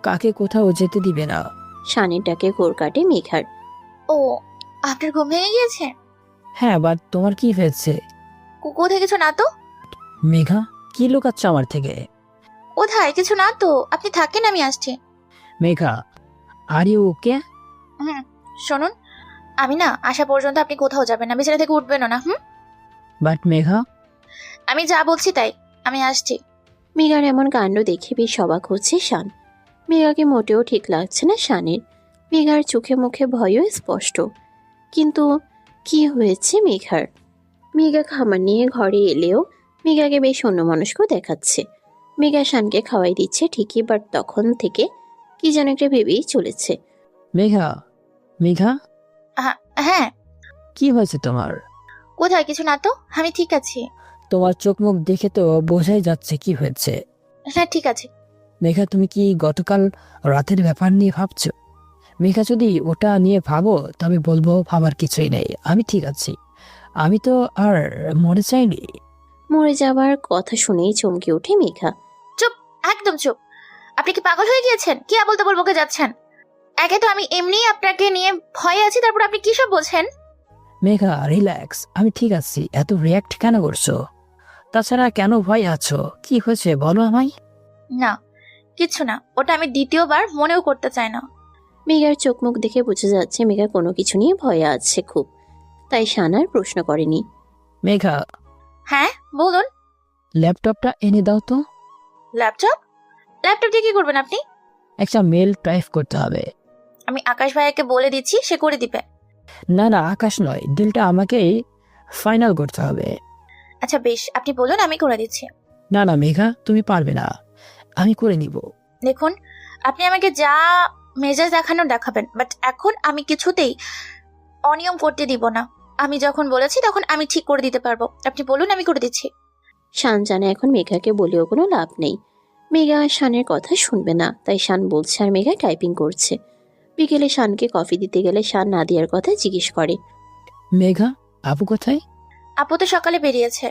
কাকে কোথাও যেতে দিবে না? শানের ডাকে ঘোর কাটে মেঘার। ও, আপনার ঘুম ভেঙে গিয়েছে? হ্যাঁ, বাট তোমার কি হয়েছে? কোথায় কিছু না তো। মেঘা, কি লুকাচ্ছ আমার থেকে? কোথায় কিছু না তো, আপনি থাকেন, আমি আসছি। Megha, are you okay? শুনুন, আমি না আসা পর্যন্ত আপনি কোথাও যাবেন না, বিছানা থেকে উঠবেন না। বাট মেঘা, আমি যা বলছি তাই, আমি আসছি। মেঘার এমন কাণ্ড দেখে বেশ অবাক হচ্ছে শান। মেঘাকে মোটেও ঠিক লাগছে না শানের। মেঘার চোখে মুখে ভয়ও স্পষ্ট। কিন্তু কি হয়েছে মেঘার? মেঘা খাবার নিয়ে ঘরে এলেও মেঘাকে বেশ অন্যমনস্ক দেখাচ্ছে। মেঘা শানকে খাওয়াই দিচ্ছে ঠিকই, বাট তখন থেকে কি যেন একটা ভেবেই চলেছে। মেঘা, মেঘা, হ্যাঁ, কি হয়েছে তোমার? কোথায় কিছু না তো, আমি ঠিক আছি। তোমার চোখ মুখ দেখে তো বোঝাই যাচ্ছে কি হয়েছে। হ্যাঁ, ঠিক আছে। মেঘা, তুমি কি গতকাল রাতের ব্যাপার নিয়ে ভাবছো? মেঘা, যদি ওটা নিয়ে ভাবো তবে বলবো ভাবার কিছুই নেই, আমি ঠিক আছি। আমি তো আর মরে চাইনি। মরে যাবার কথা শুনেই চমকে ওঠে মেঘা। চুপ, একদম চুপ। আপনি কি পাগল হয়ে গিয়েছেন? কি আবল তাবল বকে যাচ্ছেন? একে তো আমি এমনি আপনাকে নিয়ে ভয়ে আছি, তারপর আপনি কি সব বলছেন? মেঘা, রিল্যাক্স, আমি ঠিক আছি। এত রিয়াক্ট কেন করছো? তাছাড়া কেন ভয় আছো? কি হয়েছে বলো আমায়। না, কিছু না, ওটা আমি দ্বিতীয়বার মনেও করতে চাই না। মেঘার চোখ মুখ দেখে বোঝা যাচ্ছে মেঘা কোনো কিছু নিয়ে ভয়ে আছে খুব, তাই শান আর প্রশ্ন করেনি। মেঘা, হ্যাঁ বলুন। ল্যাপটপটা এনে দাও তো। ল্যাপটপ? ল্যাপটপ দিয়ে কি করবেন আপনি? একটা মেল টাইপ করতে হবে। আমি আকাশ ভাইয়াকে বলে দিচ্ছি, সে করে দিবে। না না, আকাশ নয়, ডিলটা আমাকেই ফাইনাল করতে হবে। আচ্ছা বেশ, আপনি বলুন, আমি করে দিচ্ছি। না না মেঘা, তুমি পারবে না, আমি করে নিব। দেখুন, আপনি আমাকে যা মেজাজ দেখানোর দেখাবেন, বাট এখন আমি কিছুতেই অনিয়ম করতে দিব না। আমি যখন বলেছি তখন আমি ঠিক করে দিতে পারবো। আপনি বলুন, আমি করে দিচ্ছি। শান জানে এখন মেঘাকে বলেও কোনো লাভ নেই। মেঘা শানের কথা শুনবে না, তাই শান বলছে আর মেঘা টাইপিং করছে। বিকেলে শানকে কফি দিতে গেলে শান নাদিয়ার কথা জিজ্ঞেস করে। মেঘা, আপু কোথায়? আপু তো সকালে বেরিয়েছে।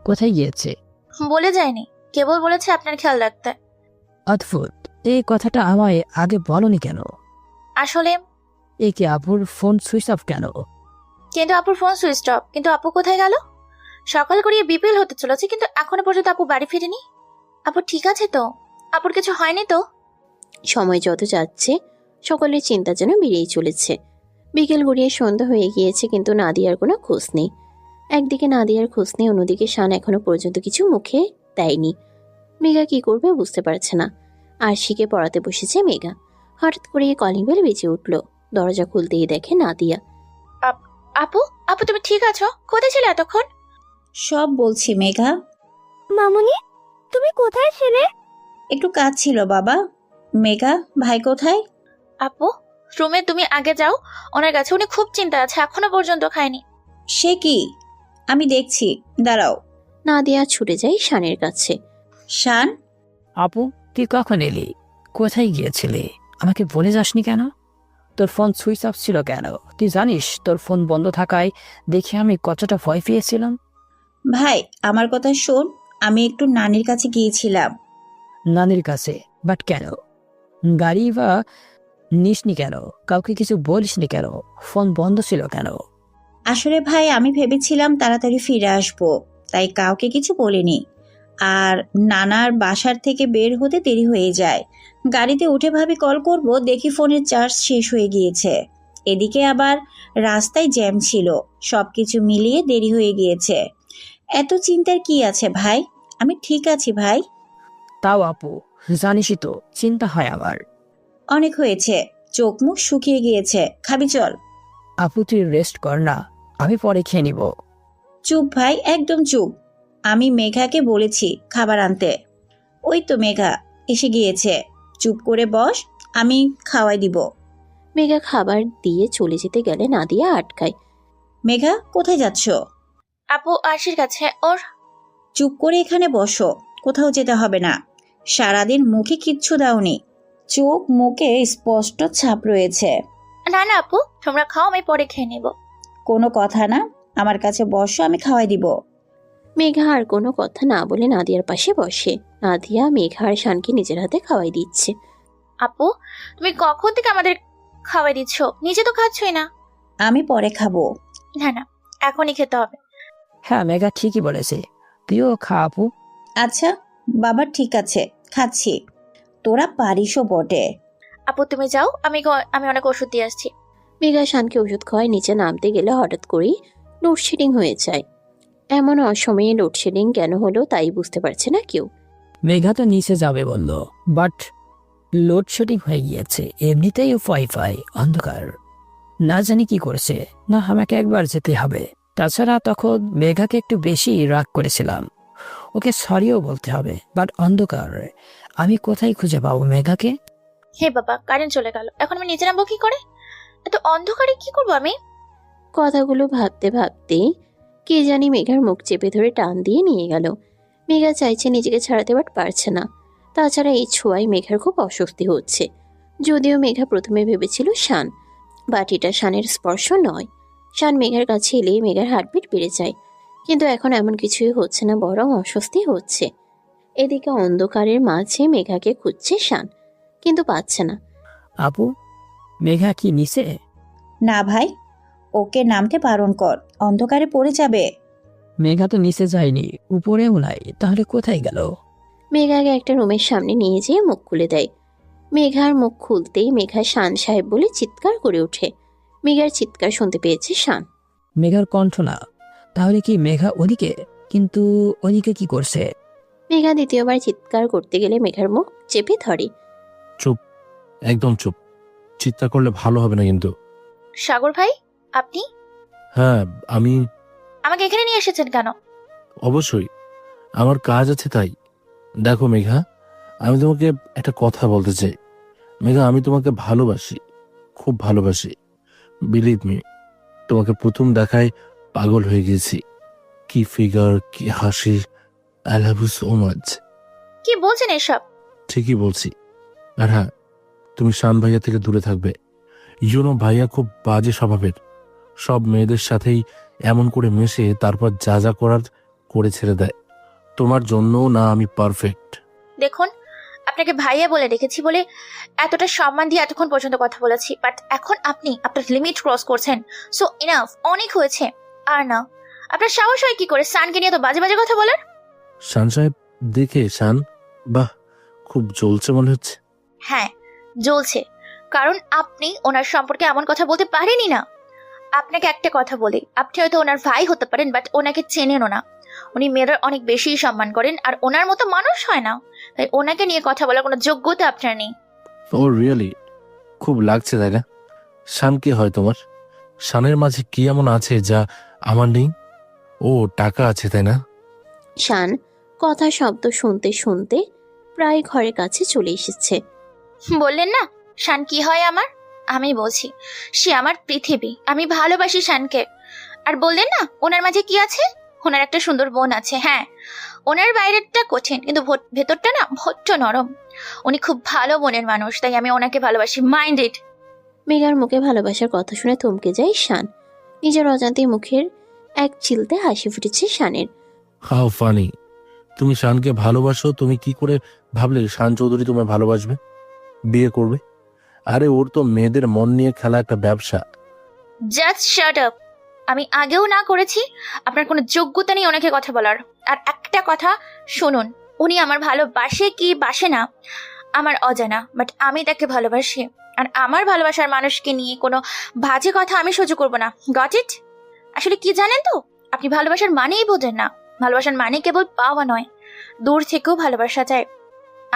কোথায় গিয়েছে? বলে যায়নি, কেবল বলেছে আপনার খেয়াল রাখতে। অদ্ভুত, এই কথাটা আমায় আগে বলনি কেন? আসলে এ কি, আপুর ফোন সুইচ অফ কেন? কিন্তু আপুর ফোন সুইচ অফ, কিন্তু আপু কোথায় গেল? সকাল করিয়ে বিপিএল হতে চলেছে, কিন্তু এখনো পর্যন্ত আপু বাড়ি ফিরেনি। আপু ঠিক আছে তো? আপুর কিছু হয়নি তো? সময় যত যাচ্ছে সকলের চিন্তা যেন বেড়েই চলেছে। বিকেল গড়িয়ে সন্ধ্যা হয়ে গিয়েছে, কিন্তু নাদিয়ার কোনো খোঁজ নেই। একদিকে নাদিয়ার খোঁজ নেই, অন্যদিকে শান এখনো পর্যন্ত কিছু মুখে দেয়নি। মেঘা কি করবে বুঝতে পারছে না। আরশিকে পড়াতে বসেছে মেঘা। হঠাৎ করে কলিং বেল বেজে উঠল। দরজা খুলতেই দেখে নাদিয়া। আপু, আপু তুমি ঠিক আছো? কোথায় ছিলে এতক্ষণ? সব বলছি মেঘা। মামুনি, তুমি কোথায় ছিলে? একটু কাজ ছিল বাবা। মেঘা, ভাই কোথায়? আপু রুমে তুমি আগে যাও, ওনার কাছে উনি খুব চিন্তা আছে, এখনো পর্যন্ত খায়নি। সে কি? আমি দেখছি, দাঁড়াও। নাদিয়া ছুটে যায় শানের কাছে। শান, আপু তুই কখন এলি? কোথায় গিয়েছিলি? আমাকে বলে যাসনি কেন? তোর ফোন সুইচ অফ ছিল কেন? তুই জানিস তোর ফোন বন্ধ থাকায় দেখে আমি কতটা ভয় পেয়েছিলাম। ভাই আমার কথা শোন, আমি একটু নানির কাছে গিয়েছিলাম। নানির কাছে? বাট কেন? গাড়ি বা নিসনি কেন? কাউকে কিছু বলিসনি কেন? ফোন বন্ধ ছিল কেন? আসলে ভাই আমি ভেবেছিলাম তাড়াতাড়ি ফিরে আসবো, তাই কাউকে কিছু বলিনি। আর নানার বাসার থেকে বের হতে দেরি হয়ে যায়। গাড়িতে উঠে ভাবি কল করব, দেখি ফোনের চার্জ শেষ হয়ে গিয়েছে। এদিকে আবার রাস্তায় জ্যাম ছিল, সবকিছু মিলিয়ে দেরি হয়ে গিয়েছে। এত চিন্তার কি আছে ভাই? আমি ঠিক আছি ভাই। তাও আপু জানিসই তো চিন্তা হয় আমার। অনেক হয়েছে, চোখ মুখ শুকিয়ে গিয়েছে, খাবি চল। আপু তুই রেস্ট কর না, আমি পরে খেয়ে নিব। চুপ ভাই, একদম চুপ। আমি মেঘাকে বলেছি খাবার আনতে। ওই তো মেঘা এসে গিয়েছে, চুপ করে বস, আমি খাওয়াই দিব। মেঘা খাবার দিয়ে চলে যেতে গেলে নাদিয়া আটকায়। মেঘা কোথায় যাচ্ছ? আপু আরশির কাছে ওর। চুপ করে এখানে বসো, কোথাও যেতে হবে না। সারাদিন মুখে কিচ্ছু দাওনি, চোখ মুখে স্পষ্ট ছাপ রয়েছে। না না আপু, তোমরা খাও, আমি পরে খেয়ে নেব। কোনো কথা না, আমার কাছে বসো, আমি খাওয়াই দিব। মেঘা আর কোনো কথা না বলে নাদিয়ার পাশে বসে। নাদিয়া মেঘা আর শানকে নিজের হাতে খাওয়াই দিচ্ছে। আপু তুমি কখন থেকে আমাদের খাওয়াই দিচ্ছ? নিজে তো খাচ্ছই না। আমি পরে খাবো। না না, এখনই খেতে হবে। হ্যাঁ মেঘা ঠিকই বলেছে, তুইও খা আপু। আচ্ছা বাবা, ঠিক আছে, খাচ্ছি। তোরা পারিসও বটে। আপু তুমি যাও, আমি অনেক ওষুধ দিয়ে আসছি। মেঘা শানকে ওষুধ খাওয়ায় নিচে নামতে গেলে হঠাৎ করেই লোডশেডিং হয়ে যায়। এমন অসময়ে লোডশেডিং কেন হলো তাই বুঝতে পারছে না কেউ। মেঘা তো নিচে যাবে বললো, বাট লোডশেডিং হয়ে গিয়েছে। এমনিতেই ওয়াইফাই অন্ধকার, না জানি কি করছে। না আমাকে একবার যেতে হবে। তাছাড়া তখন মেঘাকে একটু বেশি রাগ করেছিলাম, ওকে সরিও বলতে হবে। বাট অন্ধকার, আমি কোথায় খুঁজে পাবো মেঘাকে? হে বাবা, কারেন্ট চলে গেল, এখন আমি নিচে নামবো কি করে? এত অন্ধকারে কি করবো আমি? কথাগুলো ভাবতে ভাবতে কে জানি মেঘার মুখ চেপে ধরে টান দিয়ে নিয়ে গেল। মেঘা চাইছে নিজেকে ছাড়াতে, বাট পারছে না। তাছাড়া এই ছোঁয়ায় মেঘার খুব অস্বস্তি হচ্ছে। যদিও মেঘা প্রথমে ভেবেছিল শান, বাট এটা শানের স্পর্শ নয়। শান মেঘার কাছে এলে মেঘার হার্টবিট বেড়ে যায়, কিন্তু এখন এমন কিছুই হচ্ছে না, বরং অস্বস্তি হচ্ছে। এদিকে অন্ধকারের মাঝে মেঘাকে খুঁজছে শান, কিন্তু পাচ্ছে না। আপু মেঘা কি নিচে? না ভাই, ওকে নামতে বারণ কর, অন্ধকারে পড়ে যাবে। মেঘা তো নিচে যায়নি, উপরেও নাই, তাহলে কোথায় গেল? মেঘাকে একটা রুমের সামনে নিয়ে যেয়ে মুখ খুলে দেয়। মেঘার মুখ খুলতেই মেঘা শান সাহেব বলে চিৎকার করে ওঠে। মেঘার চিৎকার শুনতে পেয়েছে শান। মেঘার কণ্ঠ না, তাহলে কি মেঘা ওদিকে? কিন্তু ওদিকে কি করছে? মেঘা দ্বিতীয়বার চিৎকার করতে গেলে মেঘার মুখ চেপে ধরে। চুপ, একদম চুপ। চিৎকার করলে ভালো হবে না কিন্তু। সাগর ভাই, আপনি হ্যাঁ আমি। আমাকে এখানে নিয়ে এসেছেন কেন? অবশ্যই আমার কাজ আছে তাই। দেখো মেঘা, আমি তোমাকে একটা কথা বলতে চাই। মেঘা, আমি তোমাকে ভালোবাসি, খুব ভালোবাসি। বিলিভ মি, তোমাকে প্রথম দেখায় পাগল হয়ে গেছি। কি ফিগার, কি হাসি, I love you so much. কি বলছেন এসব? ঠিকই বলছি। আর হ্যাঁ, তুমি শান ভাইয়া থেকে দূরে থাকবে। ইউনো ভাইয়া খুব বাজে স্বভাবের, সব মেয়েদের সাথেই এমন করে মেশে তারপর যা যা করার করে ছেড়ে দেয়। তোমার জন্য না আমি পারফেক্ট। দেখুন, আপনাকে ভাইয়া বলে রেখেছি বলে এতটা সম্মান দিয়ে এতক্ষণ পর্যন্ত কথা বলেছি, বাট এখন আপনি আপনার লিমিট ক্রস করছেন। সো ইনাফ, অনেক হয়েছে। আর না, আপনার সাহস হয় কি করে শানকে নিয়ে তো বাজে বাজে কথা বলার? শান সাহেব দেখে শান, বাহ খুব জ্বলছে মনে হচ্ছে। হ্যাঁ জ্বলছে, কারণ আপনি ওনার সম্পর্কে এমন কথা বলতে পারেনই না। আপনাকে একটা কথা বলি, আপনি হয়তো ওনার ভাই হতে পারেন, বাট ওনাকে চেনেনও না। উনি মেয়েদের অনেক বেশি সম্মান করেন, আর ওনার মতো মানুষ হয় না, তাই ওনাকে নিয়ে কথা বলার কোনো যোগ্যতা আপনার নেই। ও রিয়েলি? খুব লাগছে তাই না? শান কি হয় তোমার? শানের মাঝে কি এমন আছে যা আমার নেই? ও টাকা আছে তাই না? শান কথা শব্দ শুনতে শুনতে প্রায় ঘরের কাছে চলে এসেছে। বললেন না শান কি হয় আমার? আমি বলছি, সে আমার পৃথিবী, আমি ভালোবাসি শানকে। আর বললেন না ওনার মাঝে কি আছে? ওনার একটা সুন্দর বোন আছে। হ্যাঁ, ওনার বাইরেরটা কঠিন, কিন্তু ভেতরটা না ভট্ট নরম। উনি খুব ভালো মনের মানুষ, তাই আমি ওনাকে ভালোবাসি। মাইন্ডেড। মেঘার মুখে ভালোবাসার কথা শুনে থমকে যায় শান। নিজের অজান্তে মুখের এক চিলতে হাসি ফুটেছে শানের। How funny! তুমি শানকে ভালোবাসো, তুমি কি করে ভাবলে শান চৌধুরী তোমায় ভালোবাসবে, বিয়ে করবে? আরে ওর তো মেয়েদের মন নিয়ে খেলা একটা ব্যবসা। Just shut up. আমি আগেও না করেছি, আপনার কোনো যোগ্যতা নেই ওনাকে কথা বলার। আর একটা কথা শুনুন, উনি আমার ভালোবাসে কি বাসে না আমার অজানা, বাট আমি তাকে ভালোবাসি। আর আমার ভালোবাসার মানুষকে নিয়ে কোনো বাজে কথা আমি সহ্য করবো না। Got it? আসলে কি জানেন তো, আপনি ভালোবাসার মানেই বোঝেন না। ভালোবাসার মানে কেবল পাওয়া নয়, দূর থেকেও ভালোবাসা যায়।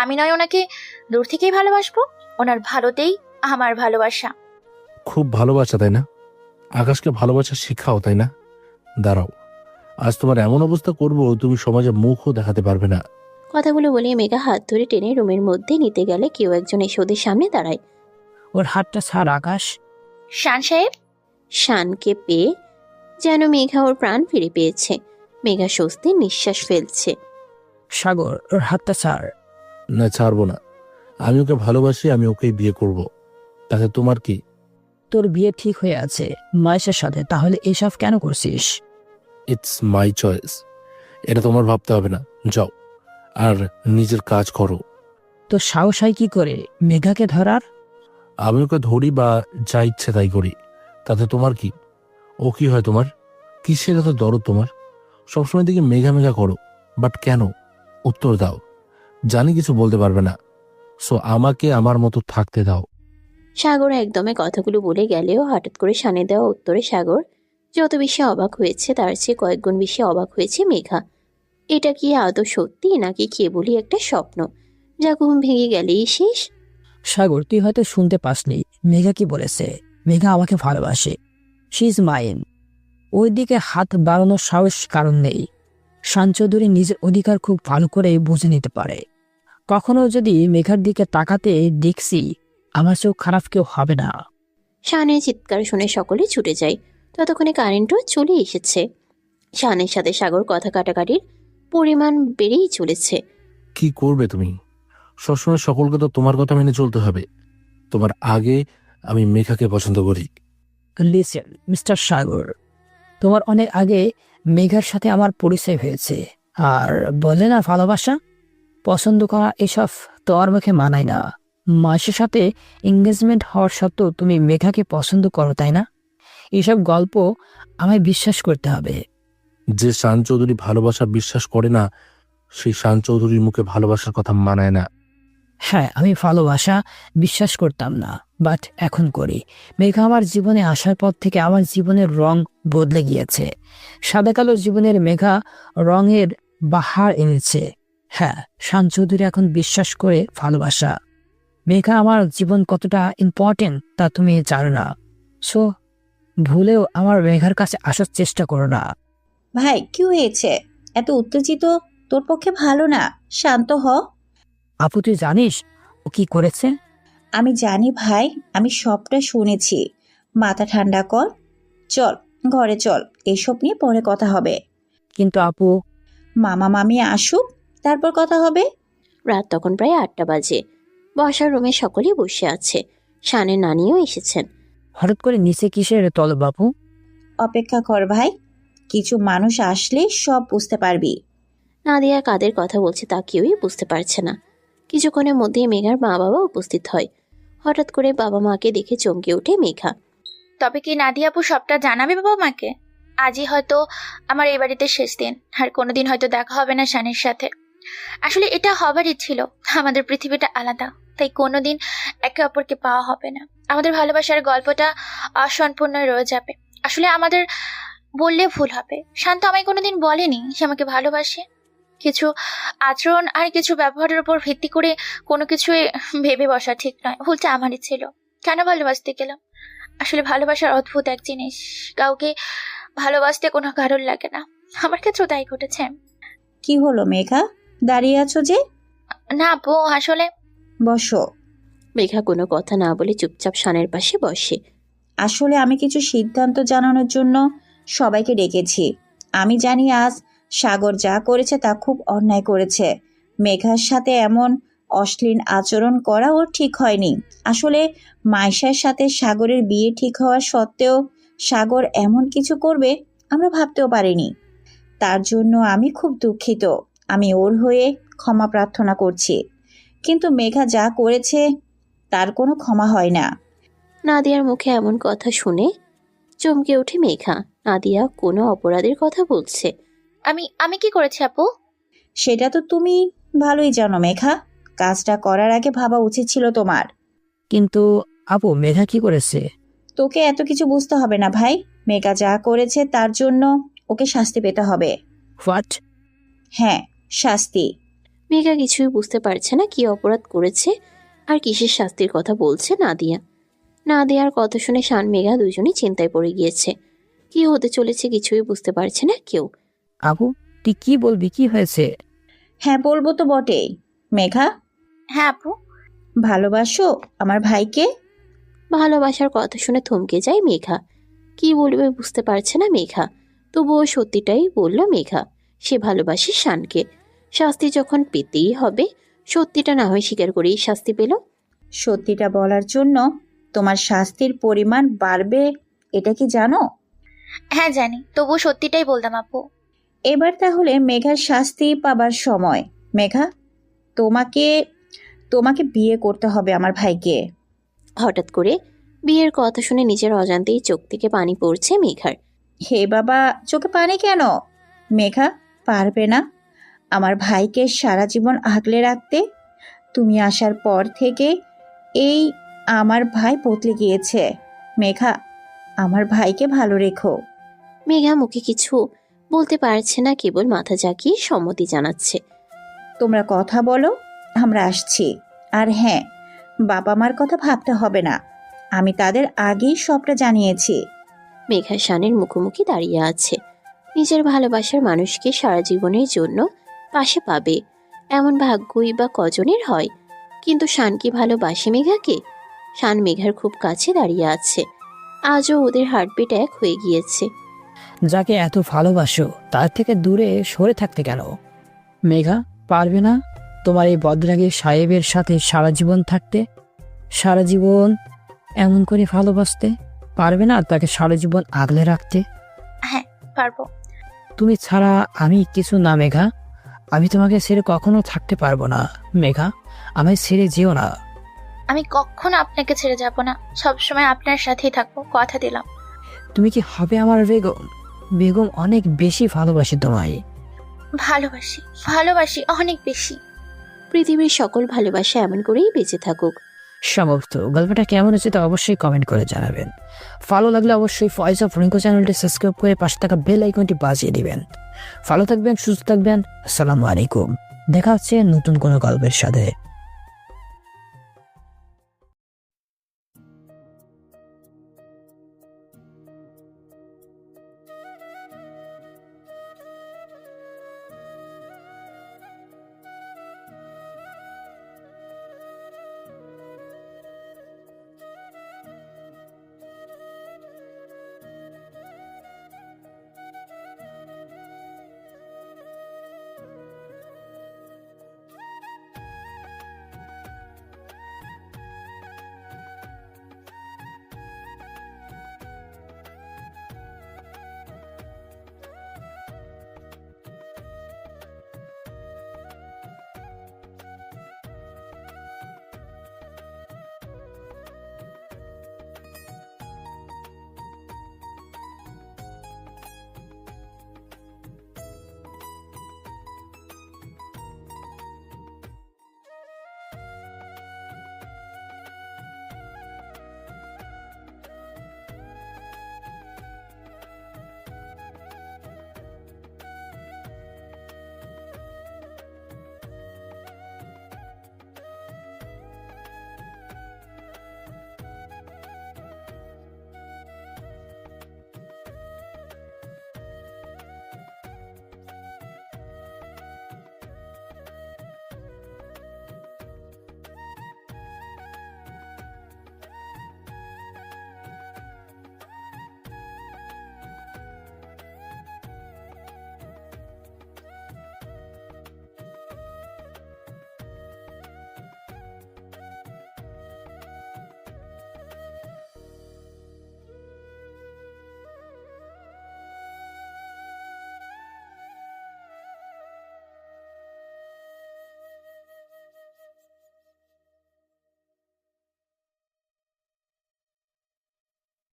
আমি নয় ওনাকে দূর থেকেই ভালোবাসবো, ওনার ভালোতেই আমার ভালোবাসা। খুব ভালোবাসা তাই না? আকাশকে ভালোবাসা শেখাও তাই না? দাঁড়াও, আজ তোমার এমন অবস্থা করব তুমি সমাজে মুখও দেখাতে পারবে না। কথাগুলো বলে মেঘা হাত ধরে টেনে রুমের মধ্যে নিতে গেলে কেউ একজন এসে ওদের সামনে দাঁড়ায়। ওর হাতটা ছাড় আকাশ। শান সাহেব। শানকে পেয়ে যেন মেঘা ওর প্রাণ ফিরে পেয়েছে। মেঘা স্বস্তির নিঃশ্বাস ফেলছে। সাগর, ওর হাতটা ছাড়। না, ছাড়বো না। আমি ওকে ভালোবাসি, আমি ওকেই বিয়ে করব। তাতে তোমার কি? তোর বিয়ে ঠিক হয়ে আছে মায়ের সাথে, তাহলে এসব কেন করছিস? ইটস মাই চয়েস, এটা তোমার ভাবতে হবে না। যাও আর নিজের কাজ করো। তোর সাহস হয় কি করে মেঘাকে ধরার? আমি ওকে ধরি বা যা ইচ্ছে তাই করি, তাতে তোমার কি? ও কি হয় তোমার? কিসের এত দরদ তোমার? সবসময় দিকে মেঘা মেঘা করো, বাট কেন? উত্তর দাও। জানি কিছু বলতে পারবে না, সো আমাকে আমার মতো থাকতে দাও। সাগর একদমে কথাগুলো বলে গেলেও হঠাৎ করে শানে দেওয়া উত্তরে সাগর যত বেশি অবাক হয়েছে তার চেয়ে কয়েক গুণ বেশি অবাক হয়েছে মেঘা। এটা কি আদৌ সত্যি নাকি কেবলই একটা স্বপ্ন যা ঘুম ভেঙে গেলেই শেষ? সাগর, তুই হয়তো শুনতে পাসনি মেঘা কি বলেছে। মেঘা আমাকে ভালোবাসে, শি ইজ মাইন। ওই দিকে হাত বাড়ানোর সাহস কারণ নেই। শান চৌধুরী নিজের অধিকার খুব ভালো করে বুঝে নিতে পারে। কখনো যদি মেঘার দিকে তাকাতে দেখছি, আমার চোখ খারাপ কেউ হবে না। শানের চিৎকার শুনে সকলে ছুটে যায়। ততক্ষণে কারেন্টও চলে এসেছে। শানের সাথে সাগর কথা কাটাকাটির পরিমাণ বেড়েই চলেছে। কি করবে তুমি? সবসময় সকলকে তো তোমার কথা মেনে চলতে হবে। তোমার আগে আমি মেঘাকে পছন্দ করি। লিসেন মিস্টার সাগর, তোমার অনেক আগে মেঘার সাথে আমার পরিচয় হয়েছে। আর বলে না ভালোবাসা, পছন্দ করা, এসব তোমার মুখে মানায় না। মাসের সাথে এঙ্গেজমেন্ট হওয়ার সত্ত্বেও তুমি মেঘাকে পছন্দ করো তাই না? এসব গল্প আমায় বিশ্বাস করতে হবে। যে শান চৌধুরী ভালোবাসা বিশ্বাস করে না, সেই শান চৌধুরীর মুখে ভালোবাসার কথা মানায় না। হ্যাঁ, আমি ভালোবাসা বিশ্বাস করতাম না, বাট এখন করি। মেঘা আমার জীবনে আসার পর থেকে আমার জীবনের রং বদলে গিয়েছে। সাদা কালো জীবনের মেঘা রঙের বাহার এনেছে। হ্যাঁ, শান চৌধুরী এখন বিশ্বাস করে ভালোবাসা। মেঘা আমার জীবন কতটা ইম্পর্টেন্ট তা তুমি জানো না। সো ভুলেও আমার মেঘার কাছে আসার চেষ্টা করো না। ভাই কি হয়েছে? এত উত্তেজিত তোর পক্ষে ভালো না, শান্ত হ। আপু, তুই জানিস ও কি করেছে? আমি জানি ভাই, আমি সবটা শুনেছি। মাথা ঠান্ডা কর, চল ঘরে চল, এসব নিয়ে পরে কথা হবে। কিন্তু আপু, মামা মামি আসুক, তারপর কথা হবে। রাত তখন প্রায় 8টা বাজে। বসার রুমে সকলেই বসে আছে। শানের নানিও এসেছেন। হঠাৎ করে নিচে কিসের তল বাপু? অপেক্ষা কর ভাই, কিছু মানুষ আসলে সব বুঝতে পারবি। নাদিয়া কাদের কথা বলছে তা কেউই বুঝতে পারছে না। কিছুক্ষণের মধ্যেই মেঘার মা বাবা উপস্থিত হয়। হঠাৎ করে বাবা মাকে দেখে চমকে ওঠে মেঘা। তবে কি নাদিয়া আপু সবটা জানাবে বাবা মাকে? আজই হয়তো আমার এই বাড়িতে শেষ দিন, আর কোনোদিন হয়তো দেখা হবে না শানের সাথে। আসলে এটা হবারই ছিল, আমাদের পৃথিবীটা আলাদা, তাই কোনোদিন একে অপরকে পাওয়া হবে না। আমাদের ভালোবাসার গল্পটা অসম্পূর্ণ রয়ে যাবে। আসলে আমাদের বললে ভুল হবে। শান্ত আমায় কোনোদিন বলেনি সে আমাকে ভালোবাসে। কিছু আচরণ আর কিছু ব্যবহারের উপর ভিত্তি করে কোনো কিছুই ভেবে বসা ঠিক নয়। ভুলটা আমারই ছিল। কেন ভালোবাসতে গেলাম? আসলে ভালোবাসার অদ্ভুত এক জিনিস, কাউকে ভালোবাসতে কোনো কারণ লাগে না। আমার ক্ষেত্রেও তাই ঘটেছে। কি হলো মেঘা, দাঁড়িয়ে আছো যে? না আপু, আসলে বসো। মেঘা কোনো কথা না বলে চুপচাপ শানের পাশে বসে। আসলে আমি কিছু সিদ্ধান্ত জানানোর জন্য সবাইকে ডেকেছি। আমি জানি আজ সাগর যা করেছে তা খুব অন্যায় করেছে। মেঘার সাথে এমন অশ্লীল আচরণ করা ওর ঠিক হয়নি। আসলে মাইশার সাথে সাগরের বিয়ে ঠিক হওয়া সত্ত্বেও সাগর এমন কিছু করবে আমরা ভাবতেও পারিনি। তার জন্য আমি খুব দুঃখিত। আমি ওর হয়ে ক্ষমা প্রার্থনা করছি, কিন্তু মেঘা যা করেছে তার কোনো ক্ষমা হয় না। নাদিয়ার মুখে এমন কথা শুনে চমকে ওঠে মেঘা। নাদিয়া কোনো অপরাধের কথা বলছে। আমি কি করেছি আপু? সেটা তো তুমি ভালোই জানো মেঘা। কাজটা করার আগে ভাবা উচিত ছিল তোমার। কিন্তু আপু, মেঘা কি করেছে? তোকে এত কিছু বুঝতে হবে না ভাই। মেঘা যা করেছে তার জন্য ওকে শাস্তি পেতে হবে। হোয়াট? হ্যাঁ, শাস্তি। মেঘা কিছুই বুঝতে পারছে না কি অপরাধ করেছে আর কিসের শাস্তির কথা বলছে নাদিয়া। নাদিয়ার কথা শুনে শান মেঘা দুজনই চিন্তায় পড়ে গিয়েছে। কি হতে চলেছে কিছুই বুঝতে পারছে না কেউ। আপু, তুই কি বলবি? কি হয়েছে? হ্যাঁ, বলবো তো বটেই। মেঘা, হ্যাঁ আপু। ভালোবাসো আমার ভাইকে? ভালোবাসার কথা শুনে থমকে যায় মেঘা। কি বলবে বুঝতে পারছে না মেঘা। তবুও সত্যিটাই বলল মেঘা। সে ভালোবাসে শানকে। শাস্তি যখন পেতেই হবে, সত্যিটা না হয় স্বীকার করেই শাস্তি পেল। সত্যিটা বলার জন্য তোমার শাস্তির পরিমাণ বাড়বে, এটা কি জানো? হ্যাঁ জানি, তবুও সত্যিটাই বলতাম আপু। এবার তাহলে মেঘার শাস্তি পাবার সময়। মেঘা, তোমাকে তোমাকে বিয়ে করতে হবে আমার ভাইকে। হঠাৎ করে বিয়ের কথা শুনে নিজের অজান্তেই চোখ থেকে পানি পড়ছে মেঘার। হে বাবা, চোখে পানি কেন? মেঘা পারবে না আমার ভাইকে সারা জীবন আগলে রাখতে? তুমি আসার পর থেকে এই আমার ভাই বদলে গিয়েছে। মেঘা, আমার ভাইকে ভালো রেখো। মেঘা মুখে কিছু বলতে পারছে না, কেবল মাথা ঝাঁকিয়ে সম্মতি জানাচ্ছে। তোমরা কথা বলো, আমরা আসছি। আর হ্যাঁ, বাবা মার কথা ভাবতে হবে না, আমি তাদের আগেই সবটা জানিয়েছি। মেঘা শানের মুখোমুখি দাঁড়িয়ে আছে। নিজের ভালোবাসার মানুষকে সারা জীবনের জন্য পাশে পাবে এমন ভাগ্যই বা কজনের হয়। কিন্তু শান কি ভালোবাসে মেঘাকে? শান মেঘার খুব কাছে দাঁড়িয়ে আছে। আজও ওদের হার্টবিট এক হয়ে গিয়েছে। যাকে এত ভালোবাসো তার থেকে দূরে সরে থাকতে কেন? মেঘা, পারবে না তোমার এই বদরাগী সাহেবের সাথে সারা জীবন থাকতে? সারা জীবন এমন করে ভালোবাসতে? পারবে না তাকে সারা জীবন আগলে রাখতে? হ্যাঁ পারবো। তুমি ছাড়া আমি কিছু না মেঘা। আমি তোমাকে ছেড়ে কখনো থাকতে পারবো না মেঘা। আমায় ছেড়ে যেও না। আমি কখনো আপনাকে ছেড়ে যাব না, সবসময় আপনার সাথেই থাকবো, কথা দিলাম। তুমি কি হবে আমার বেগম? বেগম, অনেক বেশি ভালোবাসি তোমায়। ভালোবাসি, ভালোবাসি অনেক বেশি। পৃথিবীর সকল ভালোবাসা এমন করেই বেঁচে থাকুক। সমাপ্ত। গল্পটা কেমন হচ্ছে তা অবশ্যই কমেন্ট করে জানাবেন। ভালো লাগলে অবশ্যই ভয়েস অফ রিঙ্কু চ্যানেলটি সাবস্ক্রাইব করে পাশে থাকা বেল আইকনটি বাজিয়ে দিবেন। ভালো থাকবেন, সুস্থ থাকবেন। আসসালামু আলাইকুম। দেখা হচ্ছে নতুন কোনো গল্পের সাথে।